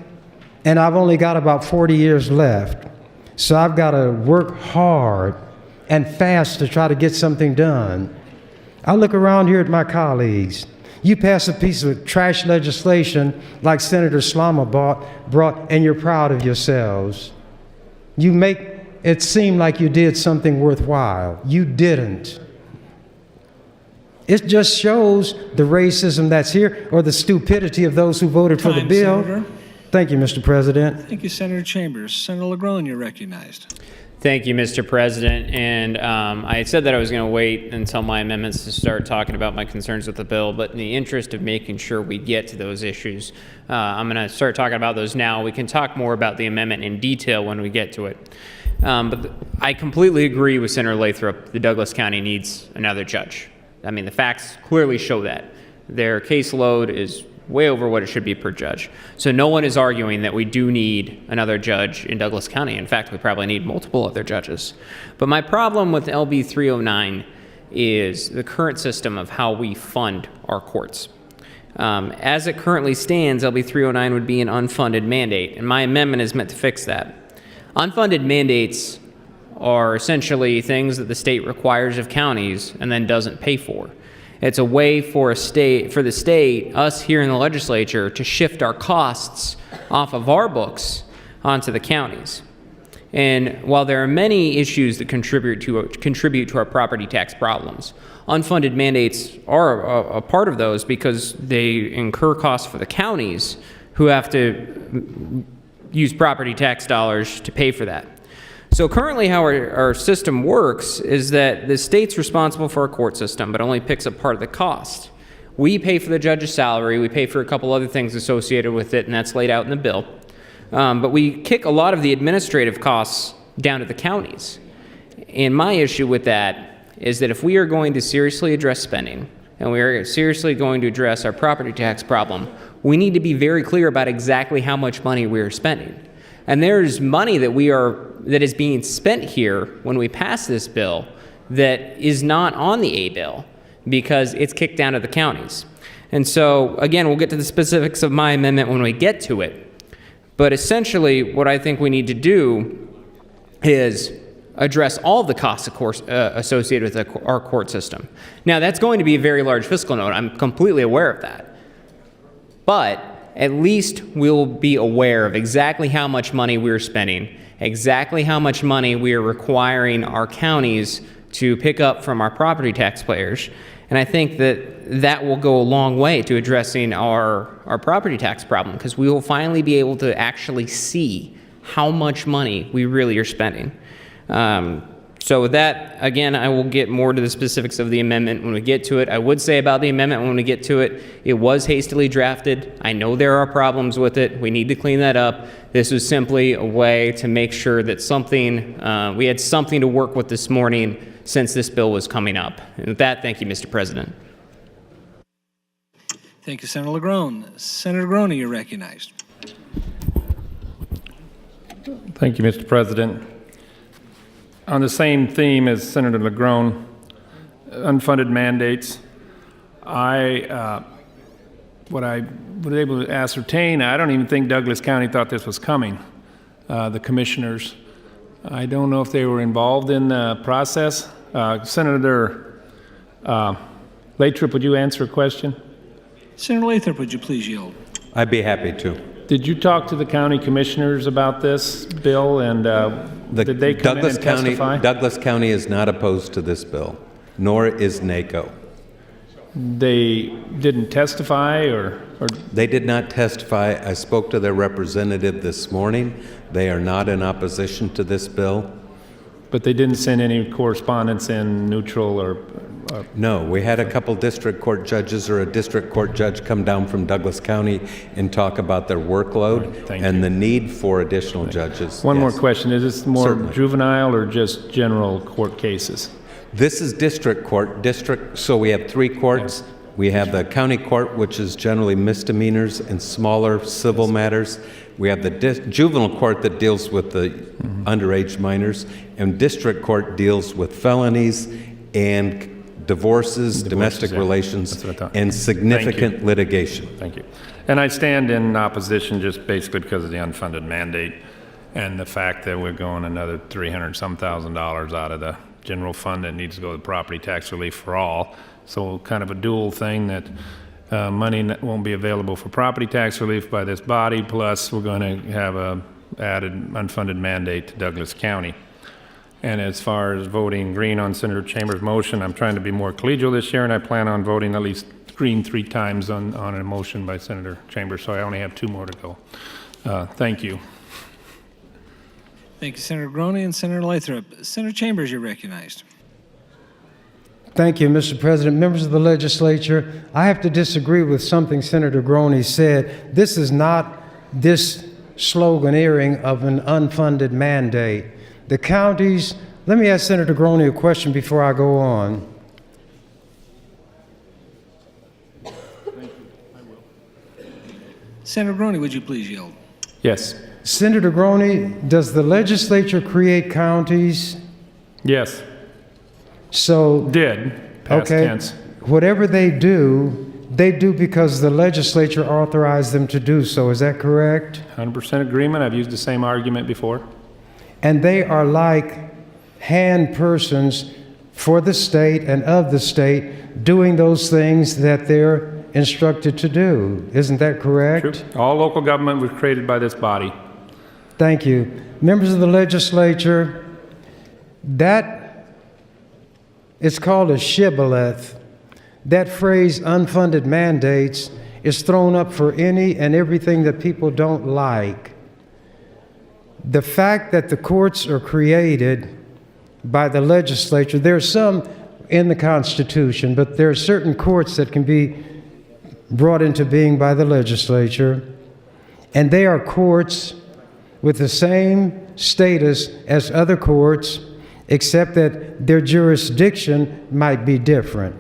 Speaker 5: and I've only got about 40 years left. So I've got to work hard and fast to try to get something done. I look around here at my colleagues. You pass a piece of trash legislation like Senator Slama brought, and you're proud of yourselves. You make it seem like you did something worthwhile. You didn't. It just shows the racism that's here, or the stupidity of those who voted for the bill.
Speaker 2: Senator.
Speaker 5: Thank you, Mr. President.
Speaker 2: Thank you, Senator Chambers. Senator LeGrone, you're recognized.
Speaker 9: Thank you, Mr. President. And I said that I was going to wait until my amendments to start talking about my concerns with the bill, but in the interest of making sure we get to those issues, I'm going to start talking about those now. We can talk more about the amendment in detail when we get to it. But I completely agree with Senator Lathrop. The Douglas County needs another judge. I mean, the facts clearly show that. Their caseload is way over what it should be per judge. So no one is arguing that we do need another judge in Douglas County. In fact, we probably need multiple other judges. But my problem with LB 309 is the current system of how we fund our courts. As it currently stands, LB 309 would be an unfunded mandate, and my amendment is meant to fix that. Unfunded mandates are essentially things that the state requires of counties and then doesn't pay for. It's a way for the state, us here in the legislature, to shift our costs off of our books onto the counties. And while there are many issues that contribute to our property tax problems, unfunded mandates are a part of those because they incur costs for the counties who have to use property tax dollars to pay for that. So currently how our system works is that the state's responsible for our court system, but only picks up part of the cost. We pay for the judge's salary, we pay for a couple other things associated with it, and that's laid out in the bill. But we kick a lot of the administrative costs down to the counties. And my issue with that is that if we are going to seriously address spending, and we are seriously going to address our property tax problem, we need to be very clear about exactly how much money we are spending. And there's money that is being spent here when we pass this bill that is not on the A bill because it's kicked down to the counties. And so, again, we'll get to the specifics of my amendment when we get to it. But essentially, what I think we need to do is address all of the costs, of course, associated with our court system. Now, that's going to be a very large fiscal note. I'm completely aware of that. But at least we'll be aware of exactly how much money we're spending, exactly how much money we are requiring our counties to pick up from our property taxpayers. And I think that will go a long way to addressing our property tax problem, because we will finally be able to actually see how much money we really are spending. So with that, again, I will get more to the specifics of the amendment when we get to it. I would say about the amendment when we get to it, it was hastily drafted. I know there are problems with it. We need to clean that up. This was simply a way to make sure that we had something to work with this morning since this bill was coming up. And with that, thank you, Mr. President.
Speaker 2: Thank you, Senator LeGrone. Senator Groney, you're recognized.
Speaker 14: Thank you, Mr. President. On the same theme as Senator LeGrone, unfunded mandates, what I was able to ascertain, I don't even think Douglas County thought this was coming, the commissioners. I don't know if they were involved in the process. Senator Lathrop, would you answer a question?
Speaker 2: Senator Lathrop, would you please yield?
Speaker 8: I'd be happy to.
Speaker 14: Did you talk to the county commissioners about this bill, and did they come in and testify?
Speaker 8: Douglas County is not opposed to this bill, nor is NACO.
Speaker 14: They didn't testify, or?
Speaker 8: They did not testify. I spoke to their representative this morning. They are not in opposition to this bill.
Speaker 14: But they didn't send any correspondence in neutral or?
Speaker 8: No, we had a couple district court judges or a district court judge come down from Douglas County and talk about their workload and the need for additional judges.
Speaker 14: One more question. Is this more juvenile or just general court cases?
Speaker 8: This is district court. So we have three courts. We have the county court, which is generally misdemeanors and smaller civil matters. We have the juvenile court that deals with the underage minors, and district court deals with felonies and divorces, domestic relations, and significant litigation.
Speaker 14: Thank you. And I stand in opposition just basically because of the unfunded mandate and the fact that we're going another $300-some thousand out of the general fund that needs to go to property tax relief for all. So kind of a dual thing that money won't be available for property tax relief by this body, plus we're going to have a added unfunded mandate to Douglas County. And as far as voting green on Senator Chambers' motion, I'm trying to be more collegial this year, and I plan on voting at least green 3 times on a motion by Senator Chambers, so I only have 2 more to go. Thank you.
Speaker 2: Thank you, Senator Groney and Senator Lathrop. Senator Chambers, you're recognized.
Speaker 5: Thank you, Mr. President. Members of the legislature, I have to disagree with something Senator Groney said. This is not this sloganeering of an unfunded mandate. The counties, let me ask Senator Groney a question before I go on.
Speaker 2: Senator Groney, would you please yield?
Speaker 14: Yes.
Speaker 5: Senator Groney, does the legislature create counties?
Speaker 14: Yes.
Speaker 5: So,
Speaker 14: Did. Past
Speaker 5: okay,
Speaker 14: tense.
Speaker 5: whatever they do because the legislature authorized them to do so. Is that correct?
Speaker 14: 100% agreement. I've used the same argument before.
Speaker 5: And they are like hand persons for the state and of the state doing those things that they're instructed to do. Isn't that correct?
Speaker 14: True. All local government was created by this body.
Speaker 5: Thank you. Members of the legislature, that is called a shibboleth. That phrase, unfunded mandates, is thrown up for any and everything that people don't like. The fact that the courts are created by the legislature, there are some in the Constitution, but there are certain courts that can be brought into being by the legislature, and they are courts with the same status as other courts, except that their jurisdiction might be different.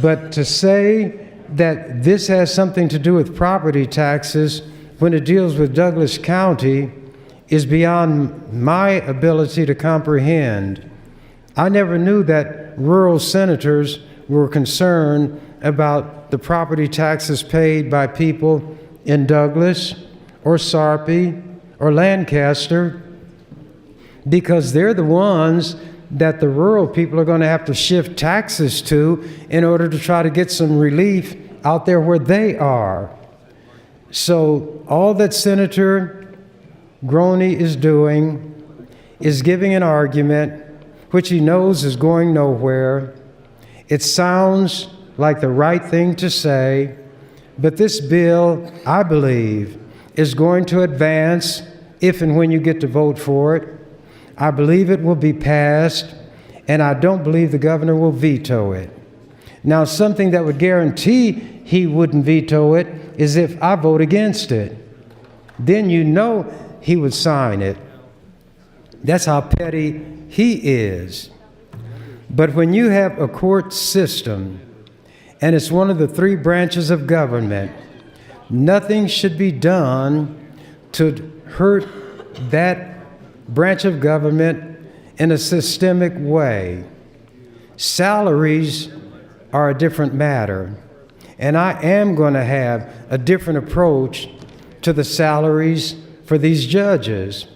Speaker 5: But to say that this has something to do with property taxes when it deals with Douglas County is beyond my ability to comprehend. I never knew that rural senators were concerned about the property taxes paid by people in Douglas or Sarpy or Lancaster, because they're the ones that the rural people are going to have to shift taxes to in order to try to get some relief out there where they are. So all that Senator Groney is doing is giving an argument which he knows is going nowhere. It sounds like the right thing to say, but this bill, I believe, is going to advance if and when you get to vote for it. I believe it will be passed, and I don't believe the governor will veto it. Now, something that would guarantee he wouldn't veto it is if I vote against it. Then you know he would sign it. That's how petty he is. But when you have a court system, and it's one of the three branches of government, nothing should be done to hurt that branch of government in a systemic way. Salaries are a different matter, and I am going to have a different approach to the salaries for these judges.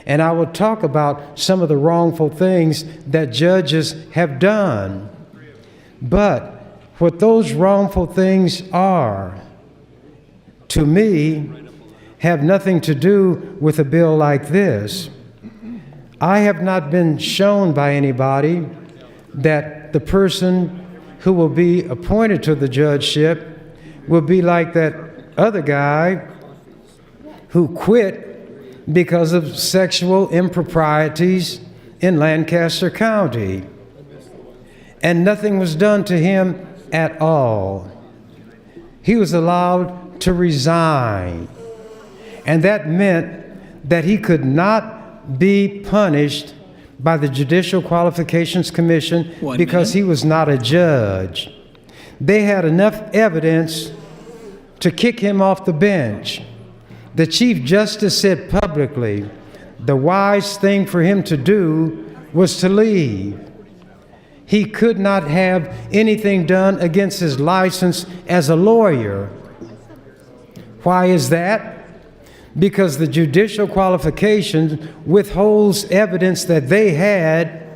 Speaker 5: And I will talk about some of the wrongful things that judges have done. But what those wrongful things are, to me, have nothing to do with a bill like this. I have not been shown by anybody that the person who will be appointed to the judgeship will be like that other guy who quit because of sexual improprieties in Lancaster County. And nothing was done to him at all. He was allowed to resign. And that meant that he could not be punished by the Judicial Qualifications Commission because he was not a judge. They had enough evidence to kick him off the bench. The Chief Justice said publicly the wise thing for him to do was to leave. He could not have anything done against his license as a lawyer. Why is that? Because the Judicial Qualifications withholds evidence that they had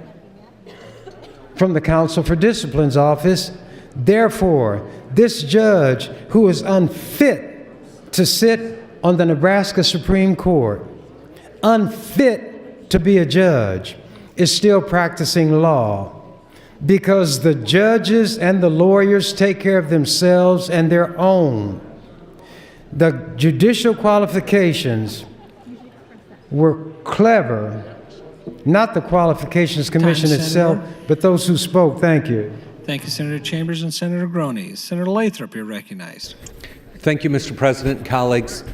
Speaker 5: from the Counsel for Discipline's office. Therefore, this judge, who is unfit to sit on the Nebraska Supreme Court, unfit to be a judge, is still practicing law, because the judges and the lawyers take care of themselves and their own. The judicial qualifications were clever, not the Qualifications Commission
Speaker 2: Time,
Speaker 5: itself,
Speaker 2: Senator.
Speaker 5: but those who spoke. Thank you.
Speaker 2: Thank you, Senator Chambers and Senator Groney. Senator Lathrop, you're recognized.
Speaker 8: Thank you, Mr. President, colleagues.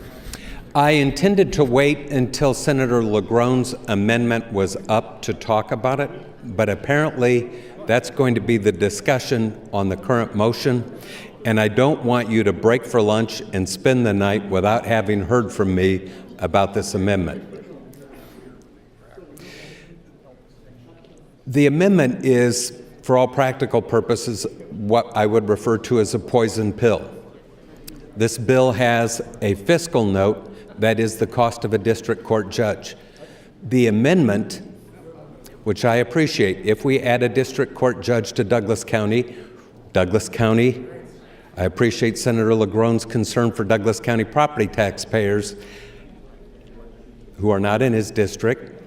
Speaker 8: I intended to wait until Senator LaGrone's amendment was up to talk about it, but apparently that's going to be the discussion on the current motion, and I don't want you to break for lunch and spend the night without having heard from me about this amendment. The amendment is, for all practical purposes, what I would refer to as a poison pill. This bill has a fiscal note that is the cost of a district court judge. The amendment, which I appreciate, if we add a district court judge to Douglas County, I appreciate Senator LaGrone's concern for Douglas County property taxpayers who are not in his district.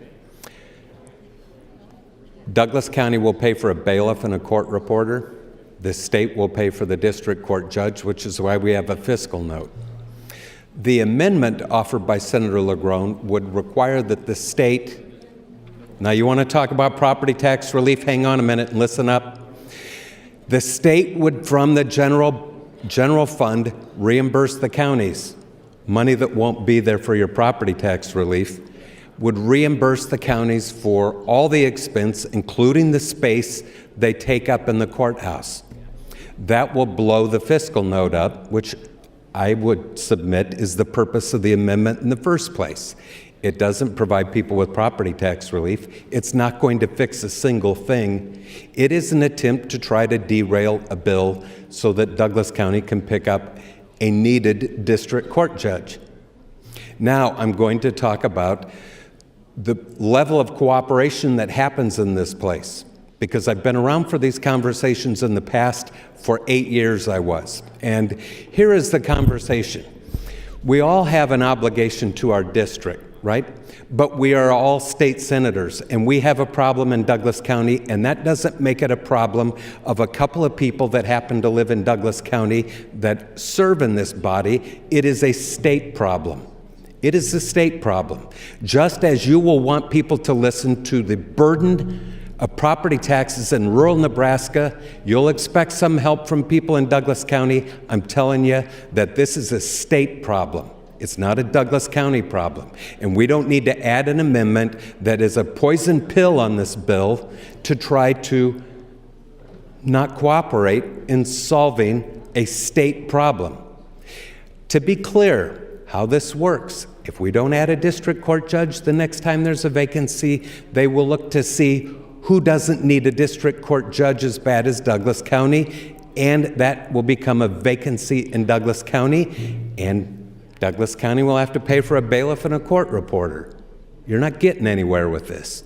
Speaker 8: Douglas County will pay for a bailiff and a court reporter. The state will pay for the district court judge, which is why we have a fiscal note. The amendment offered by Senator LaGrone would require that the state, now you want to talk about property tax relief, hang on a minute and listen up. The state would, from the general fund, reimburse the counties. Money that won't be there for your property tax relief would reimburse the counties for all the expense, including the space they take up in the courthouse. That will blow the fiscal note up, which I would submit is the purpose of the amendment in the first place. It doesn't provide people with property tax relief. It's not going to fix a single thing. It is an attempt to try to derail a bill so that Douglas County can pick up a needed district court judge. Now I'm going to talk about the level of cooperation that happens in this place, because I've been around for these conversations in the past. For 8 years I was. And here is the conversation. We all have an obligation to our district, right? But we are all state senators, and we have a problem in Douglas County, and that doesn't make it a problem of a couple of people that happen to live in Douglas County that serve in this body. It is a state problem. It is a state problem. Just as you will want people to listen to the burden of property taxes in rural Nebraska, you'll expect some help from people in Douglas County. I'm telling you that this is a state problem. It's not a Douglas County problem. And we don't need to add an amendment that is a poison pill on this bill to try to not cooperate in solving a state problem. To be clear how this works, if we don't add a district court judge, the next time there's a vacancy, they will look to see who doesn't need a district court judge as bad as Douglas County, and that will become a vacancy in Douglas County, and Douglas County will have to pay for a bailiff and a court reporter. You're not getting anywhere with this.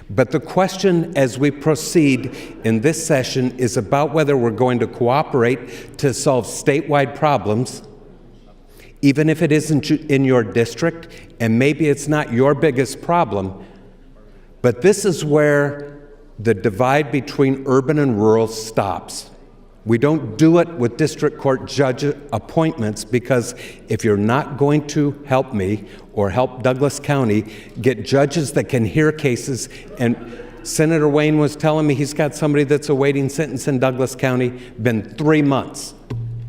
Speaker 8: But the question as we proceed in this session is about whether we're going to cooperate to solve statewide problems, even if it isn't in your district, and maybe it's not your biggest problem. But this is where the divide between urban and rural stops. We don't do it with district court judge appointments, because if you're not going to help me or help Douglas County get judges that can hear cases, and Senator Wayne was telling me he's got somebody that's awaiting sentence in Douglas County, been 3 months.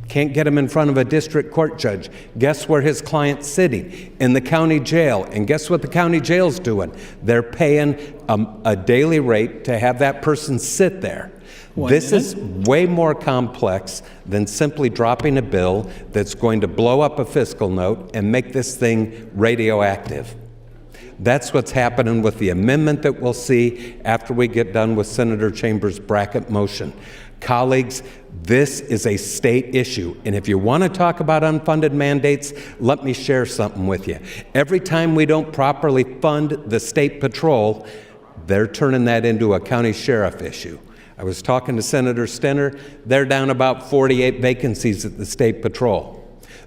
Speaker 8: Can't get him in front of a district court judge. Guess where his client's sitting? In the county jail. And guess what the county jail's doing? They're paying a daily rate to have that person sit there. This is way more complex than simply dropping a bill that's going to blow up a fiscal note and make this thing radioactive. That's what's happening with the amendment that we'll see after we get done with Senator Chambers' bracket motion. Colleagues, this is a state issue, and if you want to talk about unfunded mandates, let me share something with you. Every time we don't properly fund the state patrol, they're turning that into a county sheriff issue. I was talking to Senator Stenner. They're down about 48 vacancies at the state patrol.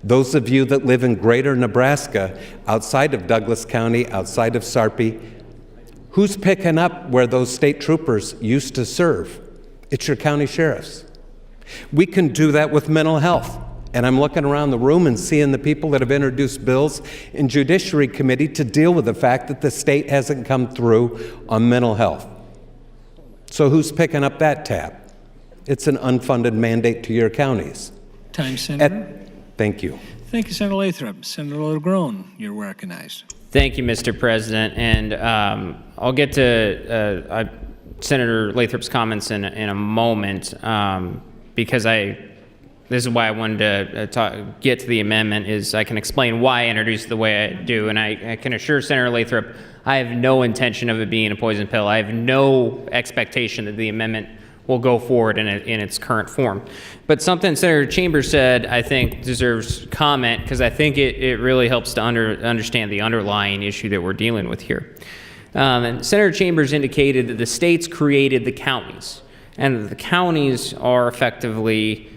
Speaker 8: Those of you that live in greater Nebraska, outside of Douglas County, outside of Sarpy, who's picking up where those state troopers used to serve? It's your county sheriffs. We can do that with mental health. And I'm looking around the room and seeing the people that have introduced bills in Judiciary Committee to deal with the fact that the state hasn't come through on mental health. So who's picking up that tab? It's an unfunded mandate to your counties.
Speaker 2: Time, Senator.
Speaker 8: Thank you.
Speaker 2: Thank you, Senator Lathrop. Senator LeGrone, you're recognized.
Speaker 9: Thank you, Mr. President. And I'll get to Senator Lathrop's comments in a moment because this is why I wanted to get to the amendment, is I can explain why I introduced it the way I do. And I can assure Senator Lathrop, I have no intention of it being a poison pill. I have no expectation that the amendment will go forward in its current form. But something Senator Chambers said, I think, deserves comment, because I think it really helps to understand the underlying issue that we're dealing with here. And Senator Chambers indicated that the states created the counties, and that the counties are effectively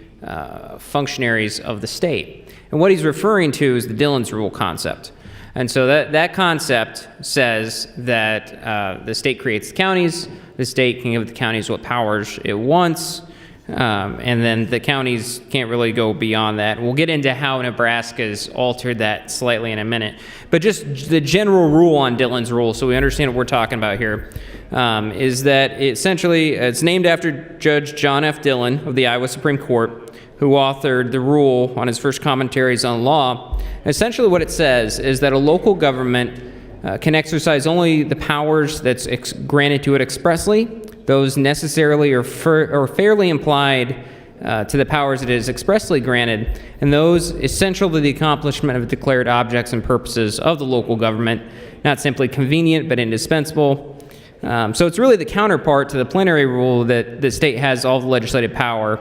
Speaker 9: functionaries of the state. And what he's referring to is the Dillon's Rule concept. And so that concept says that the state creates the counties, the state can give the counties what powers it wants, and then the counties can't really go beyond that. We'll get into how Nebraska's altered that slightly in a minute. But just the general rule on Dillon's Rule, so we understand what we're talking about here, is that it's named after Judge John F. Dillon of the Iowa Supreme Court, who authored the rule on his first commentaries on law. Essentially what it says is that a local government can exercise only the powers that's granted to it expressly, those necessarily or fairly implied to the powers it is expressly granted, and those essential to the accomplishment of declared objects and purposes of the local government, not simply convenient but indispensable. So it's really the counterpart to the plenary rule that the state has all the legislative power,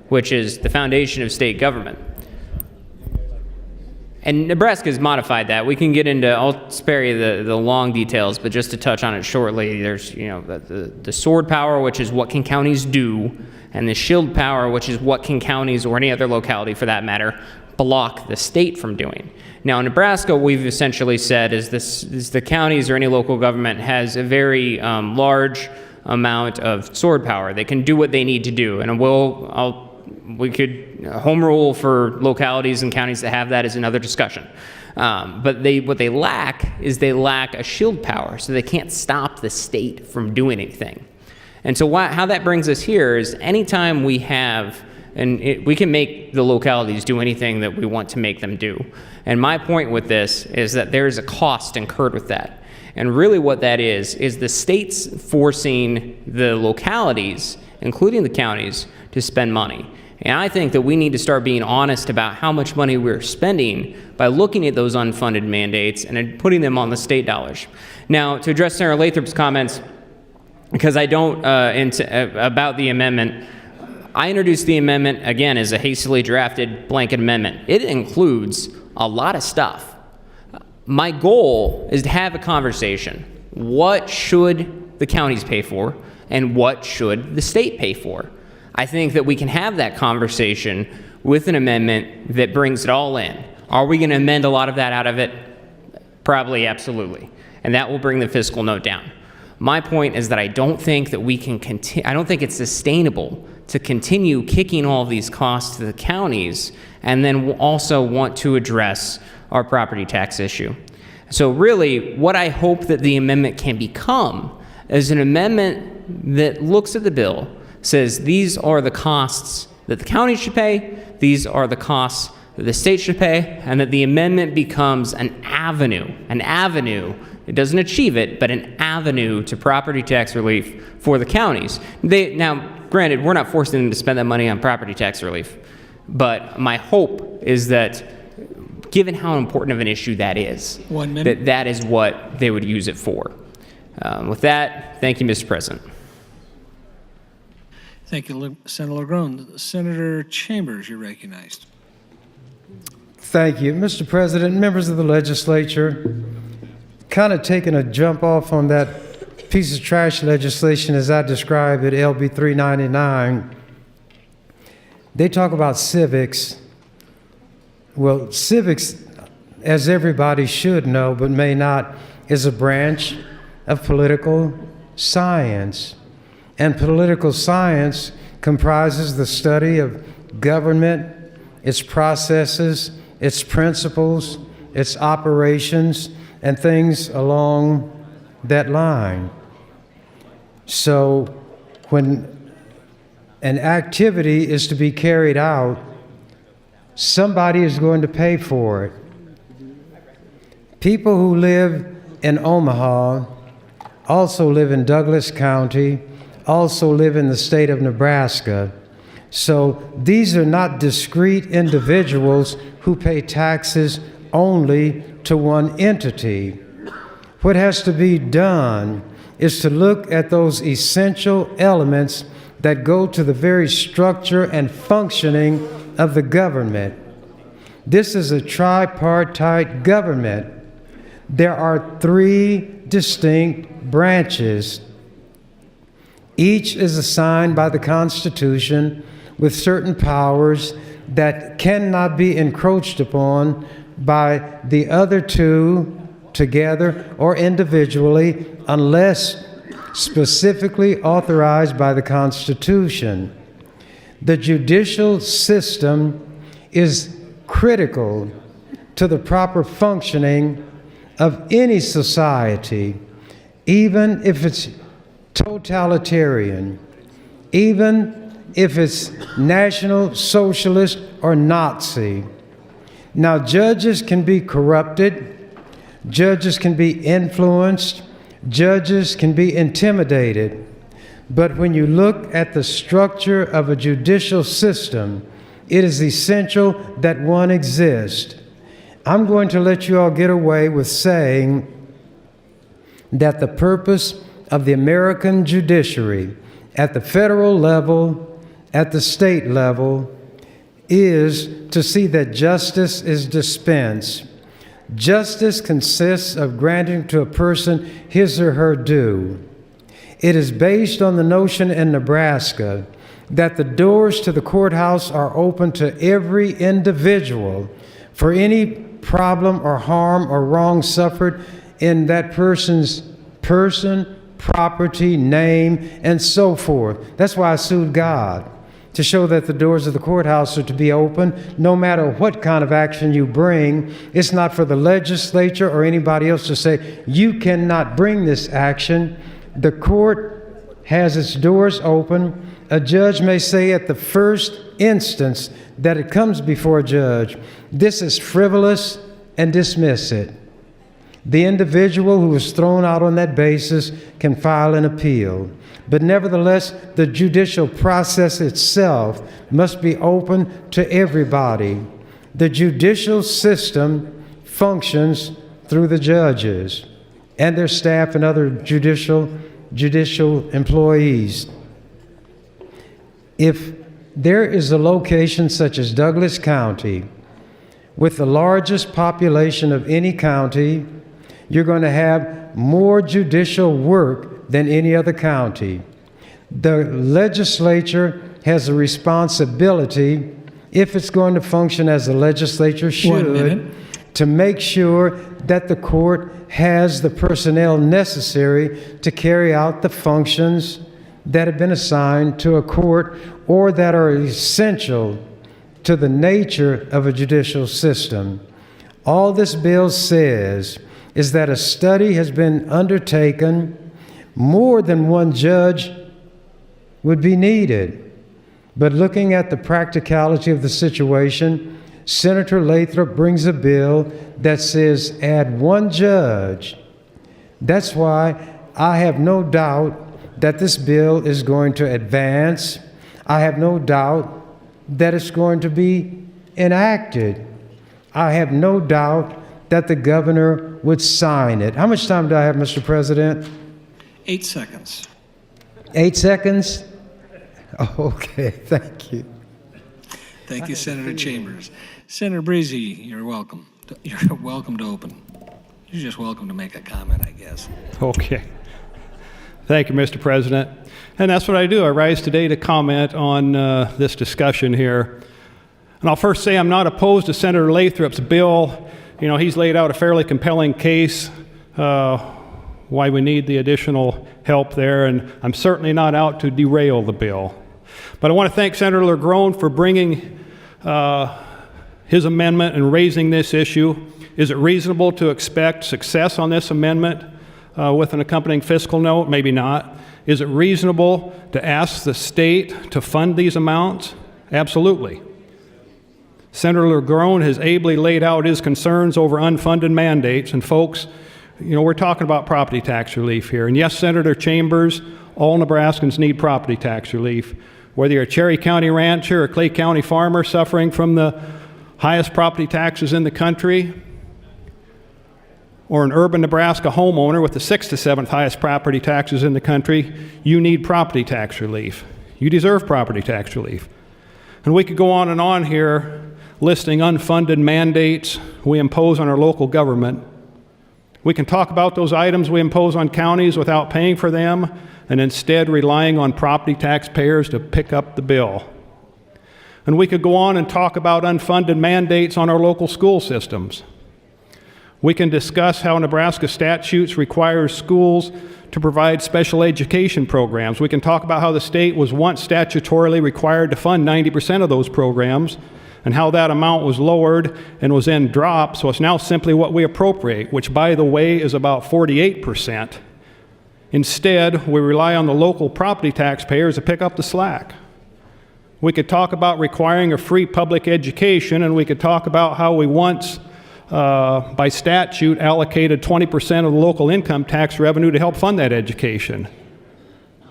Speaker 9: which is the foundation of state government. And Nebraska has modified that. We can get into, I'll spare you the long details, but just to touch on it shortly, there's the sword power, which is what can counties do, and the shield power, which is what can counties, or any other locality for that matter, block the state from doing. Now in Nebraska, what we've essentially said is the counties or any local government has a very large amount of sword power. They can do what they need to do, and we could home rule for localities and counties that have that is another discussion. But what they lack is a shield power, so they can't stop the state from doing anything. And so how that brings us here is anytime we have, we can make the localities do anything that we want to make them do. And my point with this is that there is a cost incurred with that. And really what that is the states forcing the localities, including the counties, to spend money. And I think that we need to start being honest about how much money we're spending by looking at those unfunded mandates and putting them on the state dollars. Now, to address Senator Lathrop's comments, because I don't, about the amendment, I introduced the amendment, again, as a hastily drafted blanket amendment. It includes a lot of stuff. My goal is to have a conversation. What should the counties pay for, and what should the state pay for? I think that we can have that conversation with an amendment that brings it all in. Are we going to amend a lot of that out of it? Probably, absolutely. And that will bring the fiscal note down. My point is that I don't think that we can continue, I don't think it's sustainable to continue kicking all of these costs to the counties and then we'll also want to address our property tax issue. So really, what I hope that the amendment can become is an amendment that looks at the bill, says these are the costs that the county should pay, these are the costs that the state should pay, and that the amendment becomes an avenue, it doesn't achieve it, but an avenue to property tax relief for the counties. Now, granted, we're not forcing them to spend that money on property tax relief, but my hope is that given how important of an issue that is, that is what they would use it for. With that, thank you, Mr. President.
Speaker 2: Thank you, Senator LeGrone. Senator Chambers, you're recognized.
Speaker 5: Thank you. Mr. President, members of the legislature, kind of taking a jump off on that piece of trash legislation as I described it, LB 399, they talk about civics. Well, civics, as everybody should know but may not, is a branch of political science. And political science comprises the study of government its processes, its principles, its operations, and things along that line. So when an activity is to be carried out, somebody is going to pay for it. People who live in Omaha also live in Douglas County, also live in the state of Nebraska. So these are not discrete individuals who pay taxes only to one entity. What has to be done is to look at those essential elements that go to the very structure and functioning of the government. This is a tripartite government. There are 3 distinct branches. Each is assigned by the Constitution with certain powers that cannot be encroached upon by the other 2 together or individually unless specifically authorized by the Constitution. The judicial system is critical to the proper functioning of any society, even if it's totalitarian, even if it's National Socialist or Nazi. Now, judges can be corrupted, judges can be influenced, judges can be intimidated. But when you look at the structure of a judicial system, it is essential that one exist. I'm going to let you all get away with saying that the purpose of the American judiciary at the federal level, at the state level, is to see that justice is dispensed. Justice consists of granting to a person his or her due. It is based on the notion in Nebraska that the doors to the courthouse are open to every individual for any problem or harm or wrong suffered in that person's person, property, name, and so forth. That's why I sued God, to show that the doors of the courthouse are to be open no matter what kind of action you bring. It's not for the legislature or anybody else to say, you cannot bring this action. The court has its doors open. A judge may say at the first instance that it comes before a judge, this is frivolous, and dismiss it. The individual who is thrown out on that basis can file an appeal. But nevertheless, the judicial process itself must be open to everybody. The judicial system functions through the judges and their staff and other judicial employees. If there is a location such as Douglas County, with the largest population of any county, you're going to have more judicial work than any other county. The legislature has a responsibility, if it's going to function as the legislature should, to make sure that the court has the personnel necessary to carry out the functions that have been assigned to a court or that are essential to the nature of a judicial system. All this bill says is that a study has been undertaken. More than one judge would be needed. But looking at the practicality of the situation, Senator Lathrop brings a bill that says add one judge. That's why I have no doubt that this bill is going to advance. I have no doubt that it's going to be enacted. I have no doubt that the governor would sign it. How much time do I have, Mr. President?
Speaker 2: 8 seconds.
Speaker 5: 8 seconds? Okay, thank you.
Speaker 2: Thank you, Senator Chambers. Senator Breezy, you're welcome. You're welcome to open. You're just welcome to make a comment, I guess.
Speaker 15: Okay. Thank you, Mr. President. And that's what I do. I rise today to comment on this discussion here. And I'll first say I'm not opposed to Senator Lathrop's bill. You know, he's laid out a fairly compelling case why we need the additional help there, and I'm certainly not out to derail the bill. But I want to thank Senator LeGrone for bringing his amendment in raising this issue. Is it reasonable to expect success on this amendment with an accompanying fiscal note? Maybe not. Is it reasonable to ask the state to fund these amounts? Absolutely. Senator LeGrone has ably laid out his concerns over unfunded mandates, and folks, we're talking about property tax relief here. And yes, Senator Chambers, all Nebraskans need property tax relief. Whether you're a Cherry County rancher or Clay County farmer suffering from the highest property taxes in the country, or an urban Nebraska homeowner with the 6th to 7th highest property taxes in the country, you need property tax relief. You deserve property tax relief. And we could go on and on here listing unfunded mandates we impose on our local government. We can talk about those items we impose on counties without paying for them and instead relying on property taxpayers to pick up the bill. And we could go on and talk about unfunded mandates on our local school systems. We can discuss how Nebraska statutes require schools to provide special education programs. We can talk about how the state was once statutorily required to fund 90% of those programs and how that amount was lowered and was then dropped, so it's now simply what we appropriate, which, by the way, is about 48%. Instead, we rely on the local property taxpayers to pick up the slack. We could talk about requiring a free public education, and we could talk about how we once by statute allocated 20% of the local income tax revenue to help fund that education.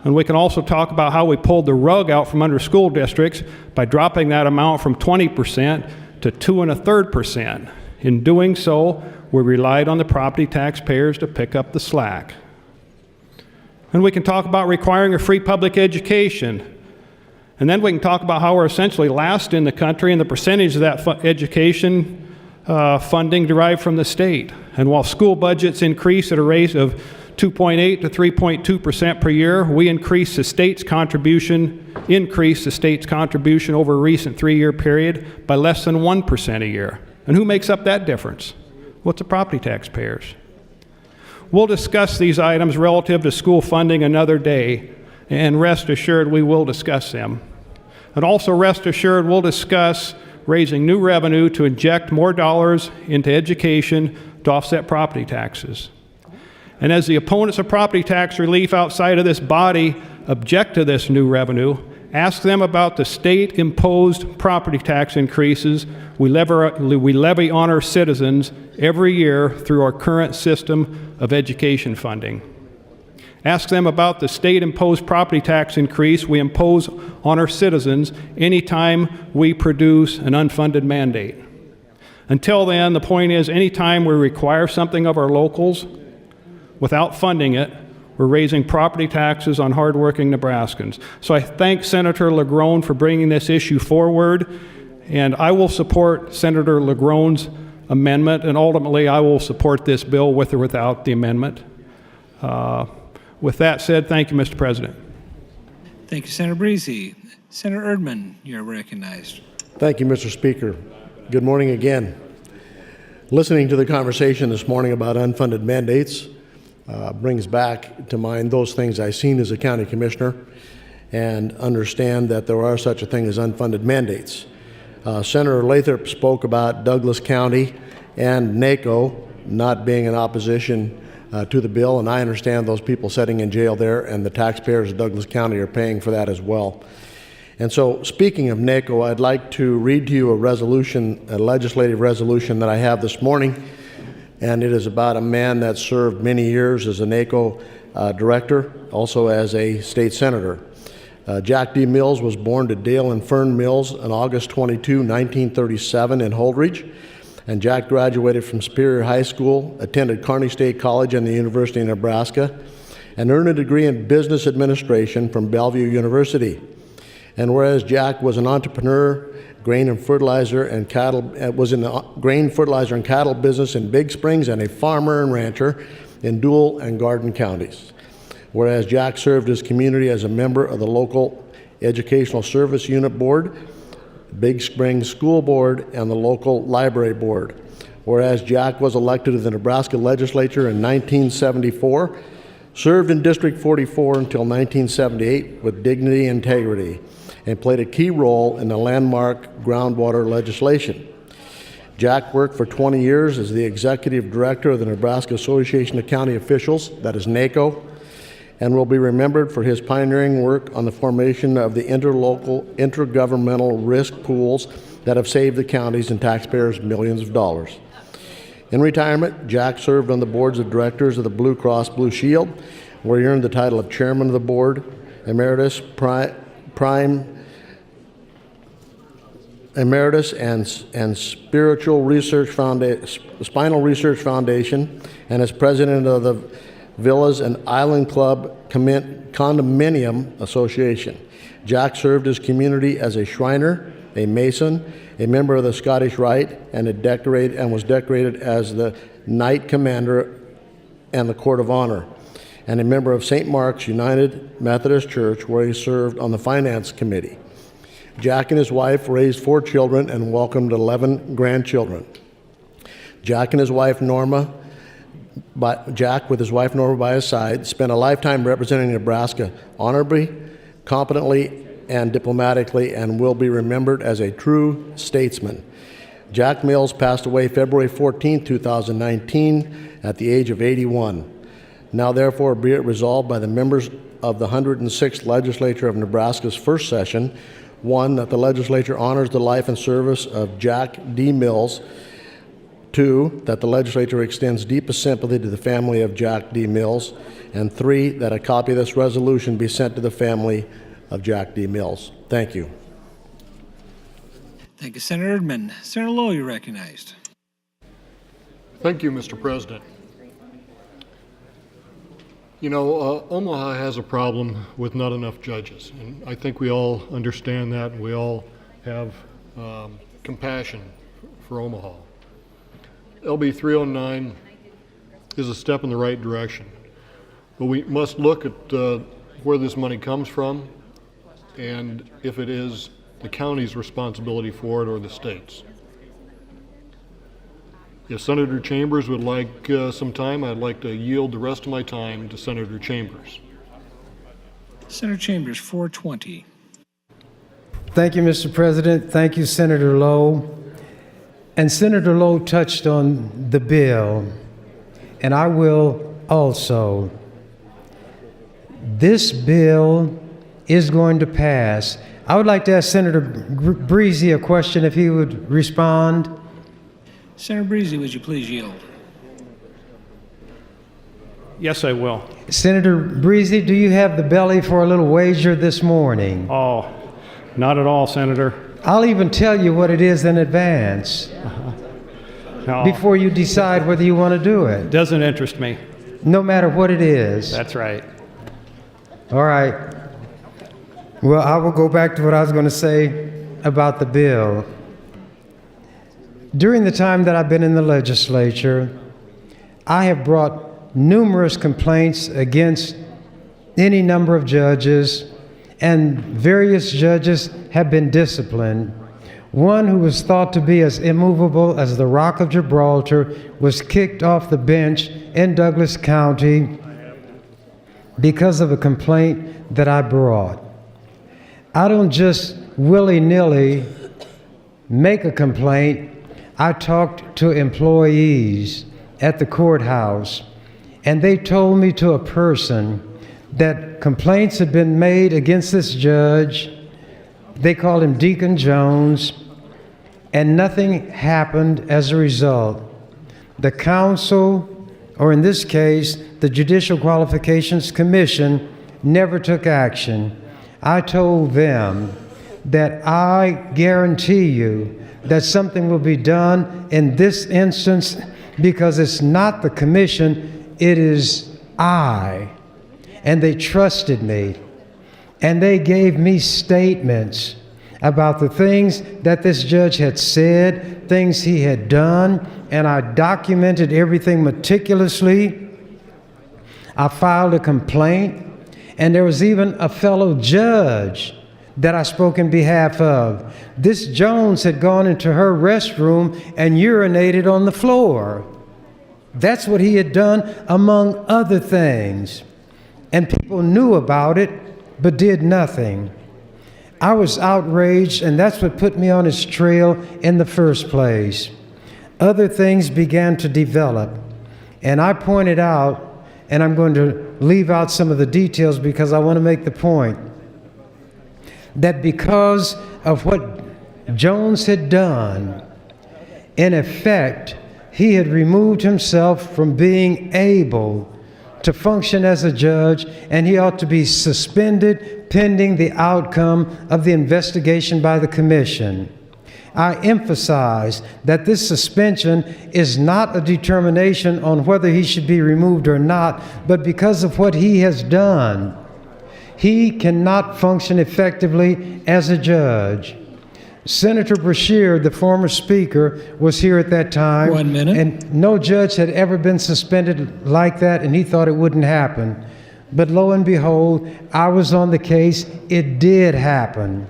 Speaker 15: And we can also talk about how we pulled the rug out from under school districts by dropping that amount from 20% to 2.33%. In doing so, we relied on the property taxpayers to pick up the slack. And we can talk about requiring a free public education. And then we can talk about how we're essentially last in the country in the percentage of that education funding derived from the state. And while school budgets increase at a rate of 2.8 to 3.2% per year, we increase the state's contribution over a recent 3-year period by less than 1% a year. And who makes up that difference? Well, it's the property taxpayers. We'll discuss these items relative to school funding another day, and rest assured we will discuss them. And also rest assured we'll discuss raising new revenue to inject more dollars into education to offset property taxes. And as the opponents of property tax relief outside of this body object to this new revenue, ask them about the state-imposed property tax increases we levy on our citizens every year through our current system of education funding. Ask them about the state-imposed property tax increase we impose on our citizens anytime we produce an unfunded mandate. Until then, the point is, anytime we require something of our locals without funding it, we're raising property taxes on hardworking Nebraskans. So I thank Senator LeGrone for bringing this issue forward, and I will support Senator LeGrone's amendment, and ultimately I will support this bill with or without the amendment. With that said, thank you, Mr. President.
Speaker 2: Thank you, Senator Breezy. Senator Erdman, you're recognized.
Speaker 11: Thank you, Mr. Speaker. Good morning again. Listening to the conversation this morning about unfunded mandates brings back to mind those things I've seen as a county commissioner and understand that there are such a thing as unfunded mandates. Senator Lathrop spoke about Douglas County and NACO not being in opposition to the bill, and I understand those people sitting in jail there and the taxpayers of Douglas County are paying for that as well. And so, speaking of NACO, I'd like to read to you a legislative resolution that I have this morning, and it is about a man that served many years as a NACO director, also as a state senator. Jack D. Mills was born to Dale and Fern Mills on August 22, 1937 in Holdridge. And Jack graduated from Superior High School, attended Kearney State College and the University of Nebraska, and earned a degree in business administration from Bellevue University. And whereas Jack was an entrepreneur, grain and fertilizer and cattle, was in the grain, fertilizer, and cattle business in Big Springs, and a farmer and rancher in Dual and Garden counties. Whereas Jack served his community as a member of the local Educational Service Unit Board, Big Springs School Board, and the local library board. Whereas Jack was elected to the Nebraska Legislature in 1974, served in District 44 until 1978 with dignity and integrity, and played a key role in the landmark groundwater legislation. Jack worked for 20 years as the executive director of the Nebraska Association of County Officials, that is NACO, and will be remembered for his pioneering work on the formation of the intergovernmental risk pools that have saved the counties and taxpayers millions of dollars. In retirement, Jack served on the boards of directors of the Blue Cross Blue Shield, where he earned the title of chairman of the board, emeritus, and spinal research foundation, and as president of the Villas and Island Club Condominium Association. Jack served his community as a Shriner, a Mason, a member of the Scottish Rite, and was decorated as the Knight Commander and the Court of Honor, and a member of St. Mark's United Methodist Church, where he served on the Finance Committee. Jack and his wife raised 4 children and welcomed 11 grandchildren. Jack with his wife Norma by his side, spent a lifetime representing Nebraska honorably, competently, and diplomatically, and will be remembered as a true statesman. Jack Mills passed away February 14, 2019, at the age of 81. Now therefore be it resolved by the members of the 106th Legislature of Nebraska's first session, 1, that the legislature honors the life and service of Jack D. Mills. 2, that the legislature extends deepest sympathy to the family of Jack D. Mills. And 3, that a copy of this resolution be sent to the family of Jack D. Mills. Thank you.
Speaker 2: Thank you, Senator Erdman. Senator Lowe, you're recognized.
Speaker 16: Thank you, Mr. President. You know, Omaha has a problem with not enough judges, and I think we all understand that, and we all have compassion for Omaha. LB 309 is a step in the right direction, but we must look at where this money comes from and if it is the county's responsibility for it or the state's. If Senator Chambers would like some time, I'd like to yield the rest of my time to Senator Chambers.
Speaker 2: Senator Chambers, 420.
Speaker 5: Thank you, Mr. President. Thank you, Senator Lowe. And Senator Lowe touched on the bill, and I will also. This bill is going to pass. I would like to ask Senator Breezy a question, if he would respond.
Speaker 2: Senator Breezy, would you please yield?
Speaker 15: Yes, I will.
Speaker 5: Senator Breezy, do you have the belly for a little wager this morning?
Speaker 15: Oh, not at all, Senator.
Speaker 5: I'll even tell you what it is in advance
Speaker 15: No,
Speaker 5: before you decide whether you want to do it.
Speaker 15: doesn't interest me.
Speaker 5: No matter what it is.
Speaker 15: That's right.
Speaker 5: All right. Well, I will go back to what I was going to say about the bill. During the time that I've been in the legislature, I have brought numerous complaints against any number of judges, and various judges have been disciplined. One who was thought to be as immovable as the Rock of Gibraltar was kicked off the bench in Douglas County because of a complaint that I brought. I don't just willy-nilly make a complaint. I talked to employees at the courthouse, and they told me to a person that complaints had been made against this judge. They called him Deacon Jones, and nothing happened as a result. The council, or in this case, the Judicial Qualifications Commission, never took action. I told them that I guarantee you that something will be done in this instance, because it's not the commission, it is I. And they trusted me. And they gave me statements about the things that this judge had said, things he had done, and I documented everything meticulously. I filed a complaint, and there was even a fellow judge that I spoke in behalf of. This Jones had gone into her restroom and urinated on the floor. That's what he had done, among other things. And people knew about it, but did nothing. I was outraged, and that's what put me on his trail in the first place. other things began to develop. And I pointed out, and I'm going to leave out some of the details because I want to make the point, that because of what Jones had done, in effect, he had removed himself from being able to function as a judge, and he ought to be suspended pending the outcome of the investigation by the commission. I emphasize that this suspension is not a determination on whether he should be removed or not, but because of what he has done, he cannot function effectively as a judge. Senator Brashear, the former speaker, was here at that time.
Speaker 2: 1 minute.
Speaker 5: And no judge had ever been suspended like that, and he thought it wouldn't happen. But lo and behold, I was on the case. It did happen.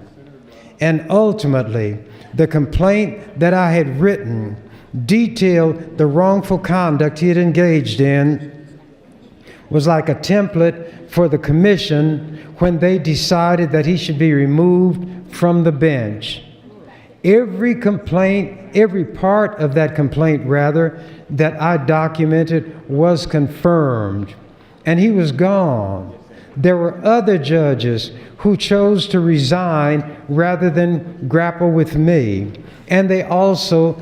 Speaker 5: And ultimately, the complaint that I had written detailed the wrongful conduct he had engaged in, was like a template for the commission when they decided that he should be removed from the bench. Every complaint, every part of that complaint, rather, that I documented was confirmed, and he was gone. There were other judges who chose to resign rather than grapple with me, and they also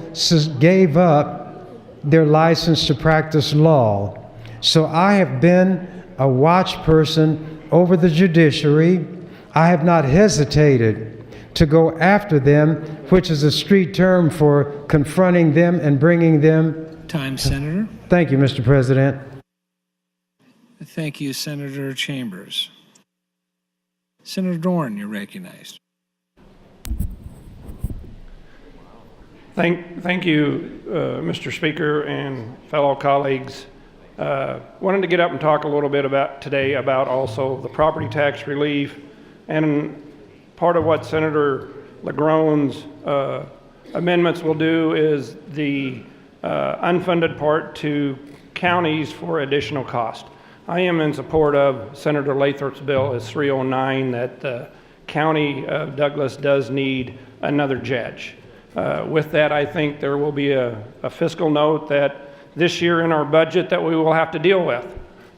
Speaker 5: gave up their license to practice law. So I have been a watch person over the judiciary. I have not hesitated to go after them, which is a street term for confronting them and bringing them.
Speaker 2: Time, Senator.
Speaker 5: Thank you, Mr. President.
Speaker 2: Thank you, Senator Chambers. Senator Dorn, you're recognized.
Speaker 17: Thank you, Mr. Speaker and fellow colleagues. Wanted to get up and talk a little bit today about also the property tax relief, and part of what Senator LaGrone's amendments will do is the unfunded part to counties for additional cost. I am in support of Senator Lathrop's bill as 309, that the county of Douglas does need another judge. With that, I think there will be a fiscal note that this year in our budget that we will have to deal with,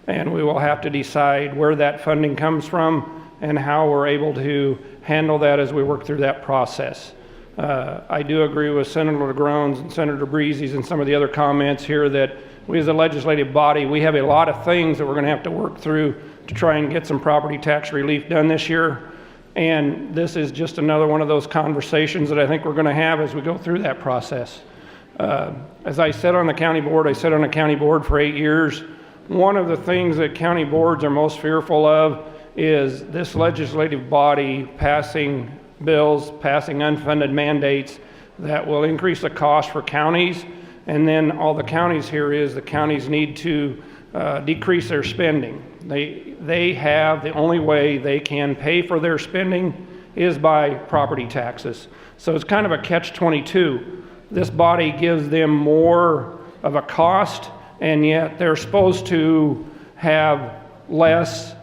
Speaker 17: and we will have to decide where that funding comes from and how we're able to handle that as we work through that process. I do agree with Senator LaGrone's and Senator Breezy's and some of the other comments here that we as a legislative body, we have a lot of things that we're going to have to work through to try and get some property tax relief done this year. And this is just another one of those conversations that I think we're going to have as we go through that process. As I said on the county board, I sat on the county board for 8 years. One of the things that county boards are most fearful of is this legislative body passing bills, passing unfunded mandates that will increase the cost for counties. And then all the counties here is the counties need to decrease their spending. They have, the only way they can pay for their spending is by property taxes. So it's kind of a catch-22. This body gives them more of a cost, and yet they're supposed to have less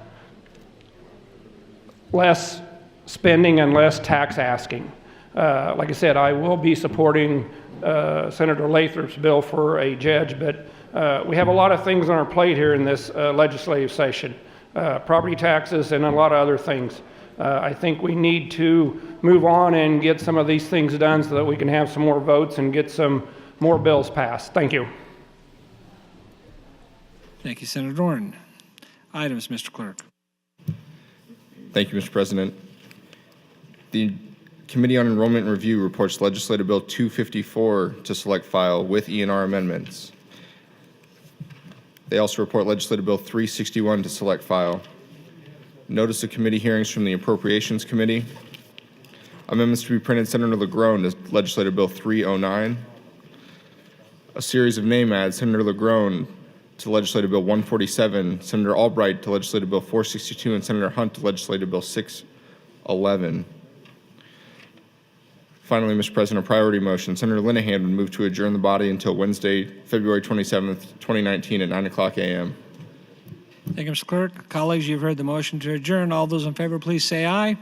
Speaker 17: spending and less tax asking. Like I said, I will be supporting Senator Lathrop's bill for a judge, but we have a lot of things on our plate here in this legislative session. Property taxes and a lot of other things. I think we need to move on and get some of these things done so that we can have some more votes and get some more bills passed. Thank you.
Speaker 2: Thank you, Senator Dorn. Items, Mr. Clerk.
Speaker 3: Thank you, Mr. President. The Committee on Enrollment and Review reports Legislative Bill 254 to select file with E&R amendments. They also report Legislative Bill 361 to select file. Notice of committee hearings from the Appropriations Committee. Amendments to be printed, Senator LaGrone to Legislative Bill 309. A series of name adds, Senator LaGrone to Legislative Bill 147, Senator Albright to Legislative Bill 462, and Senator Hunt to Legislative Bill 611. Finally, Mr. President, a priority motion. Senator Linehan would move to adjourn the body until Wednesday, February 27th, 2019 at 9:00 a.m.
Speaker 2: Thank you, Mr. Clerk. Colleagues, you've heard the motion to adjourn. All those in favor, please say aye.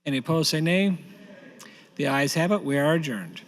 Speaker 2: Any opposed, say nay. The ayes have it. We are adjourned.